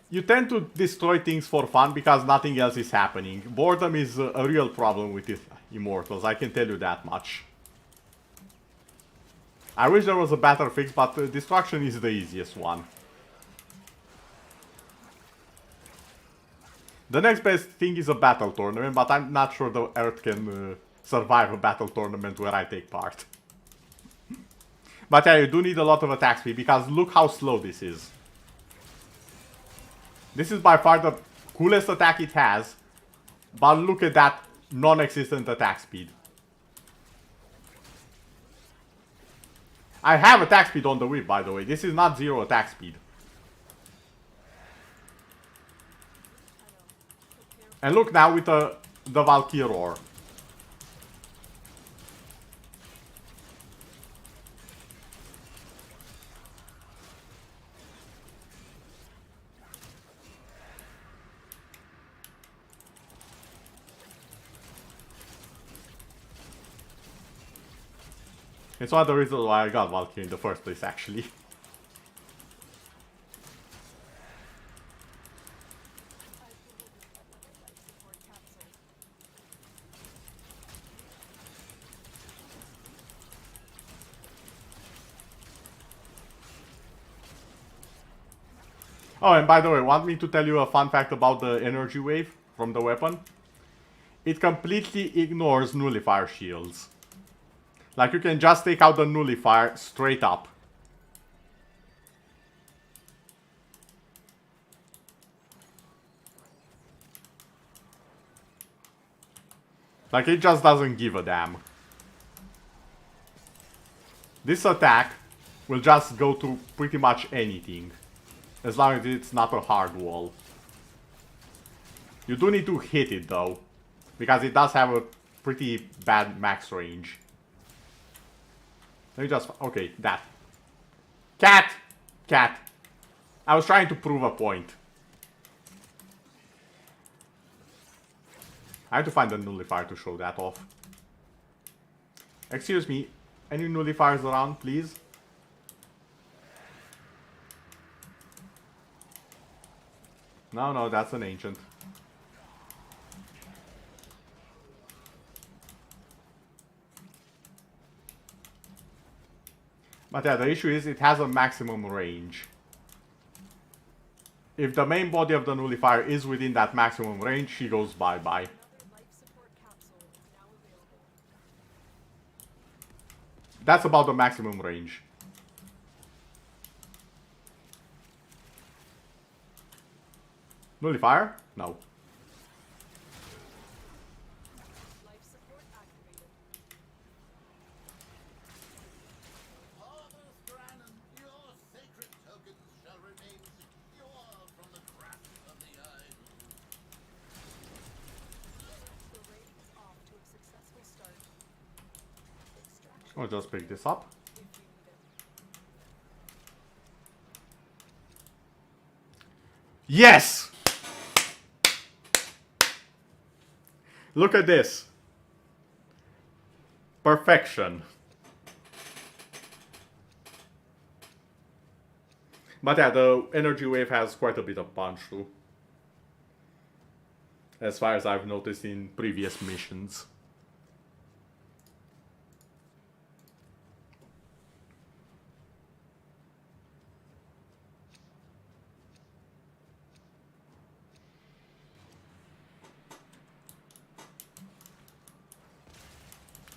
you tend to destroy things for fun because nothing else is happening. Boredom is a real problem with immortals, I can tell you that much. I wish there was a better fix, but destruction is the easiest one. The next best thing is a battle tournament, but I'm not sure the Earth can survive a battle tournament where I take part. But yeah, you do need a lot of attack speed, because look how slow this is. This is by far the coolest attack it has, but look at that non-existent attack speed. I have attack speed on the whip, by the way. This is not zero attack speed. And look now with the Valkyrie Roar. It's one of the reasons why I got Valkyrie in the first place, actually. Oh, and by the way, want me to tell you a fun fact about the energy wave from the weapon? It completely ignores nullifier shields. Like, you can just take out the nullifier straight up. Like, it just doesn't give a damn. This attack will just go to pretty much anything, as long as it's not a hard wall. You do need to hit it though, because it does have a pretty bad max range. Let me just... okay, that. Cat! Cat! I was trying to prove a point. I have to find a nullifier to show that off. Excuse me, any nullifiers around, please? No, no, that's an ancient. But yeah, the issue is it has a maximum range. If the main body of the nullifier is within that maximum range, she goes bye-bye. That's about the maximum range. Nullifier? No. I'll just pick this up. Yes! Look at this. Perfection. But yeah, the energy wave has quite a bit of punch too, as far as I've noticed in previous missions.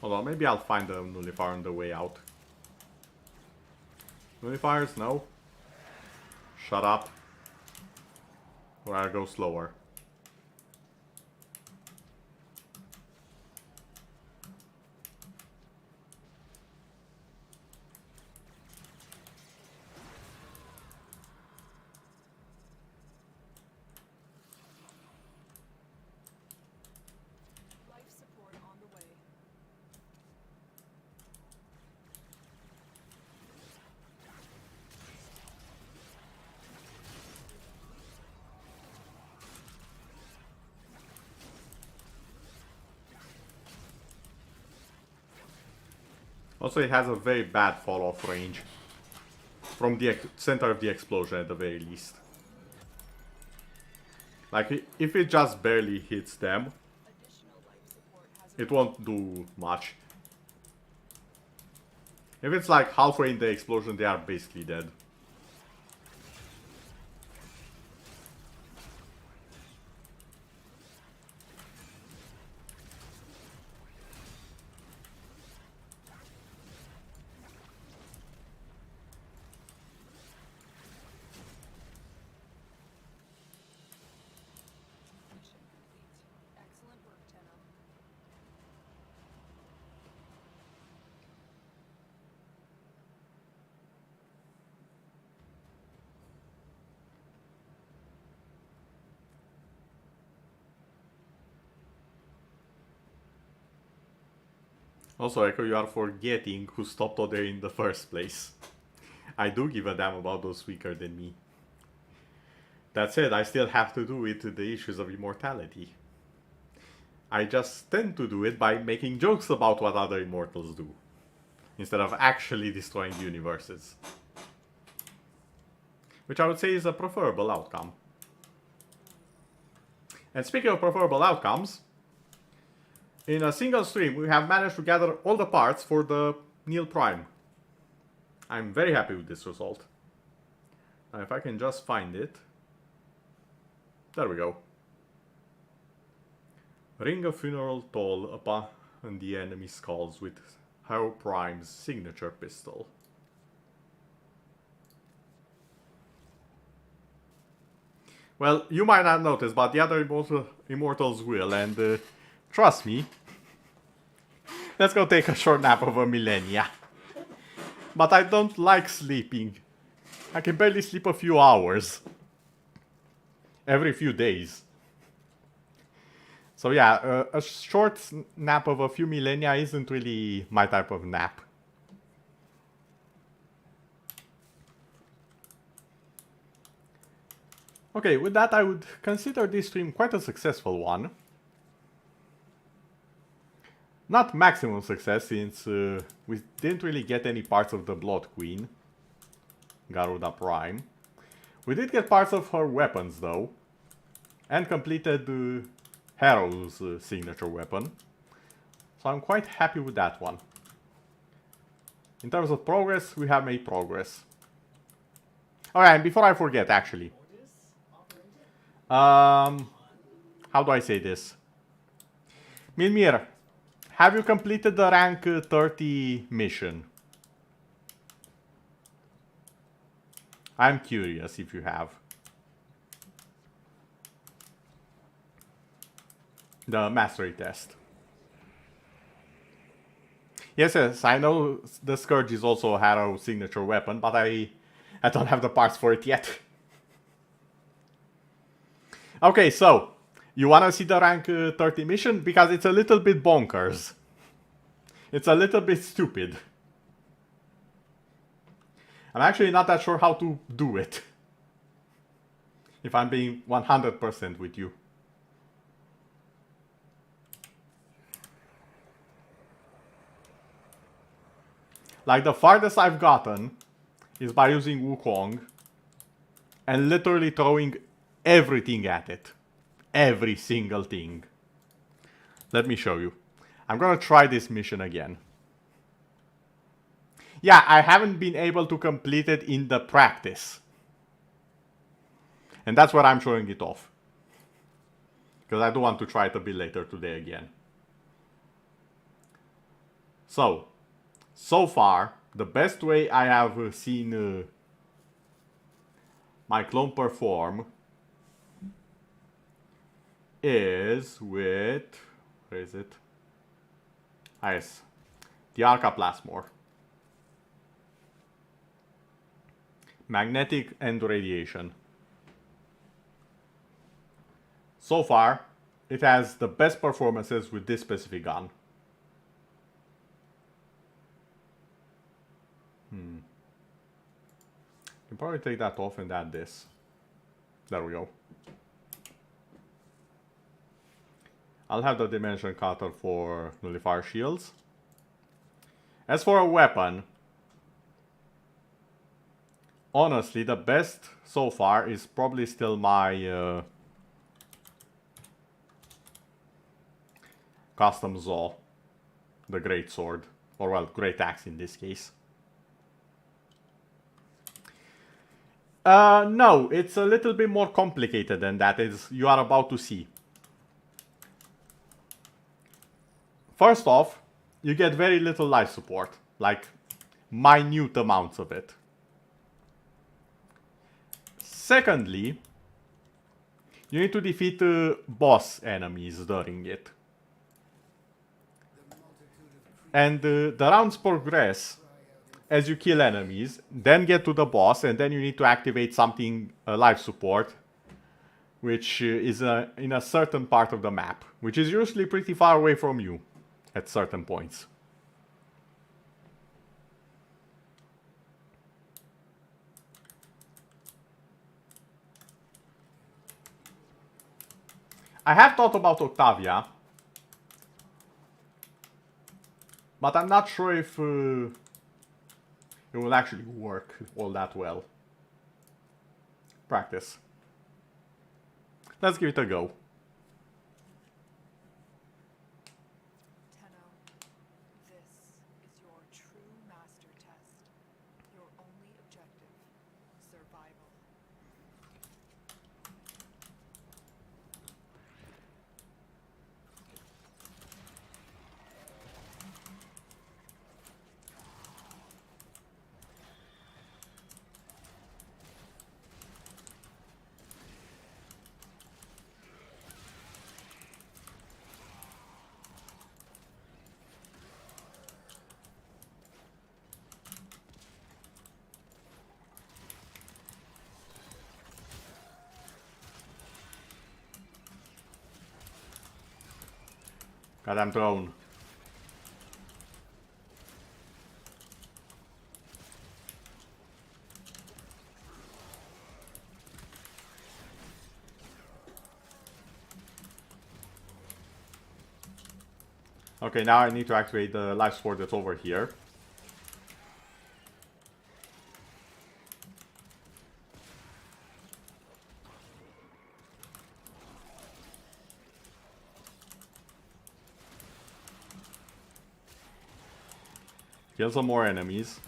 Hold on, maybe I'll find the nullifier on the way out. Nullifiers? No. Shut up. Or I'll go slower. Also, it has a very bad fall-off range. From the center of the explosion at the very least. Like, if it just barely hits them, Additional life support has it won't do much. If it's like halfway in the explosion, they are basically dead. mission complete. Excellent work, Tenno. Also, Echo, you are forgetting who stopped Ode in the first place. I do give a damn about those weaker than me. That said, I still have to do with the issues of immortality. I just tend to do it by making jokes about what other immortals do, instead of actually destroying universes. Which I would say is a preferable outcome. And speaking of preferable outcomes, in a single stream we have managed to gather all the parts for the Neil Prime. I'm very happy with this result. Now if I can just find it. There we go. Ring a funeral toll upon the enemy skulls with Hero Prime's signature pistol. Well, you might not notice, but the other immortals will, and trust me. Let's go take a short nap of a millennia. But I don't like sleeping. I can barely sleep a few hours. Every few days. So yeah, a short nap of a few millennia isn't really my type of nap. Okay, with that I would consider this stream quite a successful one. Not maximum success, since we didn't really get any parts of the Blood Queen, Garuda Prime. We did get parts of her weapons though, and completed Hero's signature weapon. So I'm quite happy with that one. In terms of progress, we have made progress. Alright, and before I forget actually. How do I say this? Milmir, have you completed the rank 30 mission? I'm curious if you have. The mastery test. Yes, I know the Scourge is also a Hero signature weapon, but I don't have the parts for it yet. Okay, so, you wanna see the rank 30 mission? Because it's a little bit bonkers. It's a little bit stupid. I'm actually not that sure how to do it. If I'm being 100% with you. Like, the farthest I've gotten is by using Wukong and literally throwing everything at it. Every single thing. Let me show you. I'm gonna try this mission again. Yeah, I haven't been able to complete it in the practice. And that's where I'm showing it off. Because I do want to try it a bit later today again. So far, the best way I have seen my clone perform is with, where is it? Ah, yes, the Arca Plasmor. Magnetic and radiation. So far, it has the best performances with this specific gun. You can probably take that off and add this. There we go. I'll have the dimension cutter for nullifier shields. As for a weapon, honestly, the best so far is probably still my custom Zaw, the Great Sword, or well, Great Axe in this case. No, it's a little bit more complicated than that, as you are about to see. First off, you get very little life support, like minute amounts of it. Secondly, you need to defeat boss enemies during it. And the rounds progress as you kill enemies, then get to the boss, and then you need to activate something, life support, which is in a certain part of the map, which is usually pretty far away from you at certain points. I have thought about Octavia, but I'm not sure if it will actually work all that well. Practice. Let's give it a go. Tenno, this is your true master test. Your only objective, survival. Goddamn throne. Okay, now I need to activate the life sword that's over here. Kill some more enemies.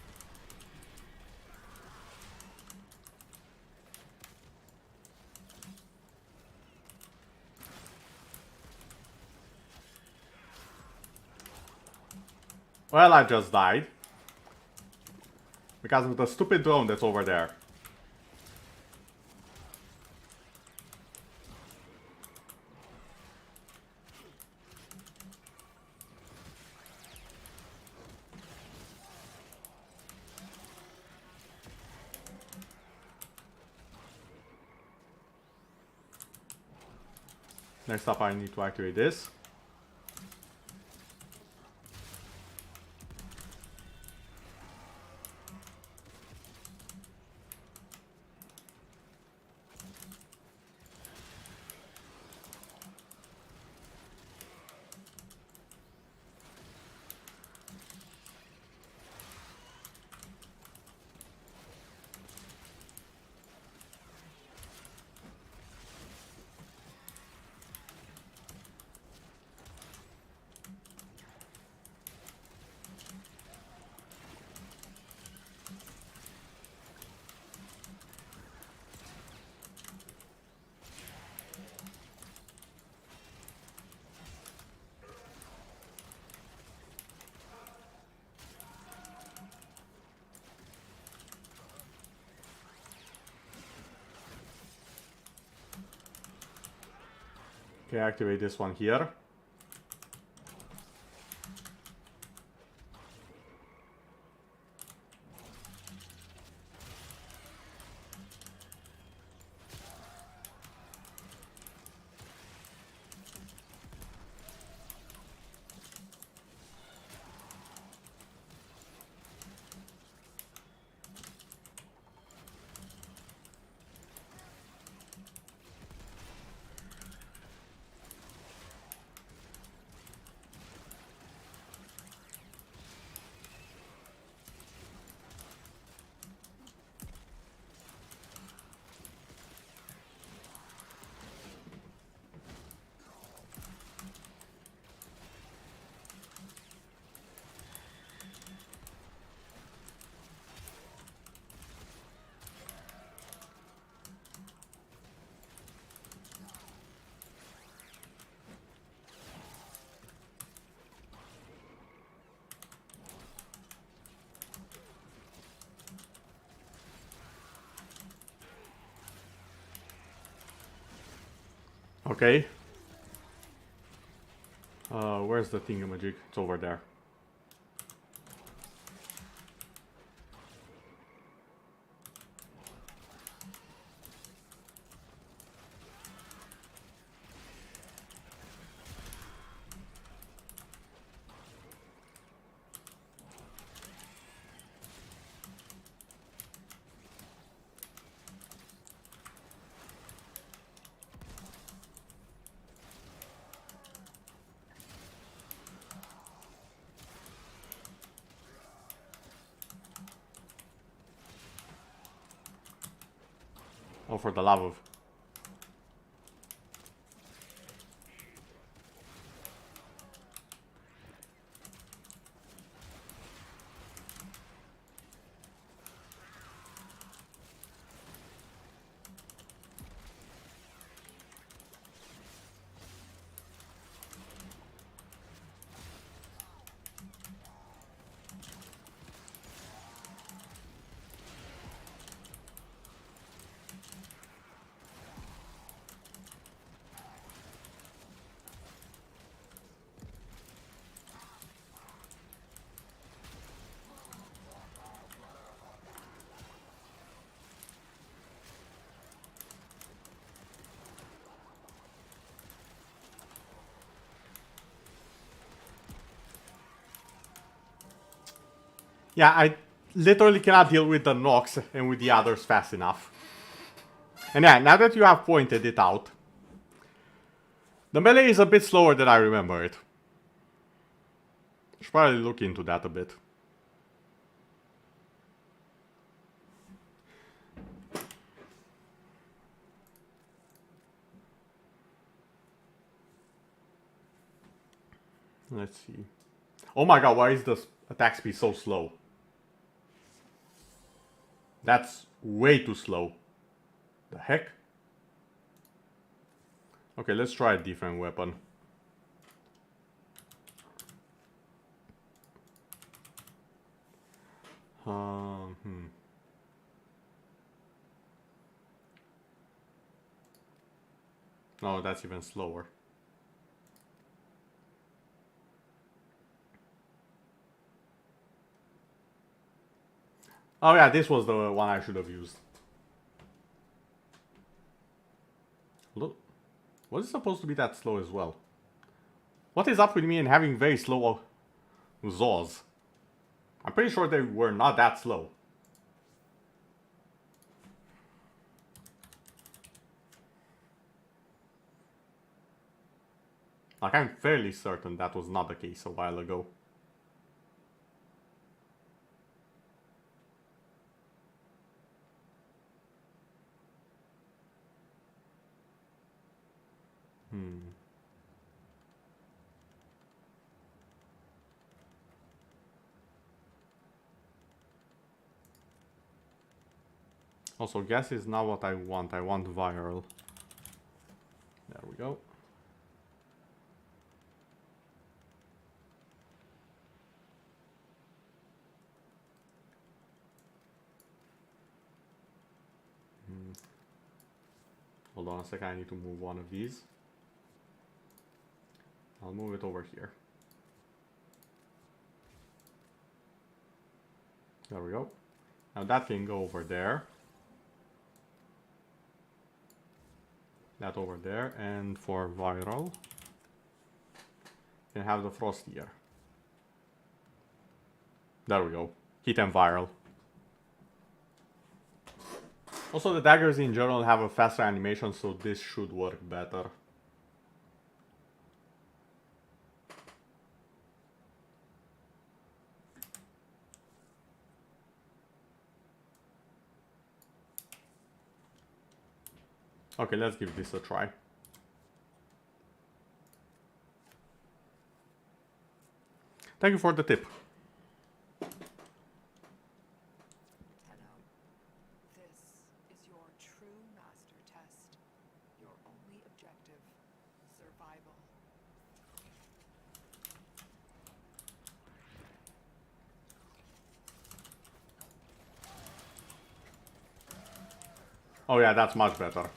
Well, I just died. Because of the stupid drone that's over there. Next up, I need to activate this. Okay, activate this one here. Okay. Where's the thingamajig? It's over there. Oh, for the love of... Yeah, I literally cannot deal with the Nox and with the others fast enough. And yeah, now that you have pointed it out, the melee is a bit slower than I remember it. Should probably look into that a bit. Let's see. Oh my god, why is the attack speed so slow? That's way too slow. The heck? Okay, let's try a different weapon. No, that's even slower. Oh yeah, this was the one I should have used. Look, was it supposed to be that slow as well? What is up with me and having very slow Zaws? I'm pretty sure they were not that slow. Like, I'm fairly certain that was not the case a while ago. Also, gas is not what I want. I want viral. There we go. Hold on a second, I need to move one of these. I'll move it over here. There we go. Now that can go over there. That over there, and for viral, you can have the frost here. There we go. Heat and viral. Also, the daggers in general have a faster animation, so this should work better. Okay, let's give this a try. Thank you for the tip. Tenno, this is your true master test. Your only objective, survival. Oh yeah, that's much better.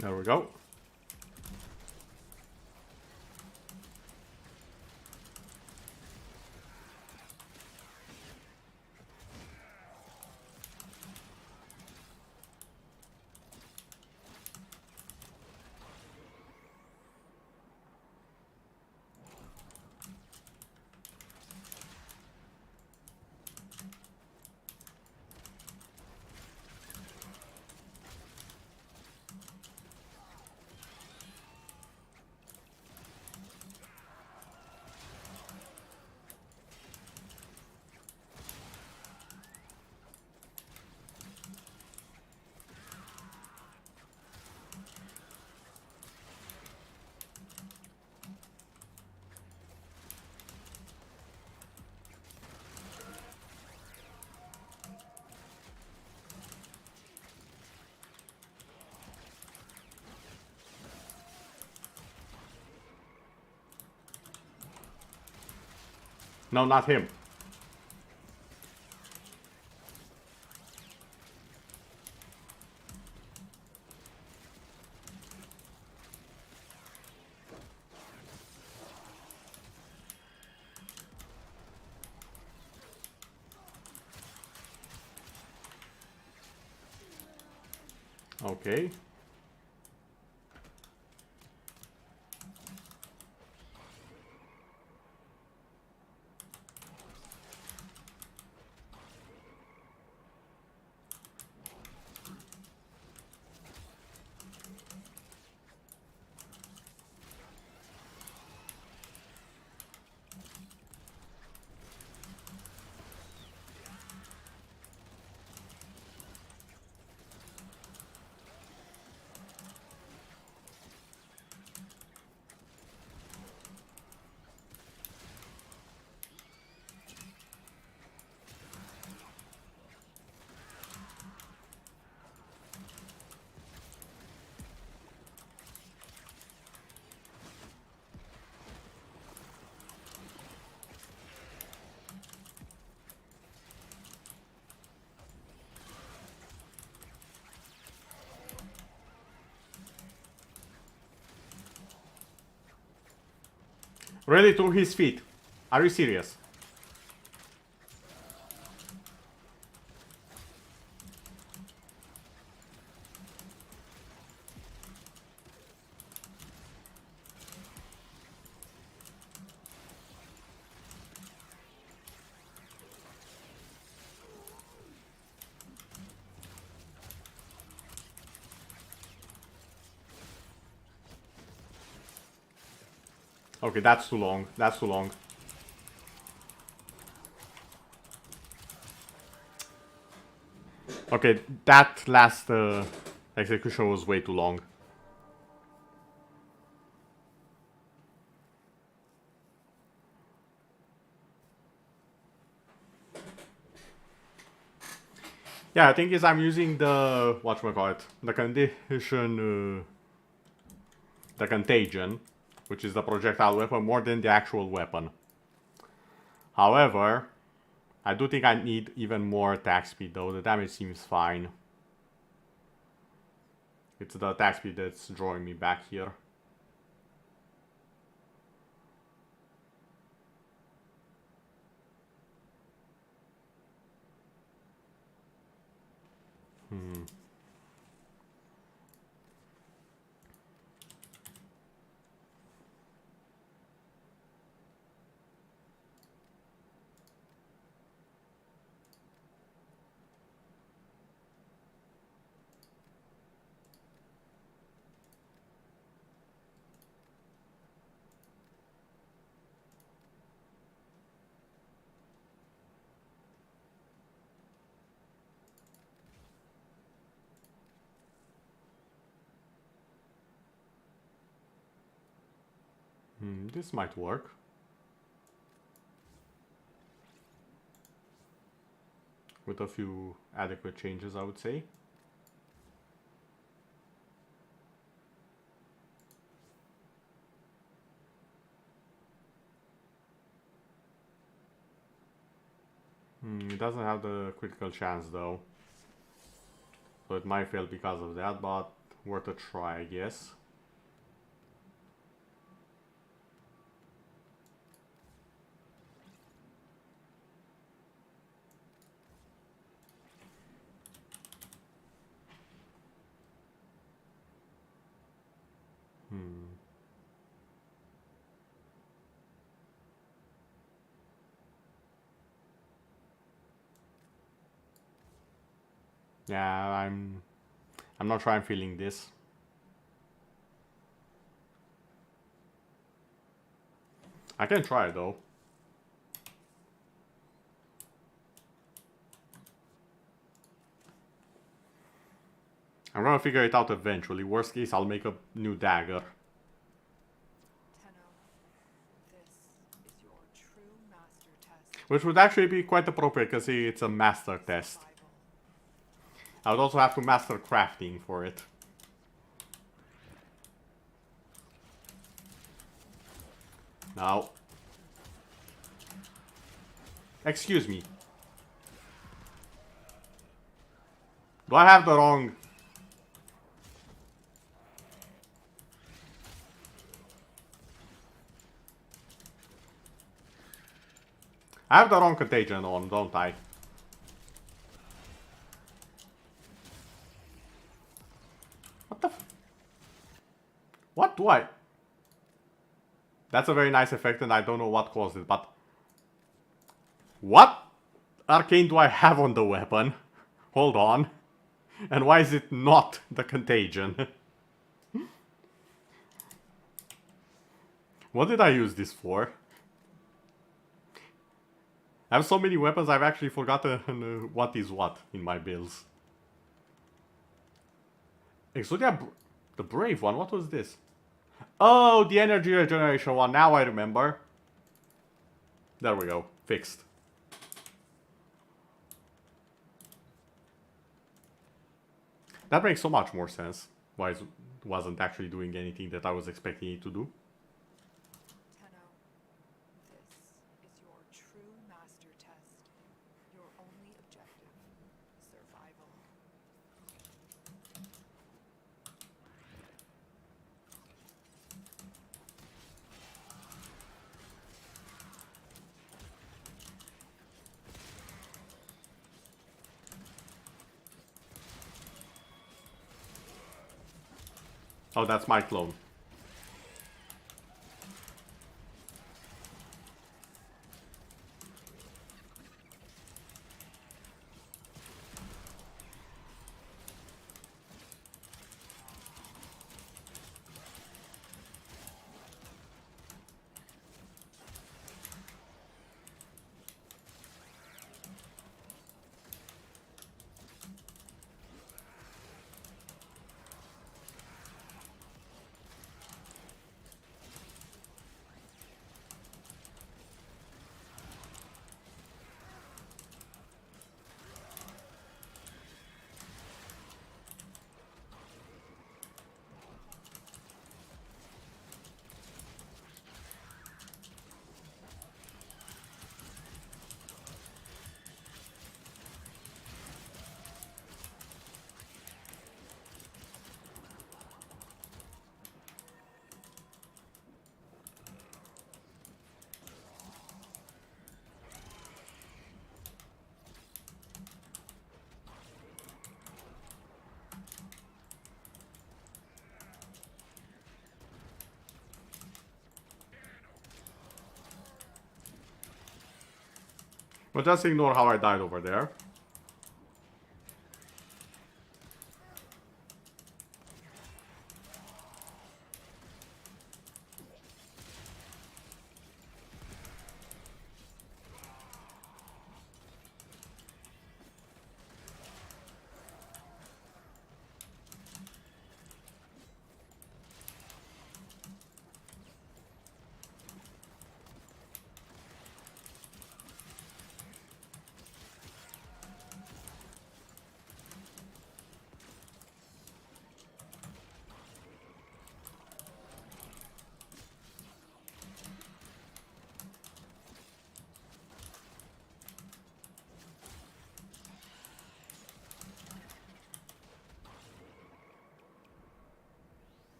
There we go. No, not him. Okay. Really through his feet. Are you serious? Okay, that's too long. That's too long. Okay, that last execution was way too long. Yeah, I think is I'm using the whatchamacallit, the condition, the contagion, which is the projectile weapon, more than the actual weapon. However, I do think I need even more attack speed though. The damage seems fine. It's the attack speed that's drawing me back here. This might work. With a few adequate changes, I would say. It doesn't have the critical chance though. So it might fail because of that, but worth a try, I guess. Yeah, I'm not sure I'm feeling this. I can try though. I'm gonna figure it out eventually. Worst case, I'll make a new dagger. Tenno, this is your true master test. Which would actually be quite appropriate because it's a master test. Survival. I would also have to master crafting for it. Now. Excuse me. Do I have the wrong... I have the wrong contagion on, don't I? What the f... What do I... That's a very nice effect and I don't know what caused it, but... What arcane do I have on the weapon? Hold on. And why is it not the contagion? What did I use this for? I have so many weapons I've actually forgotten what is what in my builds. Exodia, the brave one, what was this? Oh, the energy regeneration one, now I remember. There we go, fixed. That makes so much more sense. Why it wasn't actually doing anything that I was expecting it to do. Tenno, this is your true master test. Your only objective, survival. Oh, that's my clone. But just ignore how I died over there.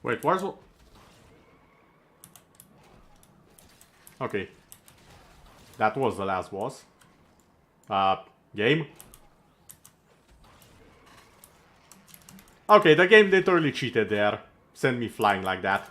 Wait, where's... Okay. That was the last boss. Game? Okay, the game literally cheated there. Sent me flying like that.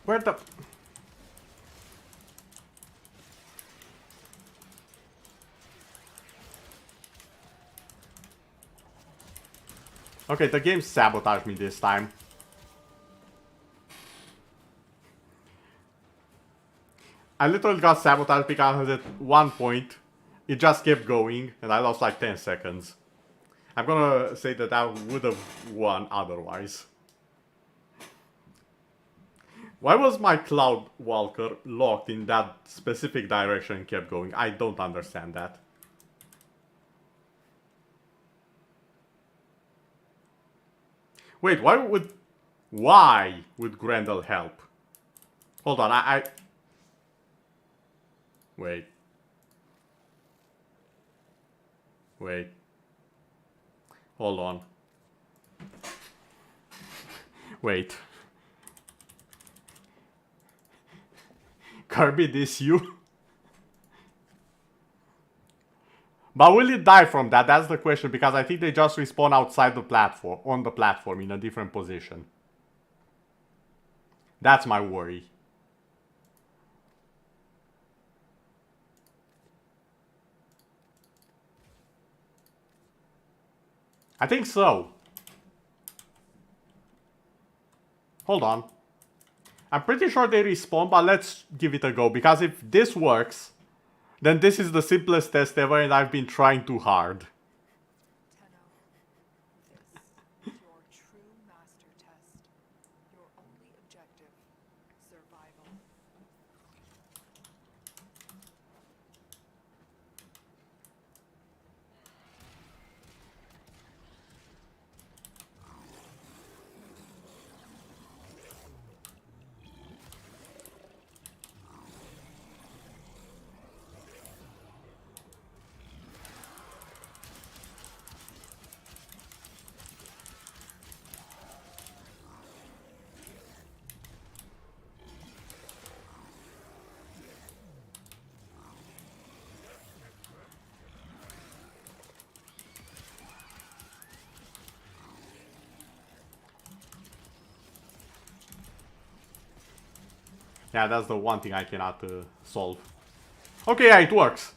Where the... Okay, the game sabotaged me this time. I literally got sabotaged because at one point it just kept going and I lost like 10 seconds. I'm gonna say that I would have won otherwise. Why was my Cloud Walker locked in that specific direction and kept going? I don't understand that. Wait, why would Grendel help? Hold on, I... Wait. Wait. Hold on. Wait. Kirby, this you? But will it die from that? That's the question, because I think they just respawn outside the platform, on the platform, in a different position. That's my worry. I think so. Hold on. I'm pretty sure they respawn, but let's give it a go, because if this works, then this is the simplest test ever and I've been trying too hard. Tenno, this, your true master test. Your only objective, survival. Yeah, that's the one thing I cannot solve. Okay, yeah, it works.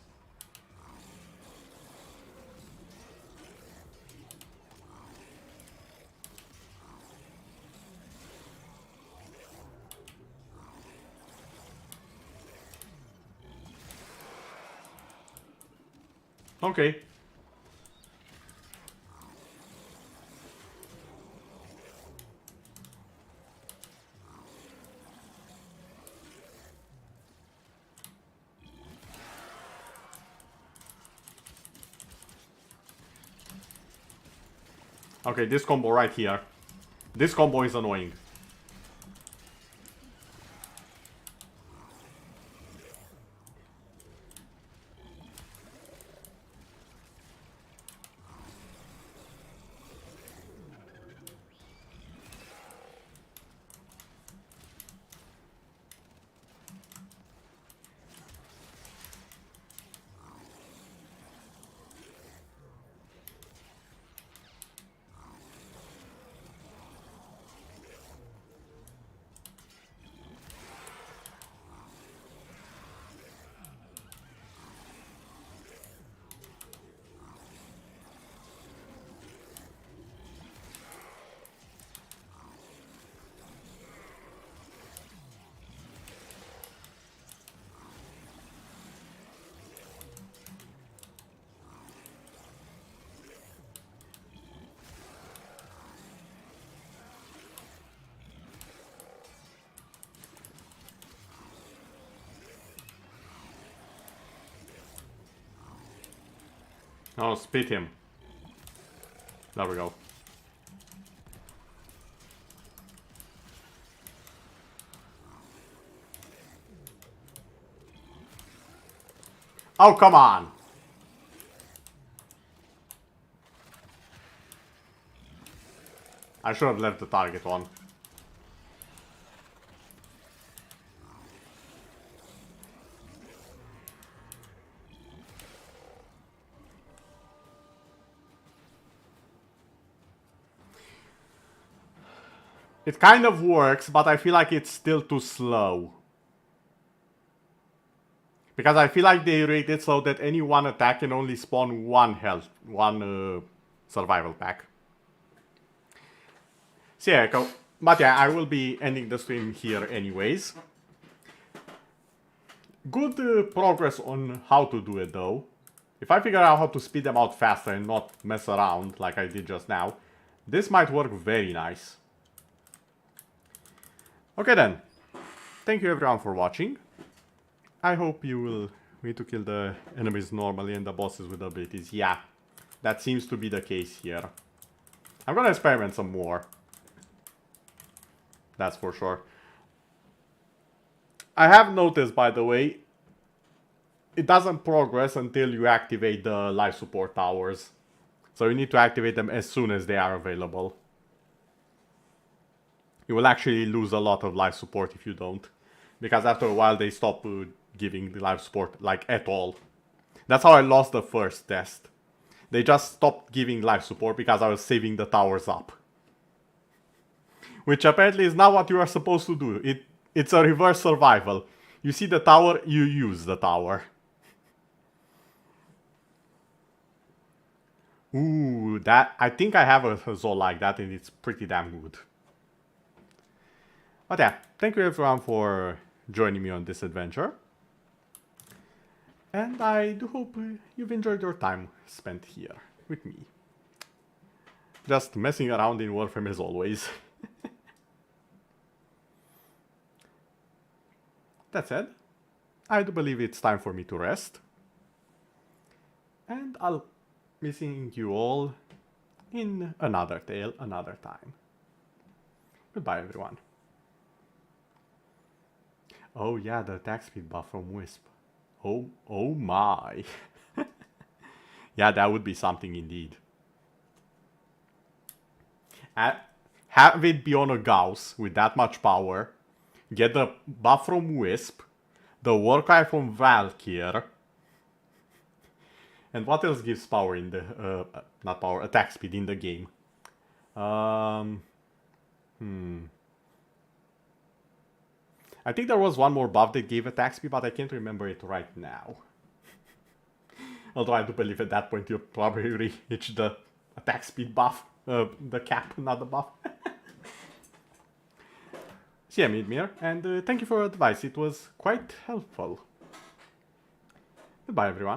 Okay. Okay, this combo right here. This combo is annoying. Oh, spit him. There we go. Oh, come on! I should have left the target on. It kind of works, but I feel like it's still too slow. Because I feel like they rate it so that any one attack can only spawn one health, one survival pack. So yeah, but yeah, I will be ending the stream here anyways. Good progress on how to do it though. If I figure out how to speed them out faster and not mess around like I did just now, this might work very nice. Okay then, thank you everyone for watching. I hope you will need to kill the enemies normally and the bosses with abilities. Yeah, that seems to be the case here. I'm gonna experiment some more. That's for sure. I have noticed, by the way, it doesn't progress until you activate the life support towers. So you need to activate them as soon as they are available. You will actually lose a lot of life support if you don't. Because after a while they stop giving the life support, like, at all. That's how I lost the first test. They just stopped giving life support because I was saving the towers up. Which apparently is not what you are supposed to do. It's a reverse survival. You see the tower, you use the tower. Ooh, I think I have a Zol like that and it's pretty damn good. But yeah, thank you everyone for joining me on this adventure. And I do hope you've enjoyed your time spent here with me. Just messing around in Warframe as always. That said, I do believe it's time for me to rest. And I'll be seeing you all in another tale another time. Goodbye everyone. Oh yeah, the attack speed buff from Wisp. Oh my. Yeah, that would be something indeed. Have it be on a Gauss with that much power. Get the buff from Wisp. The Warcry from Valkyr. And what else gives power in the... not power, attack speed in the game? I think there was one more buff that gave attack speed, but I can't remember it right now. Although I do believe at that point you'll probably reach the attack speed buff. The cap, not the buff. So yeah, Midmere, and thank you for your advice. It was quite helpful. Goodbye, everyone.